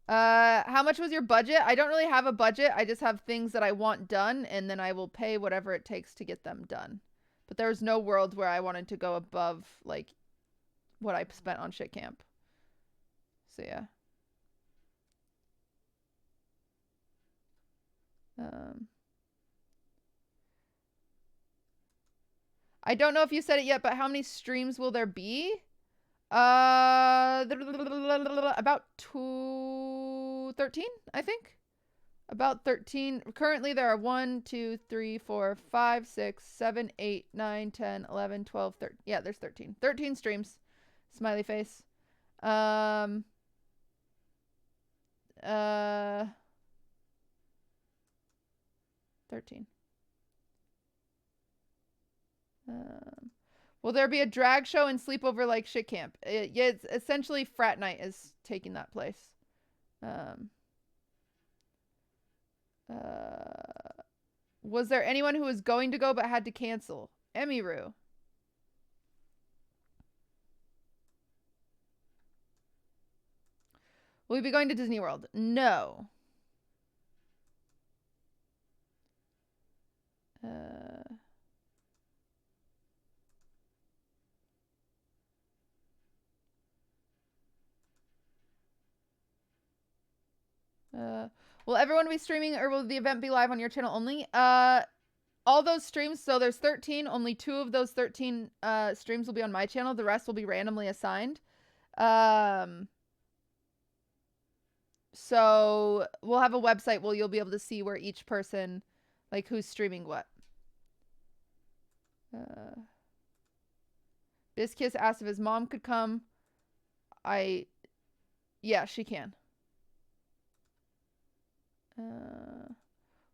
How much was your budget? I don't really have a budget. I just have things that I want done, and then I will pay whatever it takes to get them done. But there was no world where I wanted to go above, like, what I spent on shit camp. So, yeah. I don't know if you said it yet, but how many streams will there be? About 13, I think. About 13. Currently, there are 1, 2, 3, 4, 5, 6, 7, 8, 9, 10, 11, 12, 13. Yeah, there's 13. 13 streams. Smiley face. 13. Will there be a drag show and sleepover like shit camp? Yeah, it's essentially frat night is taking that place. Was there anyone who was going to go but had to cancel? Emiru. Will we be going to Disney World? No. Will everyone be streaming or will the event be live on your channel only? All those streams, so there's 13, only 2 of those 13 streams will be on my channel. The rest will be randomly assigned. So we'll have a website where you'll be able to see where each person, like who's streaming what. Bizkiss asked if his mom could come. Yeah, she can.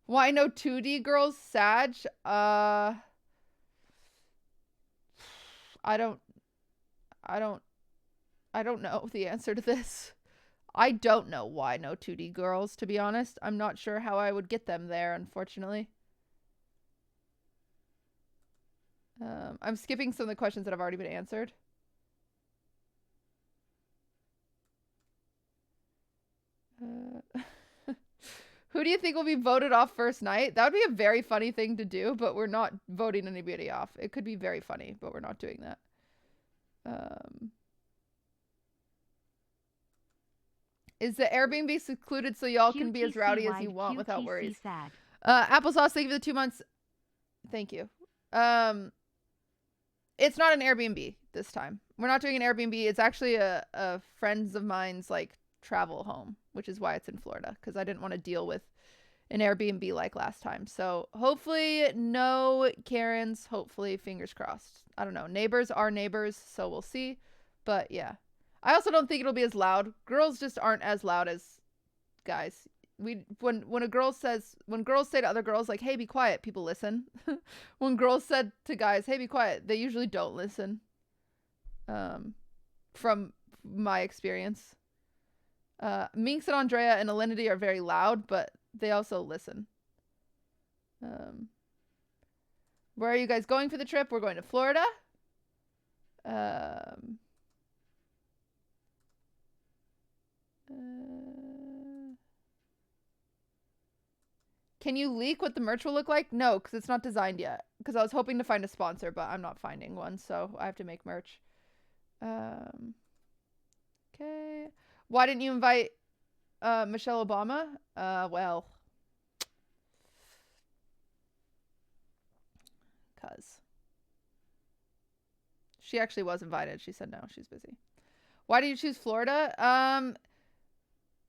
Why no 2D girls, Sag? I don't know the answer to this. I don't know why no 2D girls, to be honest. I'm not sure how I would get them there, unfortunately. I'm skipping some of the questions that have already been answered. Who do you think will be voted off first night? That would be a very funny thing to do, but we're not voting anybody off. It could be very funny, but we're not doing that. Is the Airbnb secluded so y'all can be as rowdy as you want without worries? Applesauce, thank you for the 2 months. Thank you. It's not an Airbnb this time. We're not doing an Airbnb. It's actually a friends of mine's like travel home, which is why it's in Florida, because I didn't want to deal with an Airbnb like last time. So hopefully no Karens, hopefully fingers crossed. I don't know. Neighbors are neighbors, so we'll see. But yeah. I also don't think it'll be as loud. Girls just aren't as loud as guys. When girls say to other girls like, "Hey, be quiet," people listen. When girls said to guys, "Hey, be quiet," they usually don't listen. From my experience. Minx and Andrea and Alinity are very loud, but they also listen. Where are you guys going for the trip? We're going to Florida. Can you leak what the merch will look like? No, because it's not designed yet. Because I was hoping to find a sponsor, but I'm not finding one, so I have to make merch. Okay. Why didn't you invite Michelle Obama? Well, because she actually was invited. She said no, she's busy. Why do you choose Florida?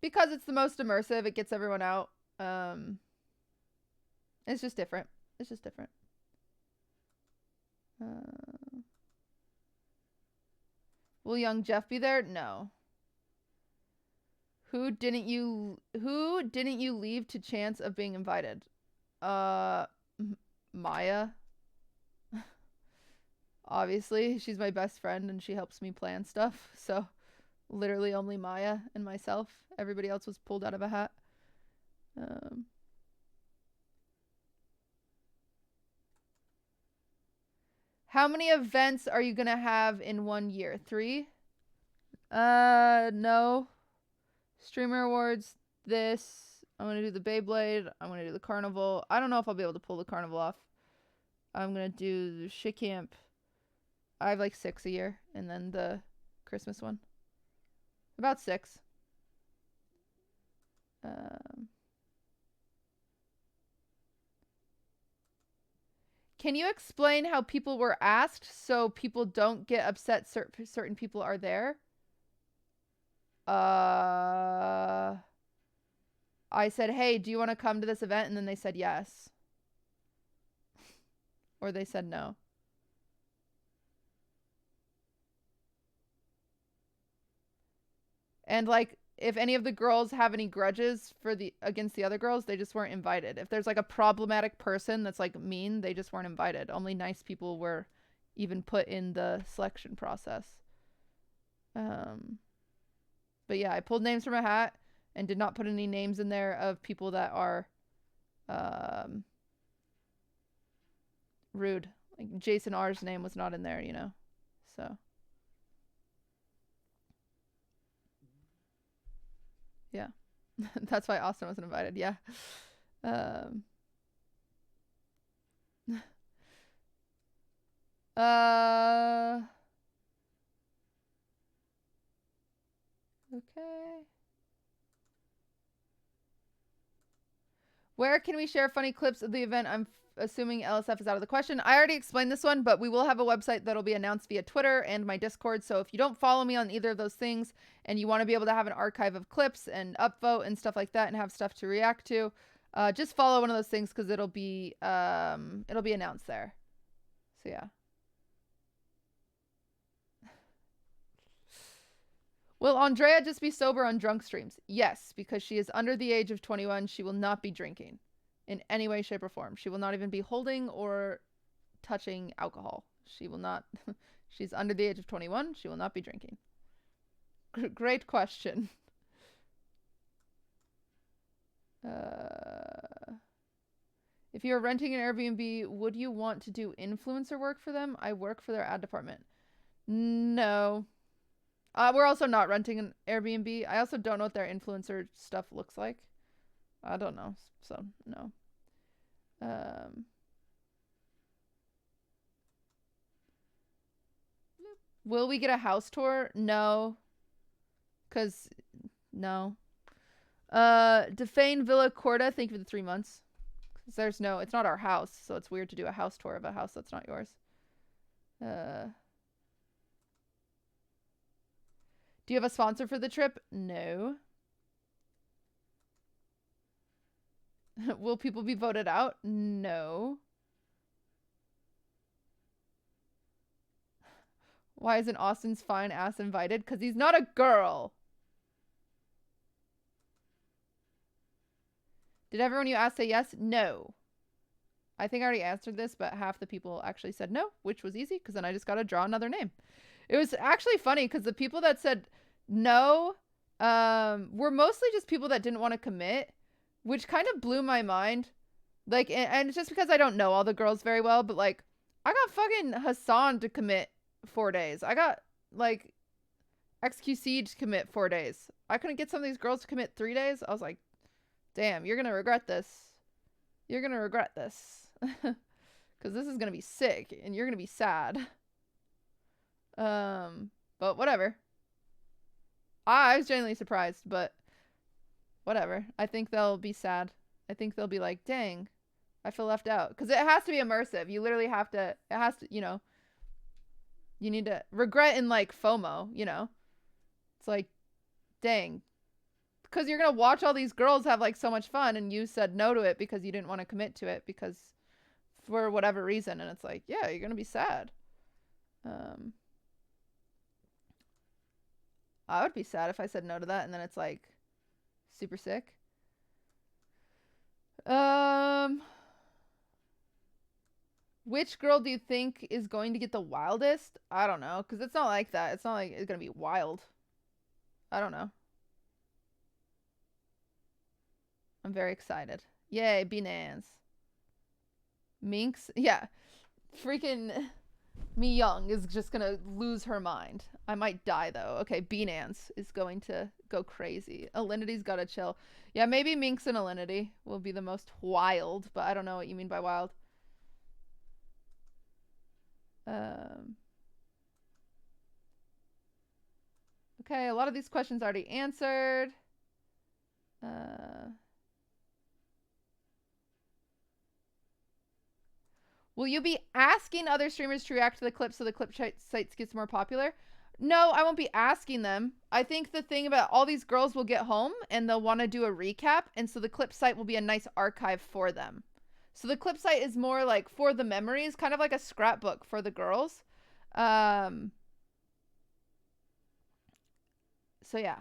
Because it's the most immersive. It gets everyone out. It's just different. It's just different. Will young Jeff be there? No. Who didn't you leave to chance of being invited? Maya. Obviously, she's my best friend and she helps me plan stuff. So, literally only Maya and myself. Everybody else was pulled out of a hat. How many events are you gonna have in 1 year? 3? No. Streamer awards, this. I'm gonna do the Beyblade. I'm gonna do the carnival. I don't know if I'll be able to pull the carnival off. I'm gonna do the shit camp. I have like 6 a year, and then the Christmas one. About 6. Can you explain how people were asked so people don't get upset certain people are there? I said, hey, do you want to come to this event? And then they said yes. Or they said no. And like, if any of the girls have any grudges against the other girls, they just weren't invited. If there's like a problematic person that's like mean, they just weren't invited. Only nice people were even put in the selection process. But yeah, I pulled names from a hat and did not put any names in there of people that are rude. Like Jason R's name was not in there, you know. So yeah. That's why Austin wasn't invited. Yeah. Okay. Where can we share funny clips of the event? I'm assuming LSF is out of the question. I already explained this one, but we will have a website that'll be announced via Twitter and my Discord. So if you don't follow me on either of those things and you want to be able to have an archive of clips and upvote and stuff like that and have stuff to react to, just follow one of those things because it'll be announced there. So yeah. Will Andrea just be sober on drunk streams? Yes, because she is under the age of 21. She will not be drinking in any way, shape, or form. She will not even be holding or touching alcohol. She will not. She's under the age of 21. She will not be drinking. Great question. If you're renting an Airbnb, would you want to do influencer work for them? I work for their ad department. No. We're also not renting an Airbnb. I also don't know what their influencer stuff looks like. I don't know. So, no. Will we get a house tour? No. Because, no. Defane Villa Corda, thank you for the 3 months. Because there's no, it's not our house, so it's weird to do a house tour of a house that's not yours. Do you have a sponsor for the trip? No. Will people be voted out? No. Why isn't Austin's fine ass invited? Because he's not a girl. Did everyone you asked say yes? No. I think I already answered this, but half the people actually said no, which was easy because then I just got to draw another name. It was actually funny because the people that said no were mostly just people that didn't want to commit, which kind of blew my mind. Like, and it's just because I don't know all the girls very well, but like, I got fucking Hassan to commit 4 days. I got like XQC to commit 4 days. I couldn't get some of these girls to commit 3 days. I was like, damn, you're gonna regret this. You're gonna regret this. Because this is gonna be sick and you're gonna be sad. But whatever. I was genuinely surprised, but whatever. I think they'll be sad. I think they'll be like, dang, I feel left out. Because it has to be immersive. You literally have to, it has to, you know, you need to regret in like FOMO, you know? It's like, dang. Because you're going to watch all these girls have like so much fun and you said no to it because you didn't want to commit to it because for whatever reason. And it's like, yeah, you're going to be sad. I would be sad if I said no to that and then it's like super sick. Which girl do you think is going to get the wildest? I don't know, because it's not like that. It's not like it's going to be wild. I don't know. I'm very excited. Yay, Binance. Minx? Yeah. Freaking me young is just going to lose her mind. I might die, though. Okay, Binance is going to go crazy. Alinity's got to chill. Yeah, maybe Minx and Alinity will be the most wild, but I don't know what you mean by wild. Okay, a lot of these questions already answered. Will you be asking other streamers to react to the clips so the clip sites gets more popular? No, I won't be asking them. I think the thing about all these girls will get home and they'll want to do a recap. And so the clip site will be a nice archive for them. So the clip site is more like for the memories, kind of like a scrapbook for the girls. So yeah.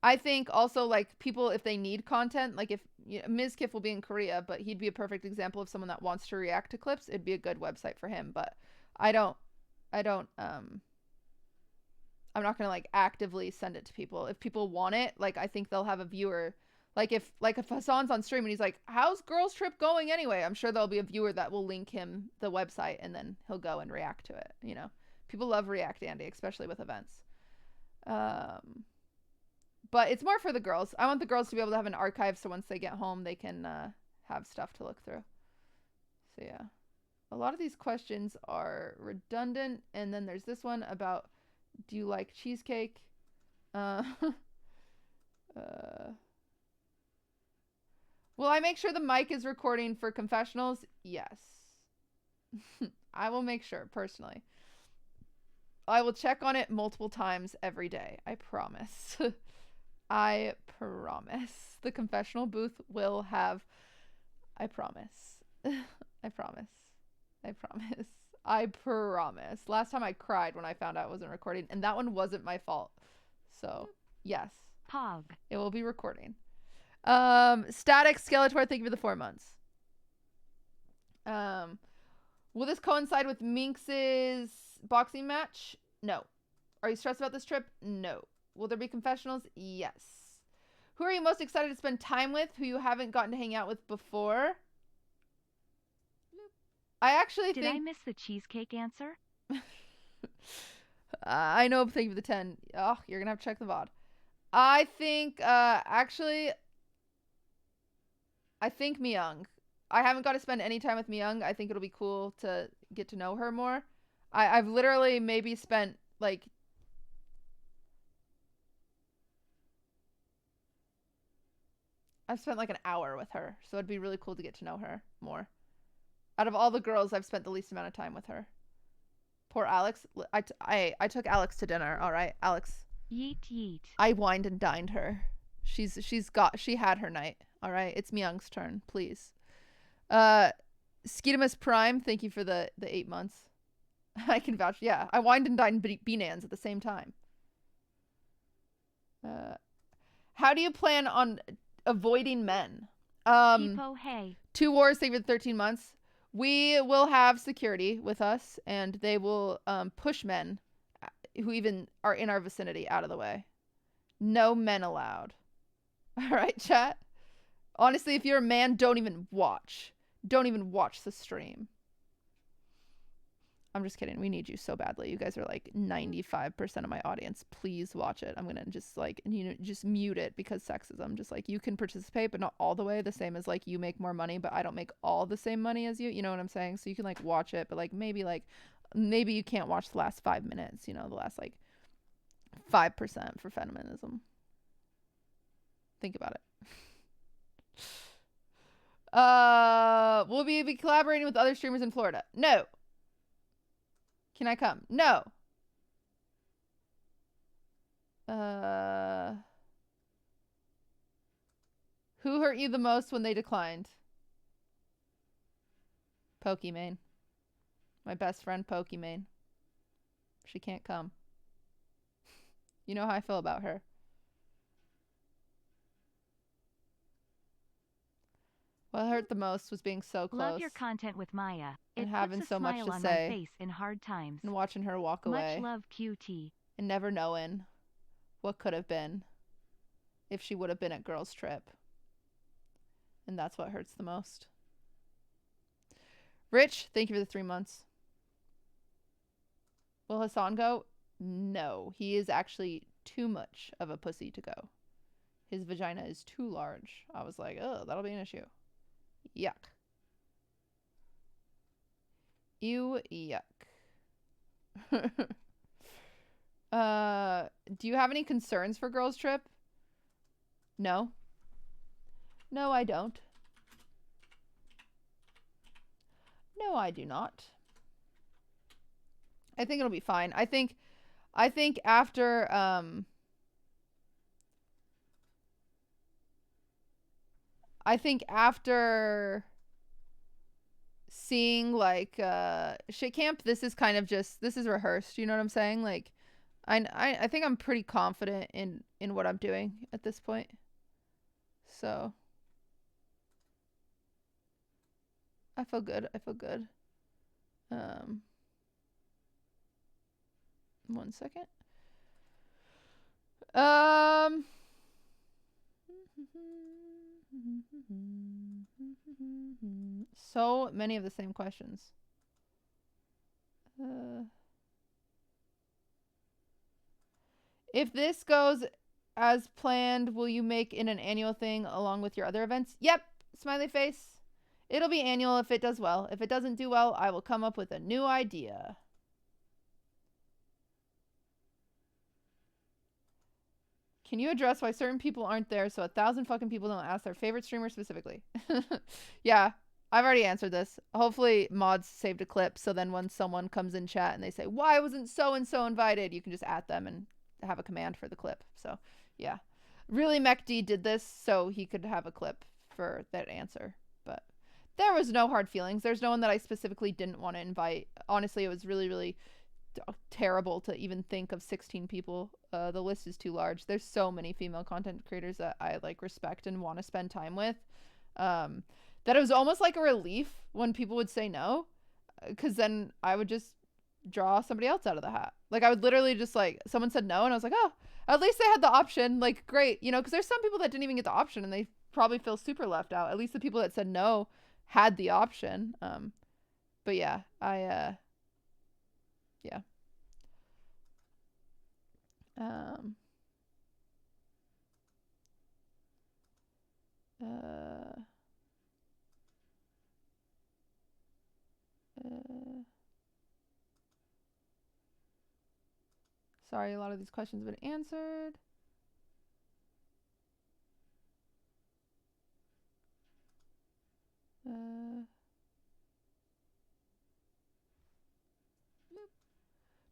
I think also like people, if they need content, like if Ms. Kiff will be in Korea, but he'd be a perfect example of someone that wants to react to clips. It'd be a good website for him, but I'm not going to like actively send it to people. If people want it, like I think they'll have a viewer. Like if Hassan's on stream and he's like, how's Girls Trip going anyway? I'm sure there'll be a viewer that will link him the website and then he'll go and react to it. You know, people love React Andy, especially with events. But it's more for the girls. I want the girls to be able to have an archive so once they get home, they can have stuff to look through. So yeah. A lot of these questions are redundant. And then there's this one about, do you like cheesecake? Will I make sure the mic is recording for confessionals? Yes. I will make sure, personally. I will check on it multiple times every day. I promise. I promise. The confessional booth will have... I promise. I promise. I promise. I promise. Last time I cried when I found out it wasn't recording, and that one wasn't my fault. So, yes. Pog. It will be recording. Static Skeletor, thank you for the 4 months. Will this coincide with Minx's boxing match? No. Are you stressed about this trip? No. Will there be confessionals? Yes. Who are you most excited to spend time with who you haven't gotten to hang out with before? I actually think... Did I miss the cheesecake answer? I know, thank you for the 10. Oh, you're gonna have to check the VOD. I think, actually... I think Myung. I haven't got to spend any time with Myung. I think it'll be cool to get to know her more. I've literally maybe spent, like... I've spent like an hour with her, so it'd be really cool to get to know her more. Out of all the girls, I've spent the least amount of time with her. Poor Alex. I took Alex to dinner, all right? Alex. Yeet yeet. I wined and dined her. She had her night, all right? It's Myung's turn, please. Skeetimus Prime, thank you for the 8 months. I can vouch. Yeah, I wined and dined B-Nans at the same time. How do you plan on avoiding men? People, hey. 2 wars, thank you for the 13 months. We will have security with us, and they will push men who even are in our vicinity out of the way. No men allowed. All right, chat? Honestly, if you're a man, don't even watch. Don't even watch the stream. I'm just kidding. We need you so badly. You guys are like 95% of my audience. Please watch it. I'm going to just like, just mute it because sexism. Just like, you can participate, but not all the way. The same as like, you make more money, but I don't make all the same money as you. You know what I'm saying? So you can like watch it, but like maybe you can't watch the last 5 minutes, you know, the last like 5% for feminism. Think about it. Will we be collaborating with other streamers in Florida? No. Can I come? No. Who hurt you the most when they declined? Pokimane. My best friend Pokimane. She can't come. You know how I feel about her. What hurt the most was being so close. Love your content with Maya. And it having puts a so much smile to on say. My face in hard times. And watching her walk away. Much love, QT. And never knowing what could have been if she would have been at Girls Trip. And that's what hurts the most. Rich, thank you for the 3 months. Will Hassan go? No. He is actually too much of a pussy to go. His vagina is too large. I was like, oh, that'll be an issue. Yuck. Ew, yuck. Do you have any concerns for Girls Trip? No. No, I don't. No, I do not. I think it'll be fine. I think after seeing like shit camp, this is kind of just, this is rehearsed, you know what I'm saying? Like I think I'm pretty confident in what I'm doing at this point. So I feel good. I feel good. 1 second. So many of the same questions. If this goes as planned, will you make it an annual thing along with your other events? Yep. Smiley face. It'll be annual if it does well. If it doesn't do well, I will come up with a new idea. Can you address why certain people aren't there so 1,000 fucking people don't ask their favorite streamer specifically? Yeah, I've already answered this. Hopefully mods saved a clip so then when someone comes in chat and they say, why wasn't so-and-so invited? You can just at them and have a command for the clip. So, yeah. Really, MacD did this so he could have a clip for that answer. But there was no hard feelings. There's no one that I specifically didn't want to invite. Honestly, it was really, really terrible to even think of 16 people. The list is too large. There's so many female content creators that I like respect and want to spend time with, that it was almost like a relief when people would say no, because then I would just draw somebody else out of the hat. Like I would literally just like, someone said no and I was like, oh, at least they had the option. Like great, you know, because there's some people that didn't even get the option and they probably feel super left out. At least the people that said no had the option. But yeah, yeah. Sorry, a lot of these questions have been answered.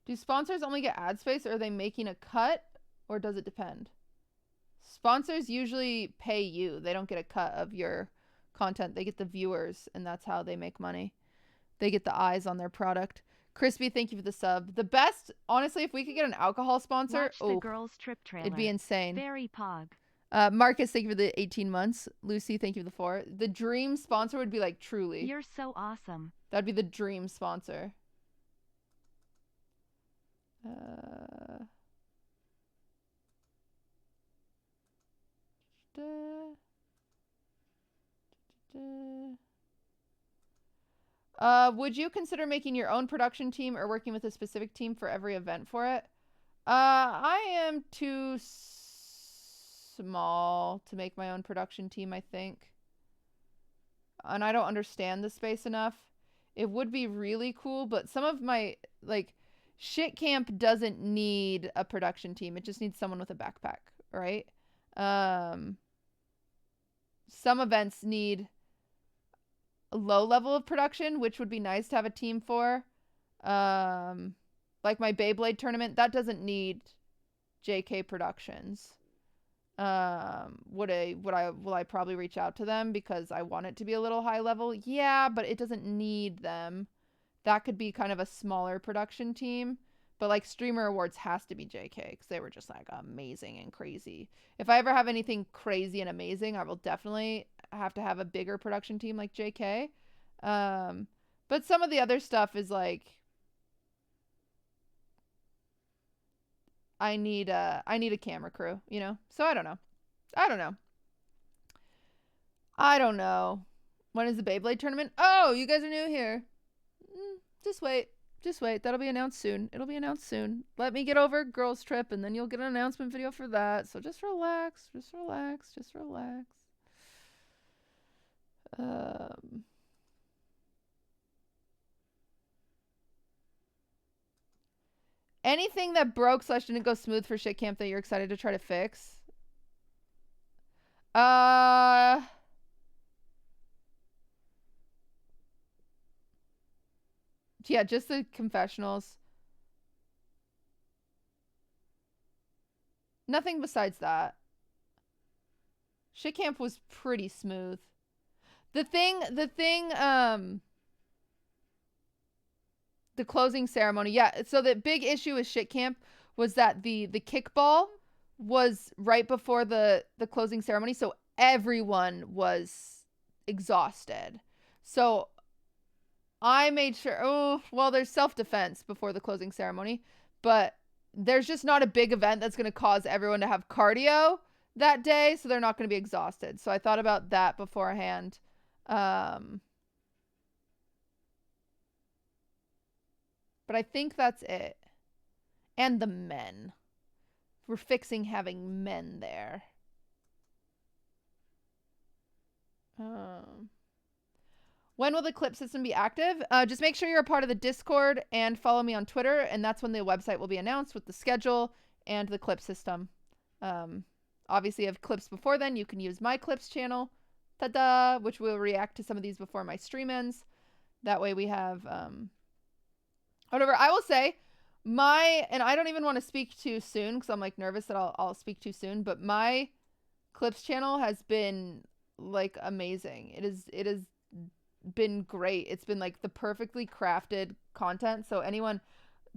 Do sponsors only get ad space, or are they making a cut, or does it depend? Sponsors usually pay you. They don't get a cut of your content. They get the viewers, and that's how they make money. They get the eyes on their product. Crispy, thank you for the sub. The best, honestly, if we could get an alcohol sponsor, Watch the girls trip trailer. It'd be insane. Very pog. Marcus, thank you for the 18 months. Lucy, thank you for the 4. The dream sponsor would be like Truly. You're so awesome. That'd be the dream sponsor. Would you consider making your own production team or working with a specific team for every event for it? I am too small to make my own production team, I think. And I don't understand the space enough. It would be really cool, but some of my, like, shit camp doesn't need a production team. It just needs someone with a backpack, right? Some events need a low level of production, which would be nice to have a team for. Like my Beyblade tournament, that doesn't need JK Productions. Will I probably reach out to them because I want it to be a little high level? Yeah, but it doesn't need them. That could be kind of a smaller production team. But like Streamer Awards has to be JK because they were just like amazing and crazy. If I ever have anything crazy and amazing, I will definitely have to have a bigger production team like JK. But some of the other stuff is like, I need a camera crew, you know? So I don't know. When is the Beyblade tournament? Oh, you guys are new here. Just wait. That'll be announced soon. It'll be announced soon. Let me get over Girls Trip and then you'll get an announcement video for that. So just relax. Anything that broke / didn't go smooth for shit camp that you're excited to try to fix? Yeah, just the confessionals. Nothing besides that. Shit camp was pretty smooth. The closing ceremony. Yeah, so the big issue with shit camp was that the kickball was right before the closing ceremony, so everyone was exhausted. So I made sure, oh, well, there's self-defense before the closing ceremony, but there's just not a big event that's going to cause everyone to have cardio that day, so they're not going to be exhausted. So I thought about that beforehand. But I think that's it. And the men. We're fixing having men there. When will the clip system be active? Just make sure you're a part of the Discord and follow me on Twitter, and that's when the website will be announced with the schedule and the clip system. Obviously, I have clips before then. You can use my clips channel, ta-da, which will react to some of these before my stream ends. That way we have, whatever. I will say, and I don't even want to speak too soon because I'm like nervous that I'll speak too soon, but my clips channel has been like amazing. It has been great. It's been like the perfectly crafted content. So anyone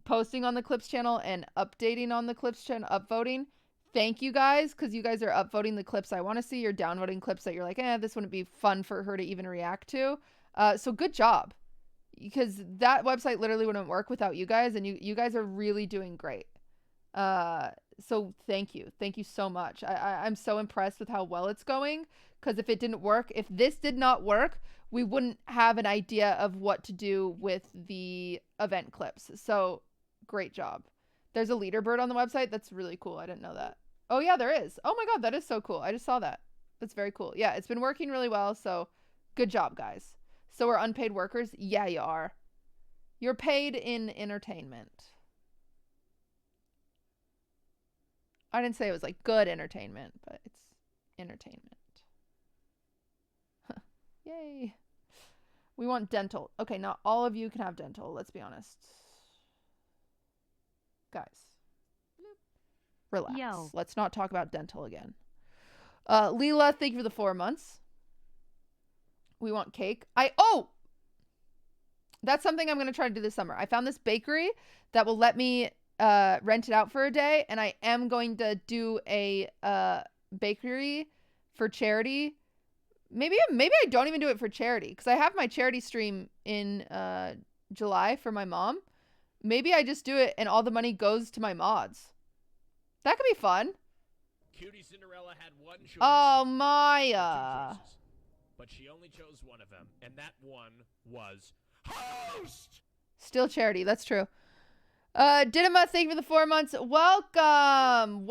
posting on the clips channel and updating on the clips channel, upvoting, thank you guys, because you guys are upvoting the clips I want to see. You're downvoting clips that you're like, this wouldn't be fun for her to even react to. So good job, because that website literally wouldn't work without you guys, and you guys are really doing great. So thank you so much. I'm so impressed with how well it's going, because if this did not work, we wouldn't have an idea of what to do with the event clips. So great job. There's a leaderboard on the website. That's really cool. I didn't know that. Oh yeah, there is. Oh my God, that is so cool. I just saw that. That's very cool. Yeah, it's been working really well. So good job, guys. So we're unpaid workers. Yeah, you are. You're paid in entertainment. I didn't say it was like good entertainment, but it's entertainment. Huh. Yay. We want dental. Okay, not all of you can have dental. Let's be honest. Guys. Relax. Yo. Let's not talk about dental again. Leela, thank you for the 4 months. We want cake. That's something I'm going to try to do this summer. I found this bakery that will let me rent it out for a day, and I am going to do a bakery for charity. Maybe I don't even do it for charity, because I have my charity stream in July for my mom. Maybe I just do it and all the money goes to my mods. That could be fun. QTCinderella had one choice. Oh, Maya. Two choices, but she only chose one of them, and that one was host. Still charity. That's true. Didima, thank you for the 4 months. Welcome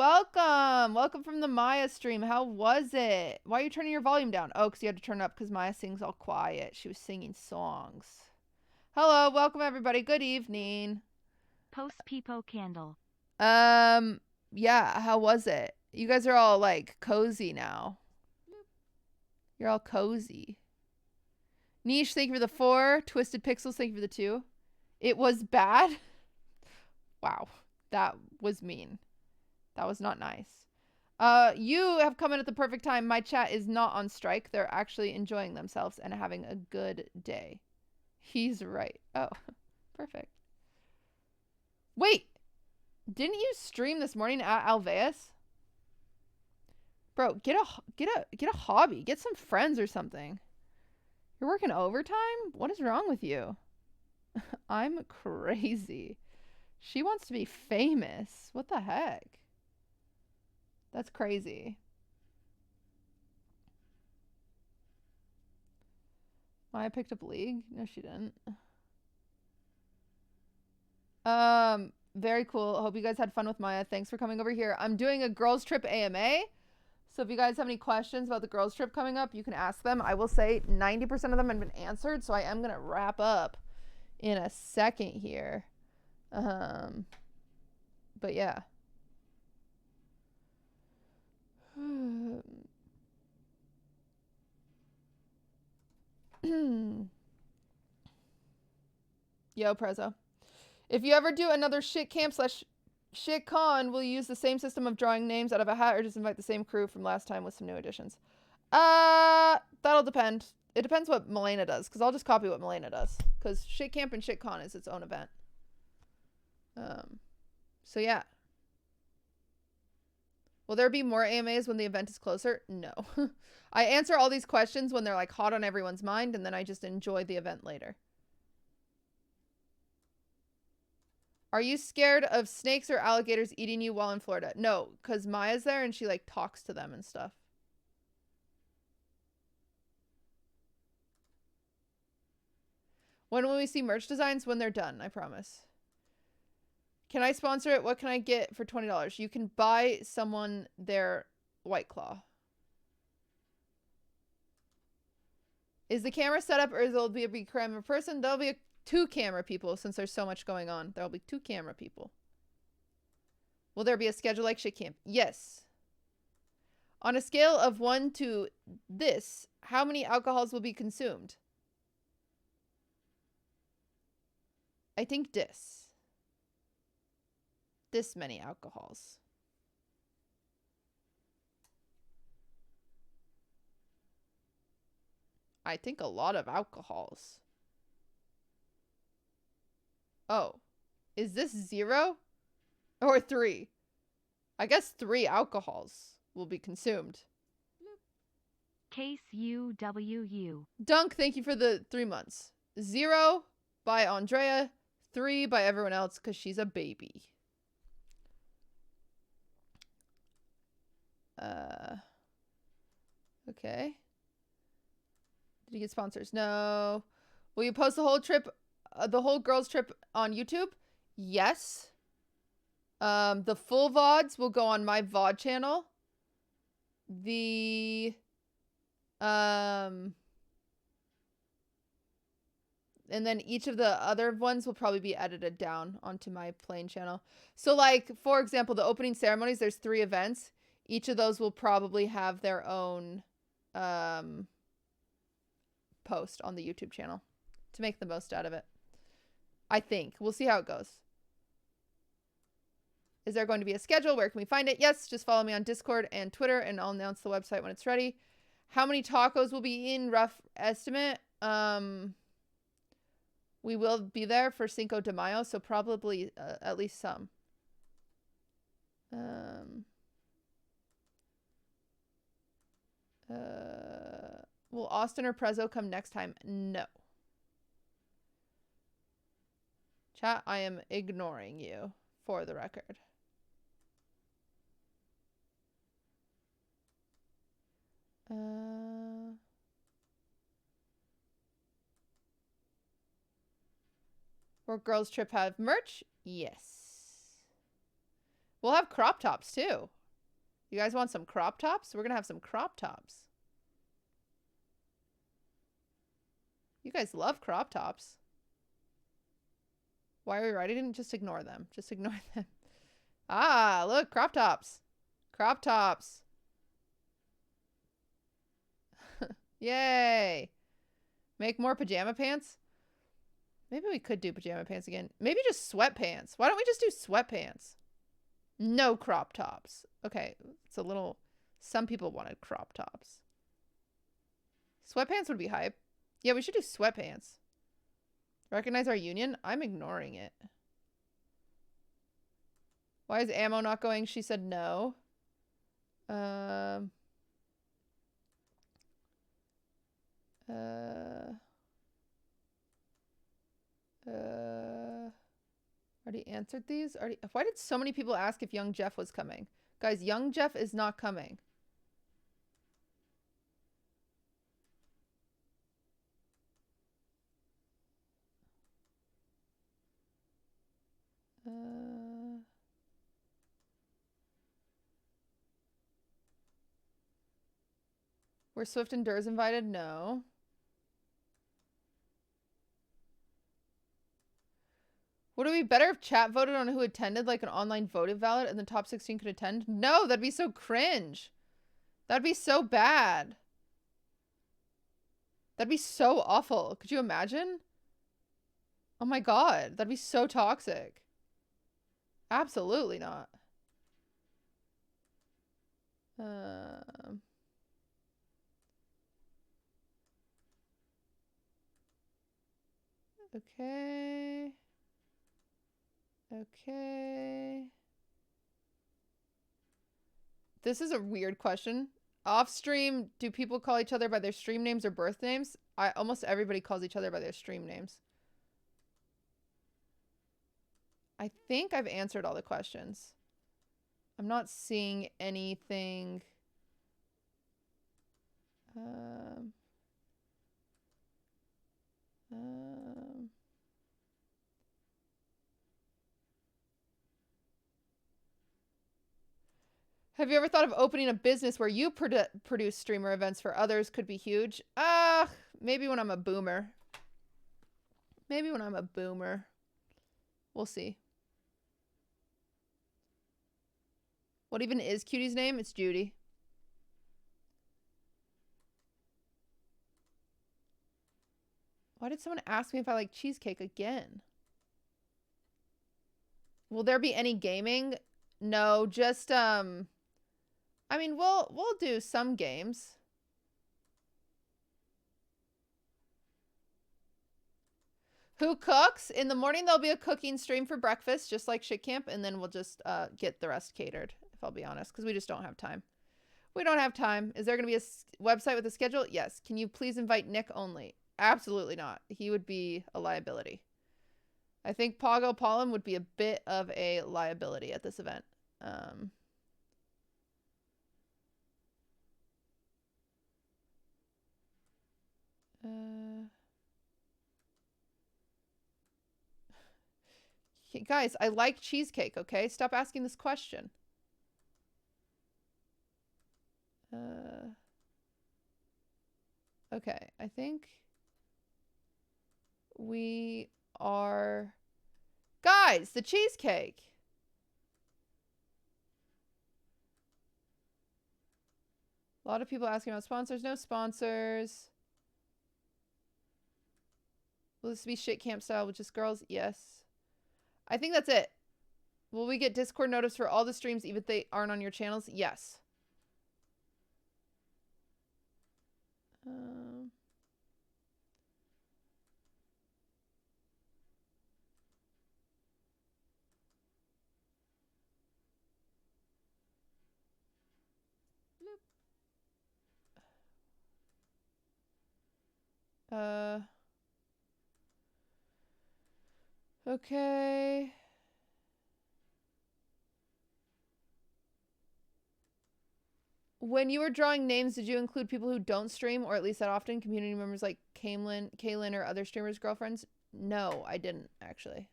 from the Maya stream. How was it? Why are you turning your volume down? Oh, because you had to turn it up because Maya sings all quiet. She was singing songs. Hello, welcome everybody. Good evening. Post peepo candle. Yeah, how was it? You guys are all like cozy now. You're all cozy. Niche, thank you for the 4. Twisted Pixels, thank you for the 2. It was bad. Wow, that was mean. That was not nice. You have come in at the perfect time. My chat is not on strike. They're actually enjoying themselves and having a good day. He's right. Oh, perfect. Wait, didn't you stream this morning at Alveus? Bro, get a hobby. Get some friends or something. You're working overtime? What is wrong with you? I'm crazy. She wants to be famous. What the heck? That's crazy. Maya picked up League? No, she didn't. Very cool. Hope you guys had fun with Maya. Thanks for coming over here. I'm doing a girls trip AMA. So if you guys have any questions about the girls trip coming up, you can ask them. I will say 90% of them have been answered. So I am going to wrap up in a second here. But yeah. Yo, Prezzo. If you ever do another shit camp / shit con, will you use the same system of drawing names out of a hat or just invite the same crew from last time with some new additions? That'll depend. It depends what Milena does, because I'll just copy what Milena does. Because shit camp and shit con is its own event. So yeah. Will there be more AMAs when the event is closer? No. I answer all these questions when they're like hot on everyone's mind, and then I just enjoy the event later. Are you scared of snakes or alligators eating you while in Florida? No, because Maya's there and she like talks to them and stuff. When will we see merch designs? When they're done, I promise. Can I sponsor it? What can I get for $20? You can buy someone their White Claw. Is the camera set up or will there be a camera person? There'll be 2 camera people since there's so much going on. There'll be 2 camera people. Will there be a schedule like shit camp? Yes. On a scale of 1 to this, how many alcohols will be consumed? I think this many alcohols. I think a lot of alcohols. Oh, is this 0 or 3? I guess 3 alcohols will be consumed. Case UWU. Dunk, thank you for the 3 months. 0 by Andrea, 3 by everyone else because she's a baby. Okay. Did you get sponsors? No. Will you post the whole trip, the whole girls trip on YouTube? Yes. The full VODs will go on my VOD channel. The and then each of the other ones will probably be edited down onto my plain channel. So like, for example, the opening ceremonies, there's 3 events. Each of those will probably have their own post on the YouTube channel to make the most out of it. I think. We'll see how it goes. Is there going to be a schedule? Where can we find it? Yes, just follow me on Discord and Twitter, and I'll announce the website when it's ready. How many tacos will be in? Rough estimate. We will be there for Cinco de Mayo, so probably at least some. Will Austin or Prezzo come next time? No. Chat, I am ignoring you, for the record. Will Girls Trip have merch? Yes. We'll have crop tops too. You guys want some crop tops? We're gonna have some crop tops. You guys love crop tops. Why are we writing? Just ignore them. Just ignore them. Ah, look, crop tops. Crop tops. Yay. Make more pajama pants? Maybe we could do pajama pants again. Maybe just sweatpants. Why don't we just do sweatpants? No crop tops. Okay, it's a little... Some people wanted crop tops. Sweatpants would be hype. Yeah, we should do sweatpants. Recognize our union? I'm ignoring it. Why is ammo not going? She said no. Already answered these? Why did so many people ask if Young Jeff was coming? Guys, Young Jeff is not coming. Were Swift and Durs invited? No. Would it be better if chat voted on who attended, like an online voting ballot, and the top 16 could attend? No, that'd be so cringe. That'd be so bad. That'd be so awful. Could you imagine? Oh my god, that'd be so toxic. Absolutely not. Okay. Okay. This is a weird question. Off stream, do people call each other by their stream names or birth names? Almost everybody calls each other by their stream names. I think I've answered all the questions. I'm not seeing anything. Have you ever thought of opening a business where you produce streamer events for others? Could be huge. Maybe when I'm a boomer. Maybe when I'm a boomer. We'll see. What even is Cutie's name? It's Judy. Why did someone ask me if I like cheesecake again? Will there be any gaming? No, just I mean, we'll do some games. Who cooks? In the morning there'll be a cooking stream for breakfast, just like Shit Camp, and then we'll just get the rest catered, if I'll be honest, because we just don't have time. We don't have time. Is there going to be a website with a schedule? Yes. Can you please invite Nick only? Absolutely not. He would be a liability. I think Pago Pollen would be a bit of a liability at this event. Guys, I like cheesecake, okay? Stop asking this question. Okay, I think we are... Guys, the cheesecake! A lot of people asking about sponsors. No sponsors. Will this be Shit Camp style with just girls? Yes. I think that's it. Will we get Discord notice for all the streams even if they aren't on your channels? Yes. Okay. When you were drawing names, did you include people who don't stream, or at least that often? Community members like Kaylin, or other streamers' girlfriends? No, I didn't, actually.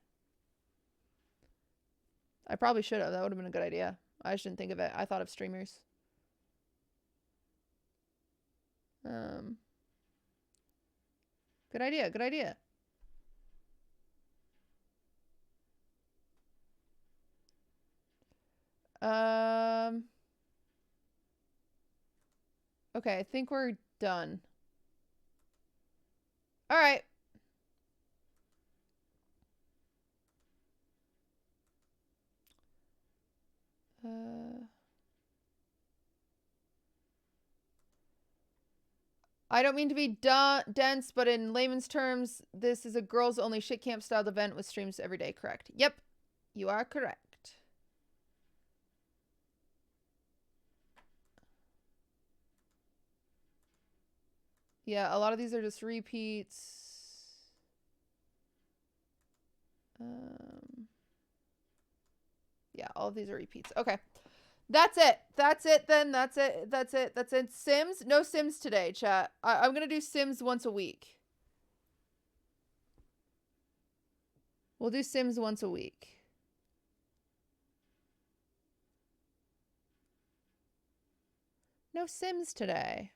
I probably should have. That would have been a good idea. I just didn't think of it. I thought of streamers. Good idea, good idea. Okay, I think we're done. All right. I don't mean to be dense, but in layman's terms, this is a girls-only Shit Camp styled event with streams every day, correct? Yep, you are correct. Yeah, a lot of these are just repeats. Yeah, all of these are repeats. Okay. That's it. That's it then. That's it. That's it. That's it. Sims? No Sims today, chat. I'm going to do Sims once a week. We'll do Sims once a week. No Sims today.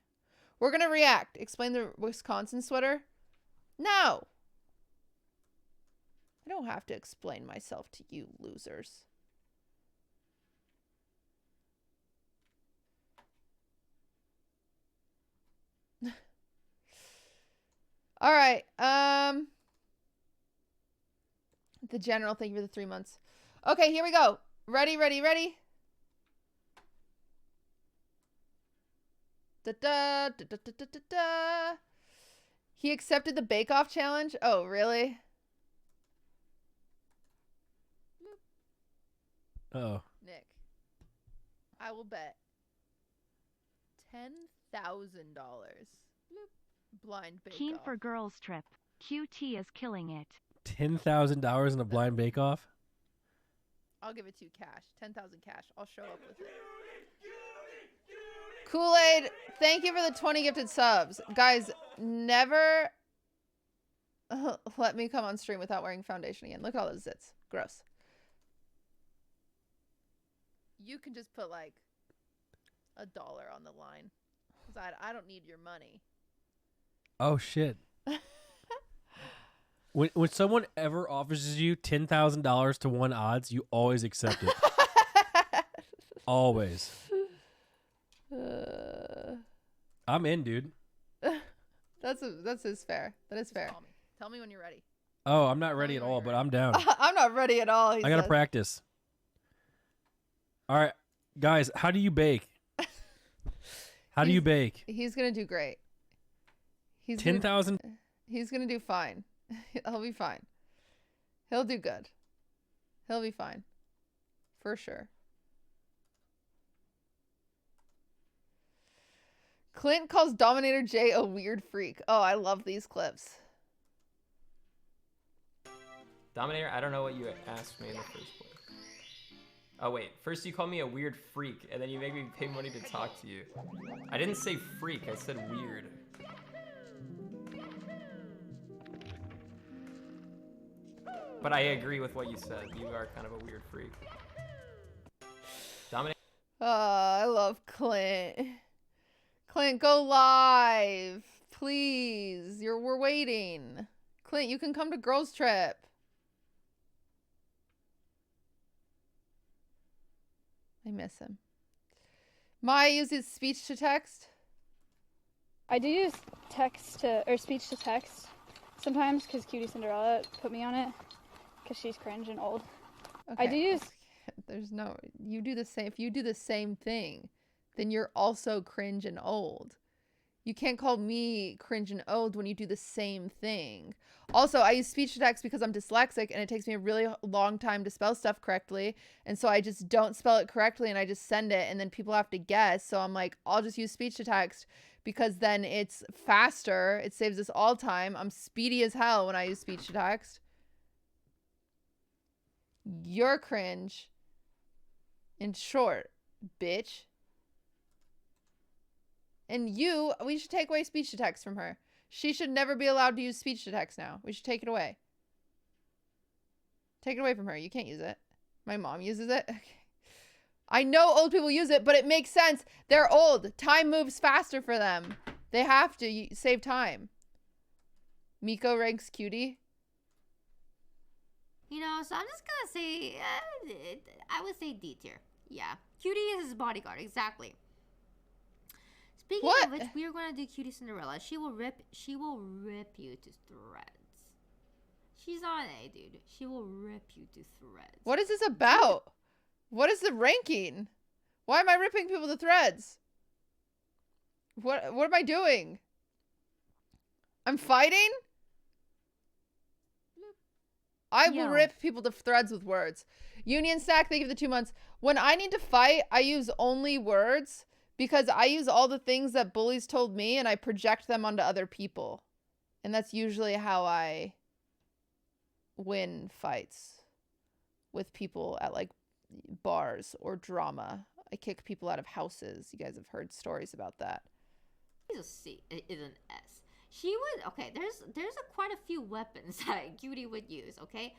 We're going to react. Explain the Wisconsin sweater. No. I don't have to explain myself to you losers. All right. The general, thank you for the 3 months. Okay, here we go. Ready, ready, ready. Da da da da da da da da. He accepted the Bake Off challenge. Oh, really? Oh. Nick, I will bet $10,000. Blind Bake Keen Off. for girls trip. QT is killing it. $10,000 in a blind Bake Off. I'll give it to you cash. 10,000 cash. I'll show up with it. Kool-Aid, thank you for the 20 gifted subs. Guys, never let me come on stream without wearing foundation again. Look at all those zits. Gross. You can just put like $1 on the line. Because I don't need your money. Oh, shit. When someone ever offers you $10,000 to 1 odds, you always accept it. Always. I'm in, dude. That's fair. That is fair. Tell me when you're ready. Oh, I'm not ready at all, but I'm down. I'm not ready at all. I gotta practice. All right, guys, how do you bake? How do you bake? He's gonna do great. 10,000. He's gonna do fine. He'll be fine. He'll do good. He'll be fine. For sure. Clint calls Dominator J a weird freak. Oh, I love these clips. Dominator, I don't know what you asked me in the first place. Oh wait, first you call me a weird freak, and then you make me pay money to talk to you. I didn't say freak, I said weird. But I agree with what you said. You are kind of a weird freak. Dominator. Oh, I love Clint. Clint, go live. Please. We're waiting. Clint, you can come to Girls Trip. I miss him. Maya uses speech to text. I do use text to, or speech to text sometimes because QTCinderella put me on it because she's cringe and old. Okay. I do use... There's no... You do the same... If you do the same thing, then you're also cringe and old. You can't call me cringe and old when you do the same thing. Also, I use speech to text because I'm dyslexic and it takes me a really long time to spell stuff correctly. And so I just don't spell it correctly and I just send it and then people have to guess. So I'm like, I'll just use speech to text because then it's faster. It saves us all time. I'm speedy as hell when I use speech to text. You're cringe. In short, bitch. And we should take away speech to text from her. She should never be allowed to use speech to text now. We should take it away. Take it away from her. You can't use it. My mom uses it. Okay. I know old people use it, but it makes sense. They're old. Time moves faster for them. They have to save time. Miko ranks cutie. You know, so I'm just gonna say, I would say D tier. Yeah. Cutie is his bodyguard, exactly. Speaking of which, we are gonna do QTCinderella. She will rip you to threads. She's not an A, dude. She will rip you to threads. What is this about? What is the ranking? Why am I ripping people to threads? What am I doing? I'm fighting? I will rip people to threads with words. Union Stack, thank you for the 2 months. When I need to fight, I use only words because I use all the things that bullies told me and I project them onto other people. And that's usually how I win fights with people at like bars or drama. I kick people out of houses. You guys have heard stories about that. She's a C. It is an S. She would, okay, there's quite a few weapons that Cutie would use, okay?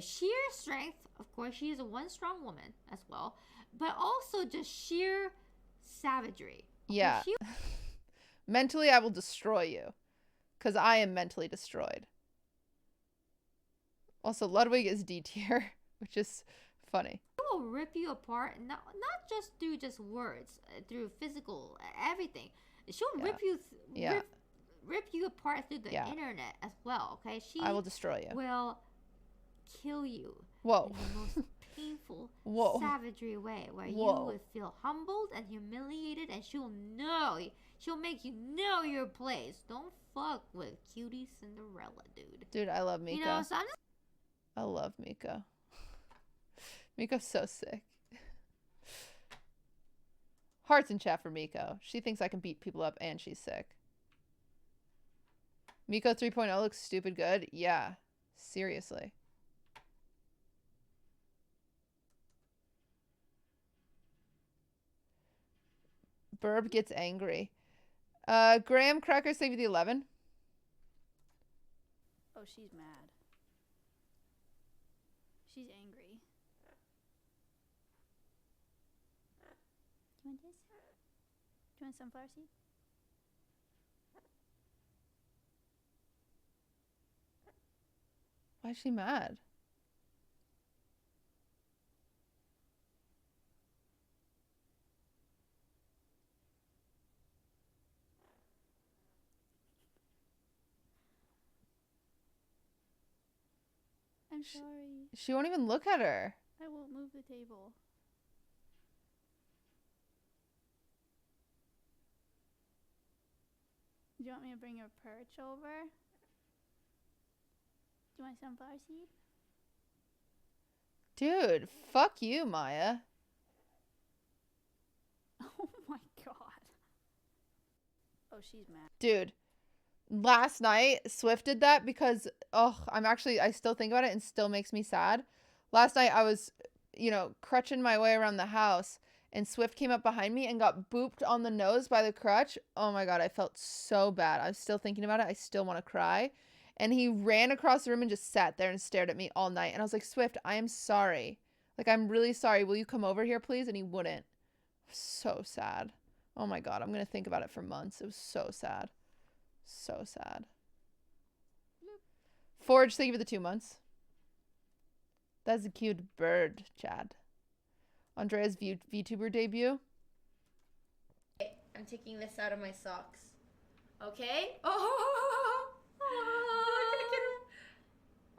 Sheer strength, of course, she is one strong woman as well, but also just sheer savagery. Okay? Yeah. Mentally, I will destroy you because I am mentally destroyed. Also, Ludwig is D tier, which is funny. She will rip you apart, not just through just words, through physical, everything. She'll rip you rip you apart through the internet as well, okay? I will destroy you. Well, kill you. Whoa. In the most painful, Whoa. savagery way, where you Whoa. would feel humbled and humiliated, and she'll make you know your place. Don't fuck with QTCinderella, dude. Dude, I love Miko. You know, so I'm just... I love Miko. Miko's so sick. Hearts in chat for Miko. She thinks I can beat people up and she's sick. Miko 3.0 looks stupid good. Yeah. Seriously. Burb gets angry. Graham Cracker save you the 11. Oh, she's mad. She's angry. Do you want this? Do you want sunflower seed? Why is she mad? I'm sorry. She won't even look at her. I won't move the table. Do you want me to bring your perch over? Do you want sunflower seed? Dude, fuck you, Maya. Oh my god. Oh, she's mad. Dude, last night Swift did that because I still think about it and still makes me sad. Last night I was, crutching my way around the house and Swift came up behind me and got booped on the nose by the crutch. Oh my god, I felt so bad. I was still thinking about it. I still want to cry. And he ran across the room and just sat there and stared at me all night. And I was like, Swift, I am sorry. Like, I'm really sorry. Will you come over here, please? And he wouldn't. So sad. Oh my god, I'm going to think about it for months. It was so sad. So sad. Forge, thank you for the 2 months. That's a cute bird, Chad. Andrea's VTuber debut. I'm taking this out of my socks. Okay?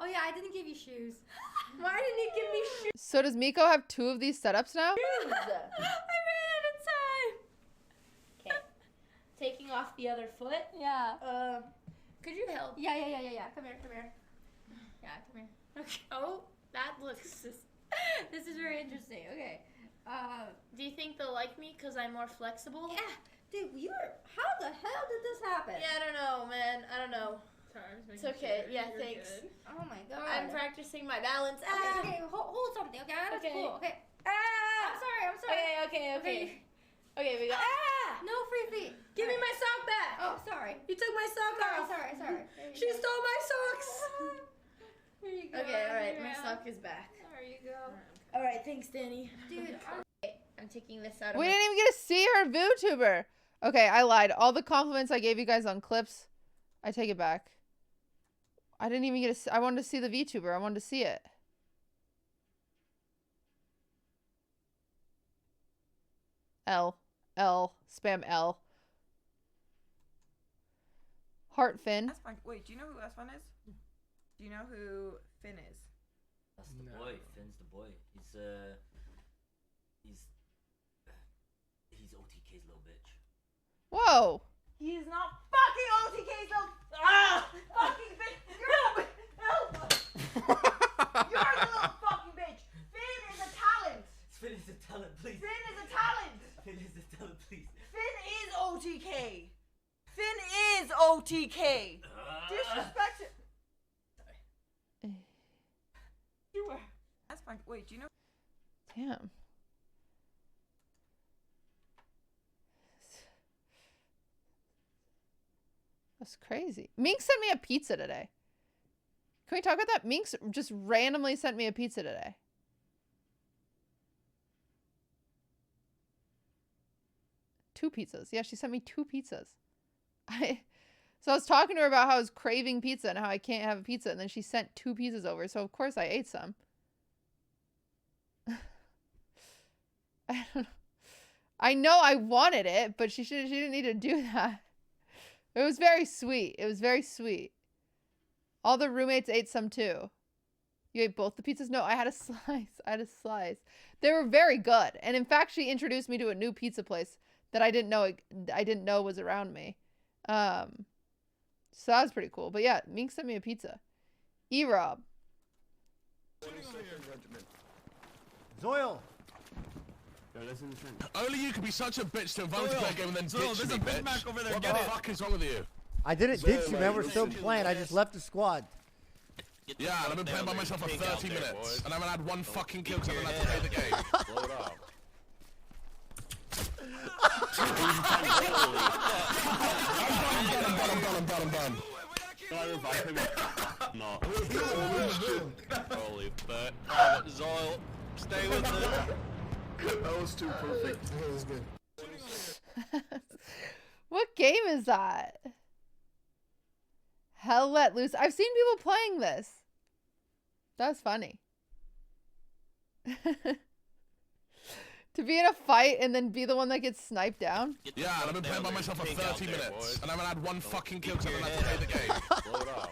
Oh yeah, I didn't give you shoes. Why didn't you give me shoes? So does Miko have 2 of these setups now? I ran out of time. Okay. Taking off the other foot. Yeah. Could you help? Yeah. Come here. Yeah, come here. Okay. Oh, that looks... This is very interesting. Okay. Do you think they'll like me because I'm more flexible? Yeah. Dude, how the hell did this happen? Yeah, I don't know, man. I don't know. Sorry, it's okay. Yeah, thanks. Good. Oh my god. I'm practicing my balance. Okay, hold something. Okay, that's cool. Okay. Ah! I'm sorry. Okay, we got. No free feet. Give me my sock back. Oh, sorry. You took my sock off. Sorry. She stole my socks. Here you go. Okay, alright, my sock is back. There you go. Alright, thanks, Danny. Dude, I'm taking this out of We didn't even get to see her VTuber. Okay, I lied. All the compliments I gave you guys on clips, I take it back. I didn't even get to I wanted to see the VTuber. I wanted to see it. L. Spam L. Heart Finn. That's fine. Wait, do you know who S1 is? Do you know who Finn is? That's the boy. Finn's the boy. He's OTK's little bitch. Whoa. He's not fucking OTK's little fucking bitch. You're the little fucking bitch. Finn is a talent. Finn is a talent, please. Finn is a talent. Finn is a talent, please. Finn is OTK. Finn is OTK. Disrespect it. Sorry. You were. That's fine. Wait, do you know? Damn. That's crazy. Minx sent me a pizza today. Can we talk about that? Minx just randomly sent me a pizza today. Two pizzas. Yeah, she sent me 2 pizzas. So I was talking to her about how I was craving pizza and how I can't have a pizza, and then she sent 2 pizzas over, so of course I ate some. I don't know. I know I wanted it, but she didn't need to do that. It was very sweet. It was very sweet. All the roommates ate some too. You ate both the pizzas? No, I had a slice. I had a slice. They were very good. And in fact, she introduced me to a new pizza place that I didn't know was around me. So that was pretty cool. But yeah, Mink sent me a pizza. E-Rob. Zoil. Only you could be such a bitch to invite me to play a game and then ditch me, bitch. over there. What the fuck is wrong with you? I didn't ditch you, man. We're still playing. I just left the squad. Yeah, and I've been playing by myself for 30 minutes, and I haven't had one fucking kill because I haven't had to play the game. Blow it up. I'm done. Can I revive him? No. Holy fuck. Zoil, stay with it. That was too perfect. That was good. What game is that? Hell Let Loose. I've seen people playing this. That's funny. To be in a fight and then be the one that gets sniped down. Yeah, and I've been playing by myself for 30 minutes, and I haven't had one fucking kill because I haven't had to play the game. Blow it up.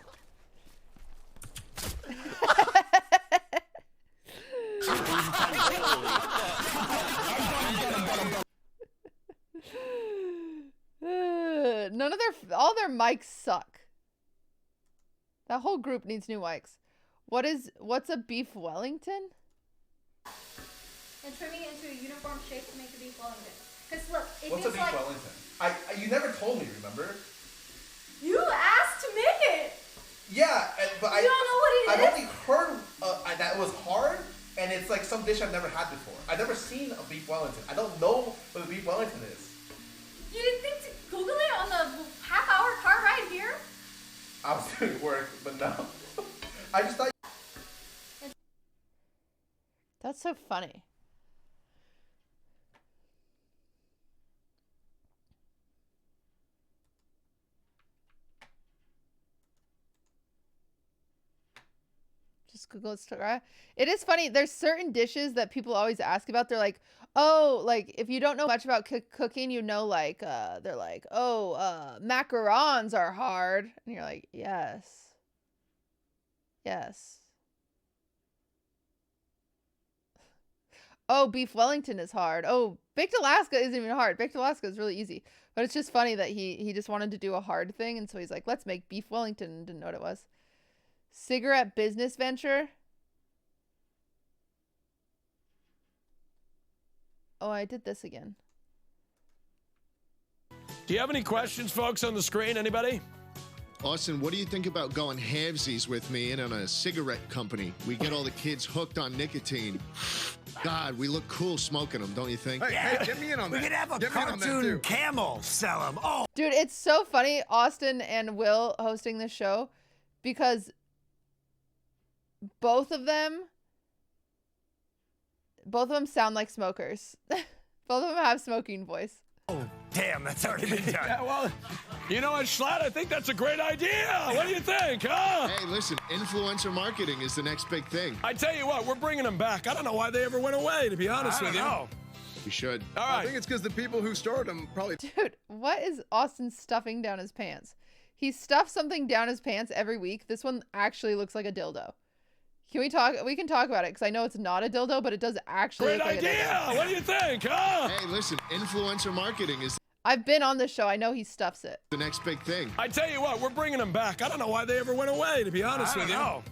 All their mics suck. That whole group needs new mics. What's a beef Wellington? And trimming it into a uniform shape to make a beef Wellington. Because look, it What's a feels beef like Wellington? You never told me, remember? you asked to make it. Yeah, but You don't know what it I've is? only heard that it was hard, and it's like some dish I've never had before. I've never seen a beef Wellington. I don't know what a beef Wellington is. You didn't think to Google it on the half-hour car ride here? I was doing work, but no. I just thought. That's so funny. Just Google it. It is funny. There's certain dishes that people always ask about. They're like, oh, like if you don't know much about cooking, you know, like they're like, oh, macarons are hard, and you're like, yes. Oh, beef Wellington is hard. Oh, baked Alaska isn't even hard. Baked Alaska is really easy. But it's just funny that he just wanted to do a hard thing, and so he's like, let's make beef Wellington, and didn't know what it was. Cigarette business venture. Oh, I did this again. Do you have any questions, folks, on the screen? Anybody? Austin, what do you think about going halvesies with me in on a cigarette company? We get all the kids hooked on nicotine. God, we look cool smoking them, don't you think? Hey, get me in on that. We could have a cartoon camel sell them. Oh, dude, it's so funny, Austin and Will hosting this show, because both of them sound like smokers. Both of them have smoking voice. Oh, damn, that's already been done. Yeah, well, you know what, Schlatt? I think that's a great idea. What do you think, huh? Hey, listen, influencer marketing is the next big thing. I tell you what, we're bringing them back. I don't know why they ever went away, to be honest with you. You should. All right. I think it's because the people who started them probably... Dude, what is Austin stuffing down his pants? He stuffs something down his pants every week. This one actually looks like a dildo. Can we talk? We can talk about it because I know it's not a dildo, but it does actually look like a dildo. Great idea! What do you think, huh? Hey, listen, influencer marketing is I've been on the show. I know he stuffs it. the next big thing. I tell you what, we're bringing them back. I don't know why they ever went away, to be honest with you.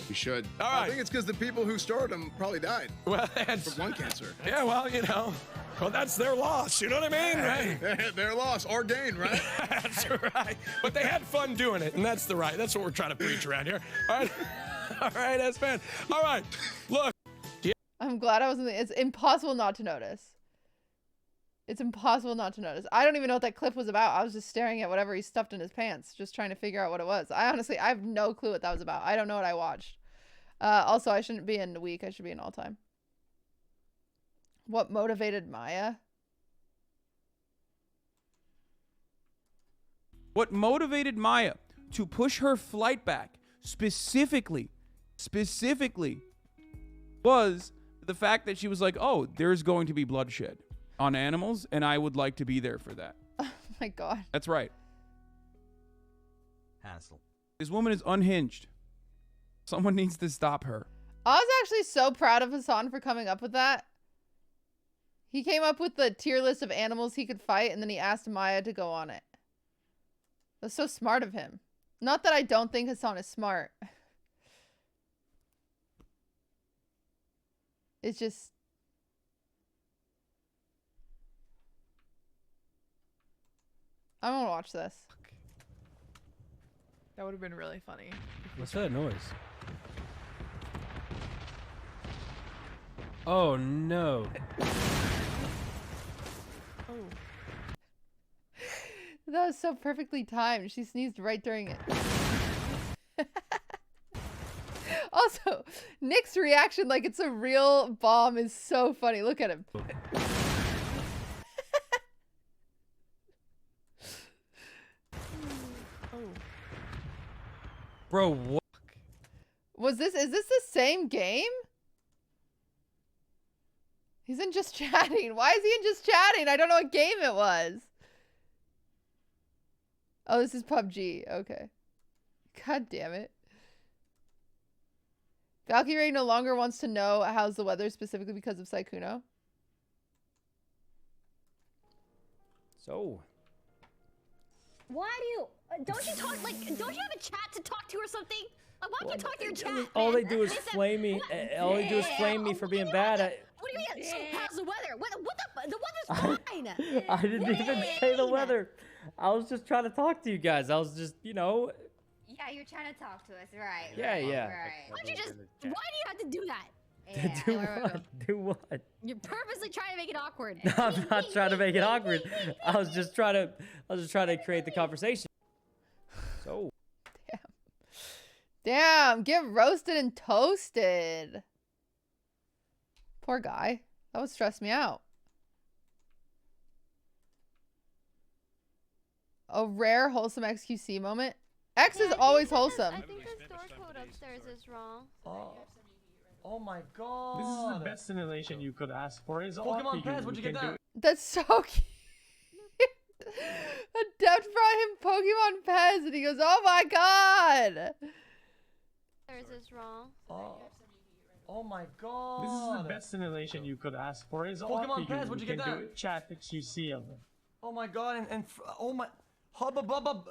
You should. All right. I think it's because the people who started them probably died. Well, that's... From lung cancer. Yeah, well, you know. Well, that's their loss. You know what I mean? Right? Their loss, our gain, right? That's right. But they had fun doing it, and that's what we're trying to preach around here. All right? All right, S-Man. All right. Look. I'm glad I wasn't. It's impossible not to notice. It's impossible not to notice. I don't even know what that clip was about. I was just staring at whatever he stuffed in his pants, just trying to figure out what it was. I have no clue what that was about. I don't know what I watched. Also, I shouldn't be in a week. I should be in all time. What motivated Maya? What motivated Maya to push her flight back specifically was the fact that she was like, oh, there's going to be bloodshed on animals, and I would like to be there for that. Oh my God. That's right. Hassle. This woman is unhinged. Someone needs to stop her. I was actually so proud of Hassan for coming up with that. He came up with the tier list of animals he could fight, and then he asked Maya to go on it. That's so smart of him. Not that I don't think Hassan is smart. It's just... I'm gonna watch this. That would have been really funny. What's that noise? Oh no. Oh. That was so perfectly timed. She sneezed right during it. Also, Nick's reaction like it's a real bomb is so funny. Look at him. Bro, what? Is this the same game? He's in Just Chatting. Why is he in Just Chatting? I don't know what game it was. Oh, this is PUBG. Okay. God damn it. Valkyrie no longer wants to know how's the weather specifically because of Sykkuno. So. Why do you... don't you talk, like, don't you have a chat to talk to or something? Like, why don't you talk to your chat, All man? they do is flame me. All they do is flame me for being bad. What do you mean? So how's the weather? The weather's fine. I didn't even say the weather. I was just trying to talk to you guys. I was just, you know... Yeah, you're trying to talk to us, right? Yeah, right, yeah. Right. Why don't you just... Why do you have to do that? Do what? Do what? You're purposely trying to make it awkward. I'm not trying to make it awkward. I was just trying to create the conversation. So. Damn, get roasted and toasted. Poor guy. That would stress me out. A rare wholesome XQC moment. X is always wholesome. I think the store code upstairs is wrong. Oh my god. This is the best simulation you could ask for. Is Pokemon Pass, where'd you get that? That's so cute. Adept brought him Pokemon Pez and he goes, oh my god. Upstairs is wrong. Oh my god. This is the best simulation you could ask for. Is Pokemon Pass, where'd you get that? Chat XQC of them. Oh my god, oh my... Hubba bubba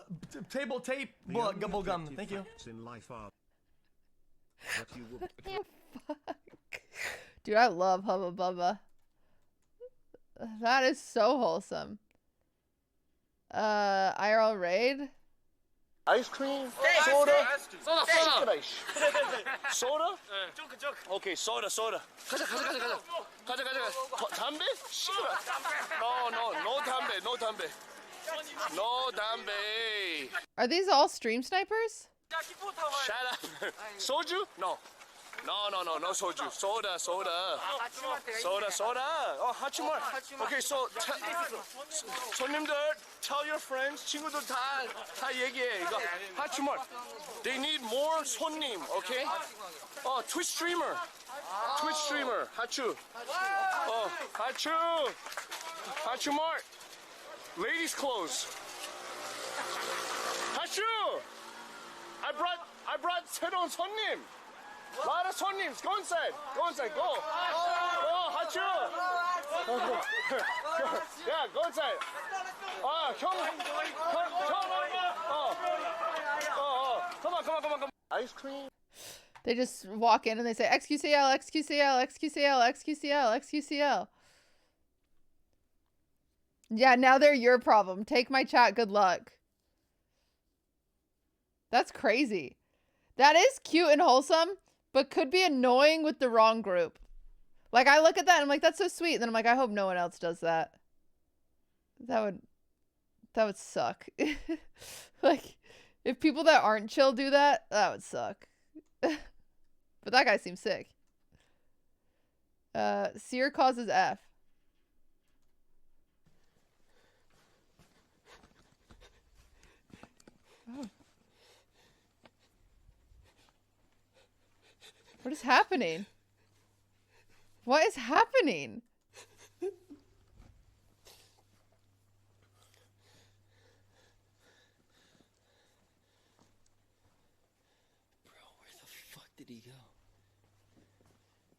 table tape gumbo gum. Thank you. In life are what you will Fuck. Dude, I love Hubba Bubba. That is so wholesome. IRL raid? Ice cream? Soda? Soda? Okay, soda. 가자. 담배? 싫어. No 담배. Are these all stream snipers? Shut up. Soju? No, soju. Soda. 하치말. Okay, so 손님들, tell your friends, 친구들 다 얘기해. 이거 하치말. They need more 손님, okay? Twitch streamer. 하추. 하추말. Ladies' clothes. 하추. I brought 새로운 손님. Lot of 손님. Go inside. Go. 하추. Yeah, go inside. Come on. Ice cream. They just walk in and they say XQCL. Yeah, now they're your problem. Take my chat. Good luck. That's crazy. That is cute and wholesome, but could be annoying with the wrong group. Like, I look at that and I'm like, that's so sweet. And then I'm like, I hope no one else does that. That would suck. Like, if people that aren't chill do that, that would suck. But that guy seems sick. Seer causes F. Oh. What is happening? What is happening? Bro, where the fuck did he go?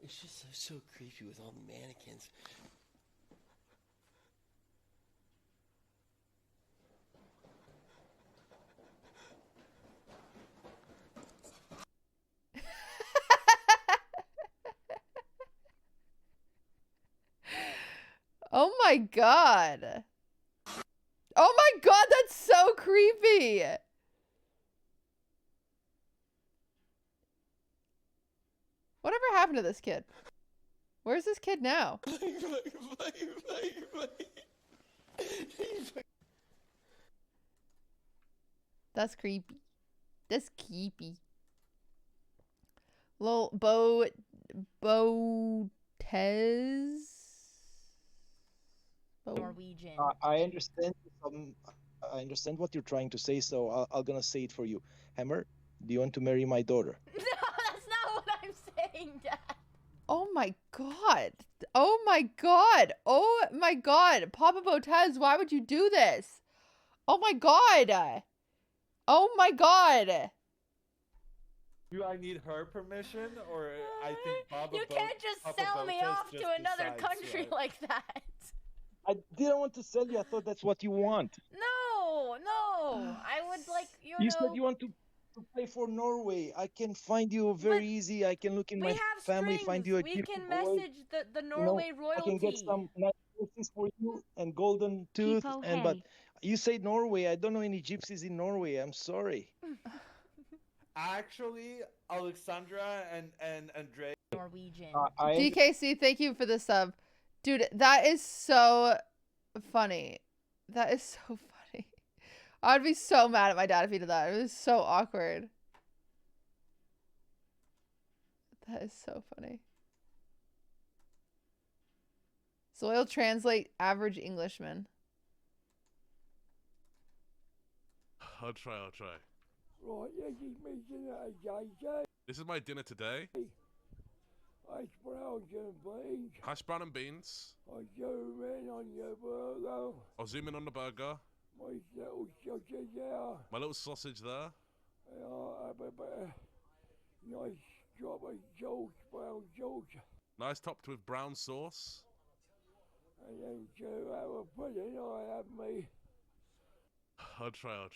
It's just so creepy with all the mannequins. Oh my god. Oh my god, that's so creepy. Whatever happened to this kid? Where's this kid now? That's creepy. That's creepy. Lil Tez. Norwegian. I understand I understand what you're trying to say, so I'm gonna say it for you. Hammer, do you want to marry my daughter? No, that's not what I'm saying, Dad. Oh my god. Oh my god. Oh my god. Papa Botez, why would you do this? Oh my god. Oh my god. Do I need her permission, or I think Papa You can't just sell me off to another country like that. I didn't want to sell you. I thought that's what you want. No, no. I would like, you You know. said you want to play for Norway. I can find you very easy. I can look in We my have family, find you a We cute can boy. message the Norway royalty. I can get some nice dresses for you and golden tooth. Tipo, And but hey. you say Norway. I don't know any gypsies in Norway. I'm sorry. Actually, Alexandra and Andre. Norwegian. DKC, thank you for the sub. Dude, that is so funny. That is so funny. I'd be so mad at my dad if he did that. It was so awkward. That is so funny. Soil translate average Englishman. I'll try. Right, yeah, he's making it a JJ. This is my dinner today. Hash browns and beans. Hash brown and beans. I zoom in on your burger. I'll zoom in on the burger. My little sausage there. My little sausage there. I have a bit of nice strawberry sauce, brown sauce. Nice topped with brown sauce. And then to have a pudding, I have me. I'll try.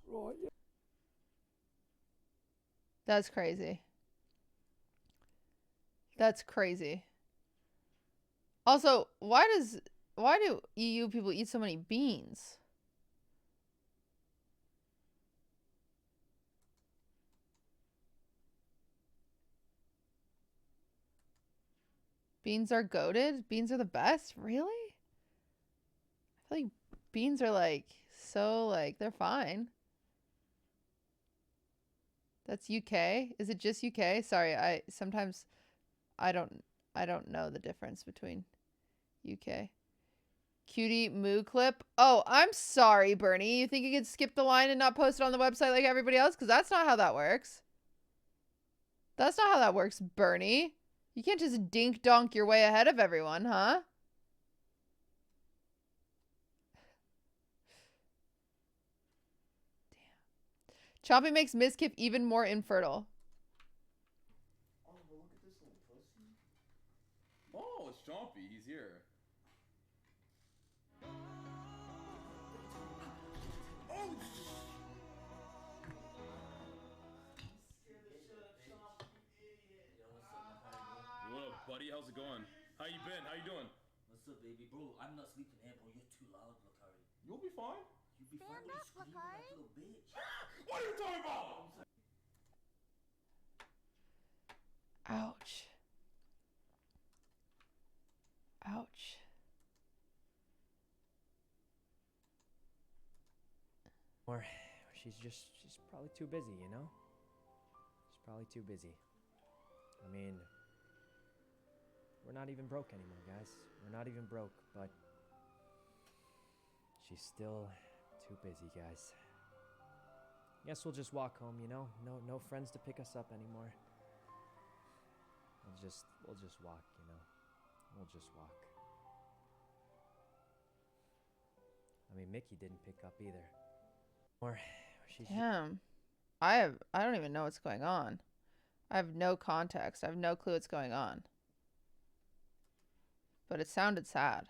Right, yeah. That's crazy. That's crazy. Also, why do EU people eat so many beans? Beans are goated? Beans are the best? Really? I feel like beans are like so like they're fine. That's UK? Is it just UK? Sorry, I don't know the difference between UK. Cutie moo clip. Oh, I'm sorry, Bernie. You think you could skip the line and not post it on the website like everybody else? Because that's not how that works. That's not how that works, Bernie. You can't just dink donk your way ahead of everyone, huh? Chompy makes Mizkif even more infertile. Oh, it's Chompy. He's here. What up, buddy? How's it going? How you been? How you doing? What's up, baby? Bro, I'm not sleeping here, bro. You're too loud, Lakari. You'll be fine. You'll be fine, but you're screaming like a little bitch. What are you talking about? Ouch. Ouch. Or she's probably too busy, you know? She's probably too busy. I mean, we're not even broke anymore, guys. We're not even broke, but she's still too busy, guys. Guess we'll just walk home, you know? No friends to pick us up anymore. We'll just walk, you know? We'll just walk. I mean, Mickey didn't pick up either. Or she's Damn. I don't even know what's going on. I have no context. I have no clue what's going on. But it sounded sad.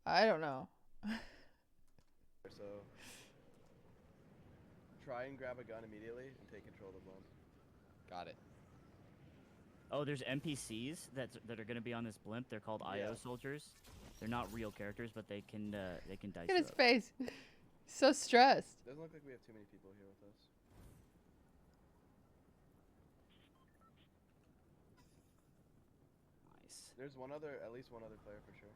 I don't know. So try and grab a gun immediately and take control of the bomb. Got it. Oh, there's NPCs that are gonna be on this blimp. They're called IO soldiers. They're not real characters, but they can dice. Look at his you up. face. So stressed. Doesn't look like we have too many people here with us. Nice. There's at least one other player for sure.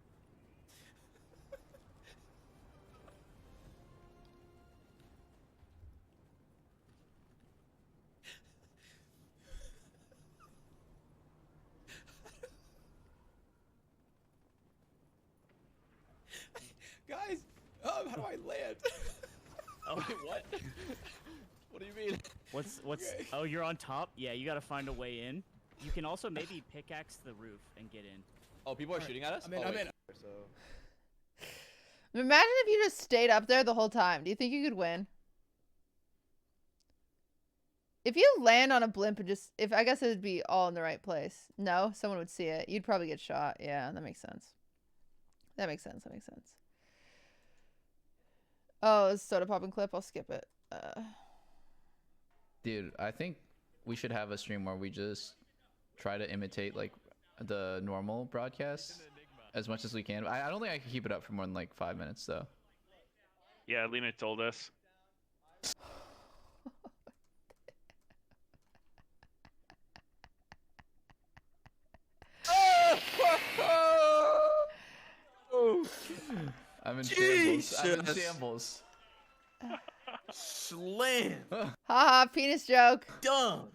Guys, how do I land? Oh, wait, what? What do you mean? What's? Oh, you're on top. Yeah, you gotta find a way in. You can also maybe pickaxe the roof and get in. Oh, people are shooting at us? I'm in. So Imagine if you just stayed up there the whole time. Do you think you could win? If you land on a blimp and just, I guess it would be all in the right place. No, someone would see it. You'd probably get shot. Yeah, that makes sense. That makes sense. Oh, it's soda popping clip. I'll skip it. Dude, I think we should have a stream where we just try to imitate like the normal broadcast as much as we can. I don't think I can keep it up for more than like 5 minutes though. Yeah, Lena told us. I'm in shambles. Slam. Haha, penis joke. Dunk.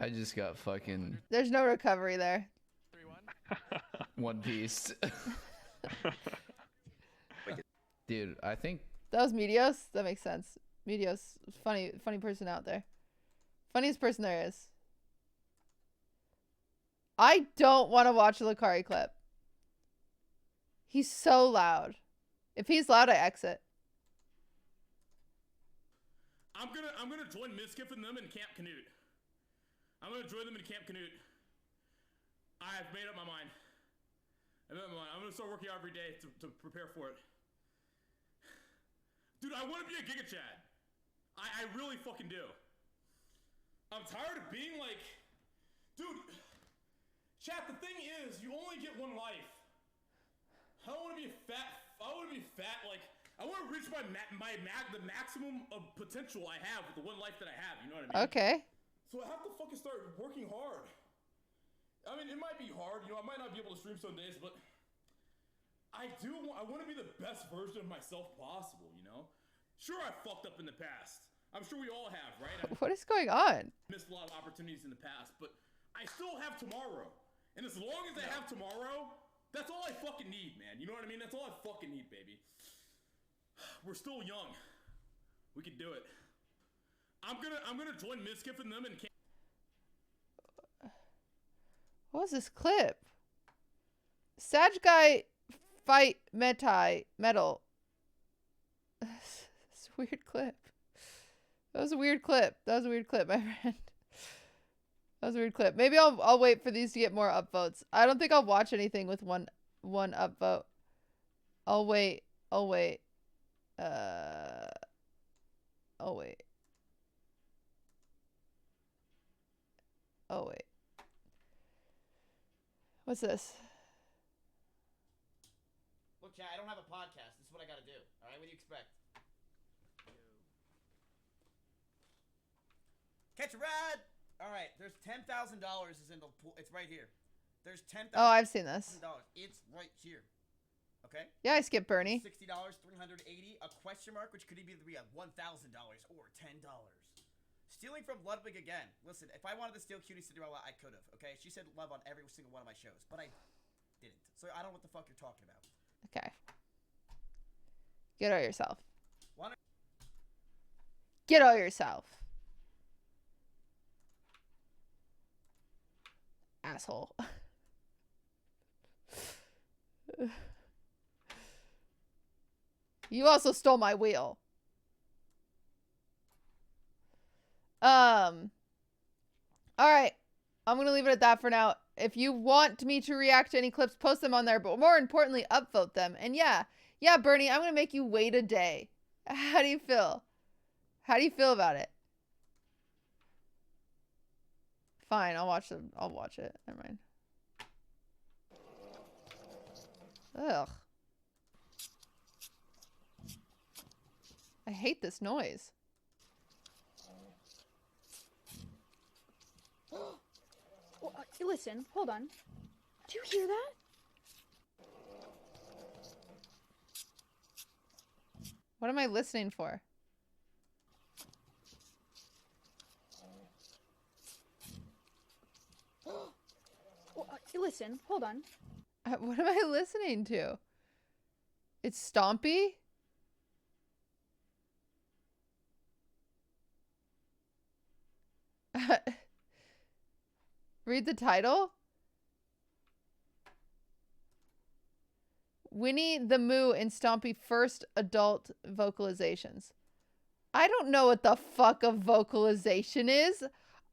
I just got fucking There's no recovery there. One Piece. Dude, I think That was Medios? That makes sense. Medios, funny person out there. Funniest person there is. I don't want to watch a Lucari clip. He's so loud. If he's loud, I exit. I'm gonna join Miskiff and them in Camp Canute. I'm gonna join them in Camp Canute. I've made up my mind. I'm gonna start working out every day to prepare for it. Dude, I want to be a Giga Chad. I really fucking do. I'm tired of being like, dude. Chat, the thing is, you only get one life. I don't want to be fat. Like, I want to reach the maximum of potential I have with the one life that I have. You know what I mean? Okay. So I have to fucking start working hard. I mean, it might be hard. You know, I might not be able to stream some days, but I want to be the best version of myself possible. You know? Sure, I fucked up in the past. I'm sure we all have, right? What is going on? Missed a lot of opportunities in the past, but I still have tomorrow. And as long as I have tomorrow, that's all I fucking need, man. You know what I mean? That's all I fucking need, baby. We're still young. We can do it. I'm gonna join Miskiff and them and What was this clip? Sag guy fight metal. It's a weird clip. That was a weird clip, my friend. That was a weird clip. Maybe I'll wait for these to get more upvotes. I don't think I'll watch anything with one upvote. I'll wait. I'll wait. What's this? Look, chat, I don't have a podcast. This is what I gotta do. All right, what do you expect? Catch a ride. All right, there's $10,000 is in the pool. It's right here. There's $10,000. Oh, I've seen this. It's right here. Okay. Yeah, I skipped Bernie. $60, $380, a question mark, which could either be $1,000 or $10. Stealing from Ludwig again. Listen, if I wanted to steal QTCinderella, I could have. Okay, she said love on every single one of my shows, but I didn't. So I don't know what the fuck you're talking about. Okay. Get out yourself. Wanna Get out yourself. Asshole. You also stole my wheel. All right. I'm going to leave it at that for now. If you want me to react to any clips, post them on there, but more importantly, upvote them. And yeah, Bernie, I'm going to make you wait a day. How do you feel? How do you feel about it? Fine, I'll watch them. I'll watch it. Never mind. Ugh. I hate this noise. Well, listen, hold on. Do you hear that? What am I listening for? Well, listen, hold on. What am I listening to? It's Stompy? Read the title? Winnie the Moo and Stompy first adult vocalizations. I don't know what the fuck a vocalization is.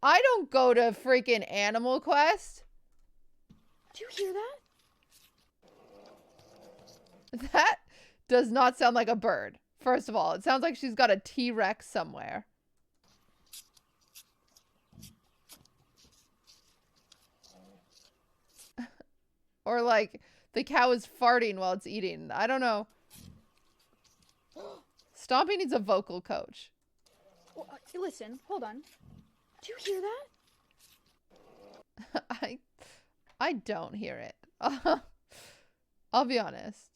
I don't go to freaking Animal Quest. Do you hear that? That does not sound like a bird. First of all, it sounds like she's got a T-Rex somewhere. Or like the cow is farting while it's eating. I don't know. Stompy needs a vocal coach. Well, listen, hold on. Do you hear that? I don't hear it. I'll be honest.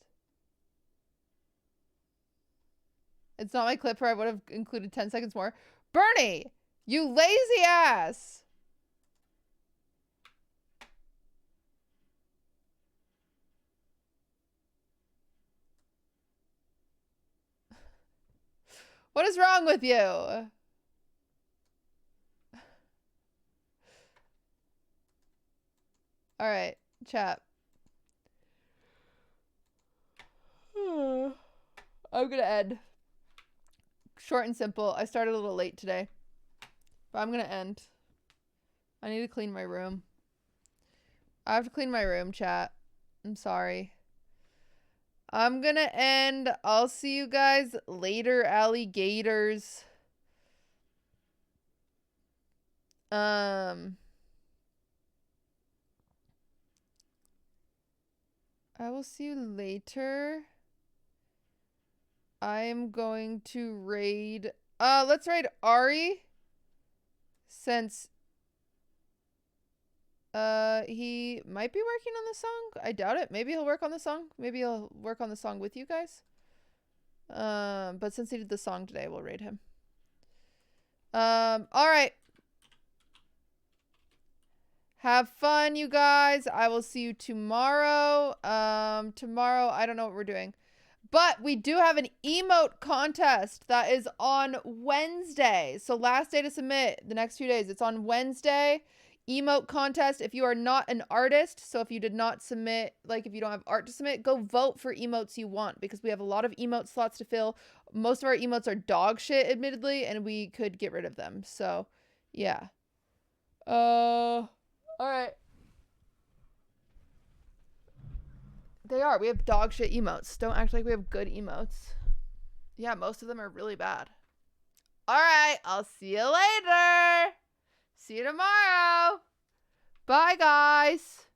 It's not my clip, or I would have included 10 seconds more. Bernie, you lazy ass. What is wrong with you? All right, chat. I'm gonna end. Short and simple. I started a little late today, but I'm gonna end. I need to clean my room. I have to clean my room, chat. I'm sorry. I'm gonna end. I'll see you guys later, alligators. I will see you later. I'm going to raid. Let's raid Ari. Since he might be working on the song. I doubt it. Maybe he'll work on the song. Maybe he'll work on the song with you guys. But since he did the song today, we'll raid him. All right. Have fun, you guys. I will see you tomorrow. Tomorrow, I don't know what we're doing. But we do have an emote contest that is on Wednesday. So last day to submit the next few days. It's on Wednesday. Emote contest. If you are not an artist, so if you did not submit, like if you don't have art to submit, go vote for emotes you want, because we have a lot of emote slots to fill. Most of our emotes are dog shit, admittedly, and we could get rid of them. So, yeah. All right. They are. We have dog shit emotes. Don't act like we have good emotes. Yeah, most of them are really bad. All right. I'll see you later. See you tomorrow. Bye, guys.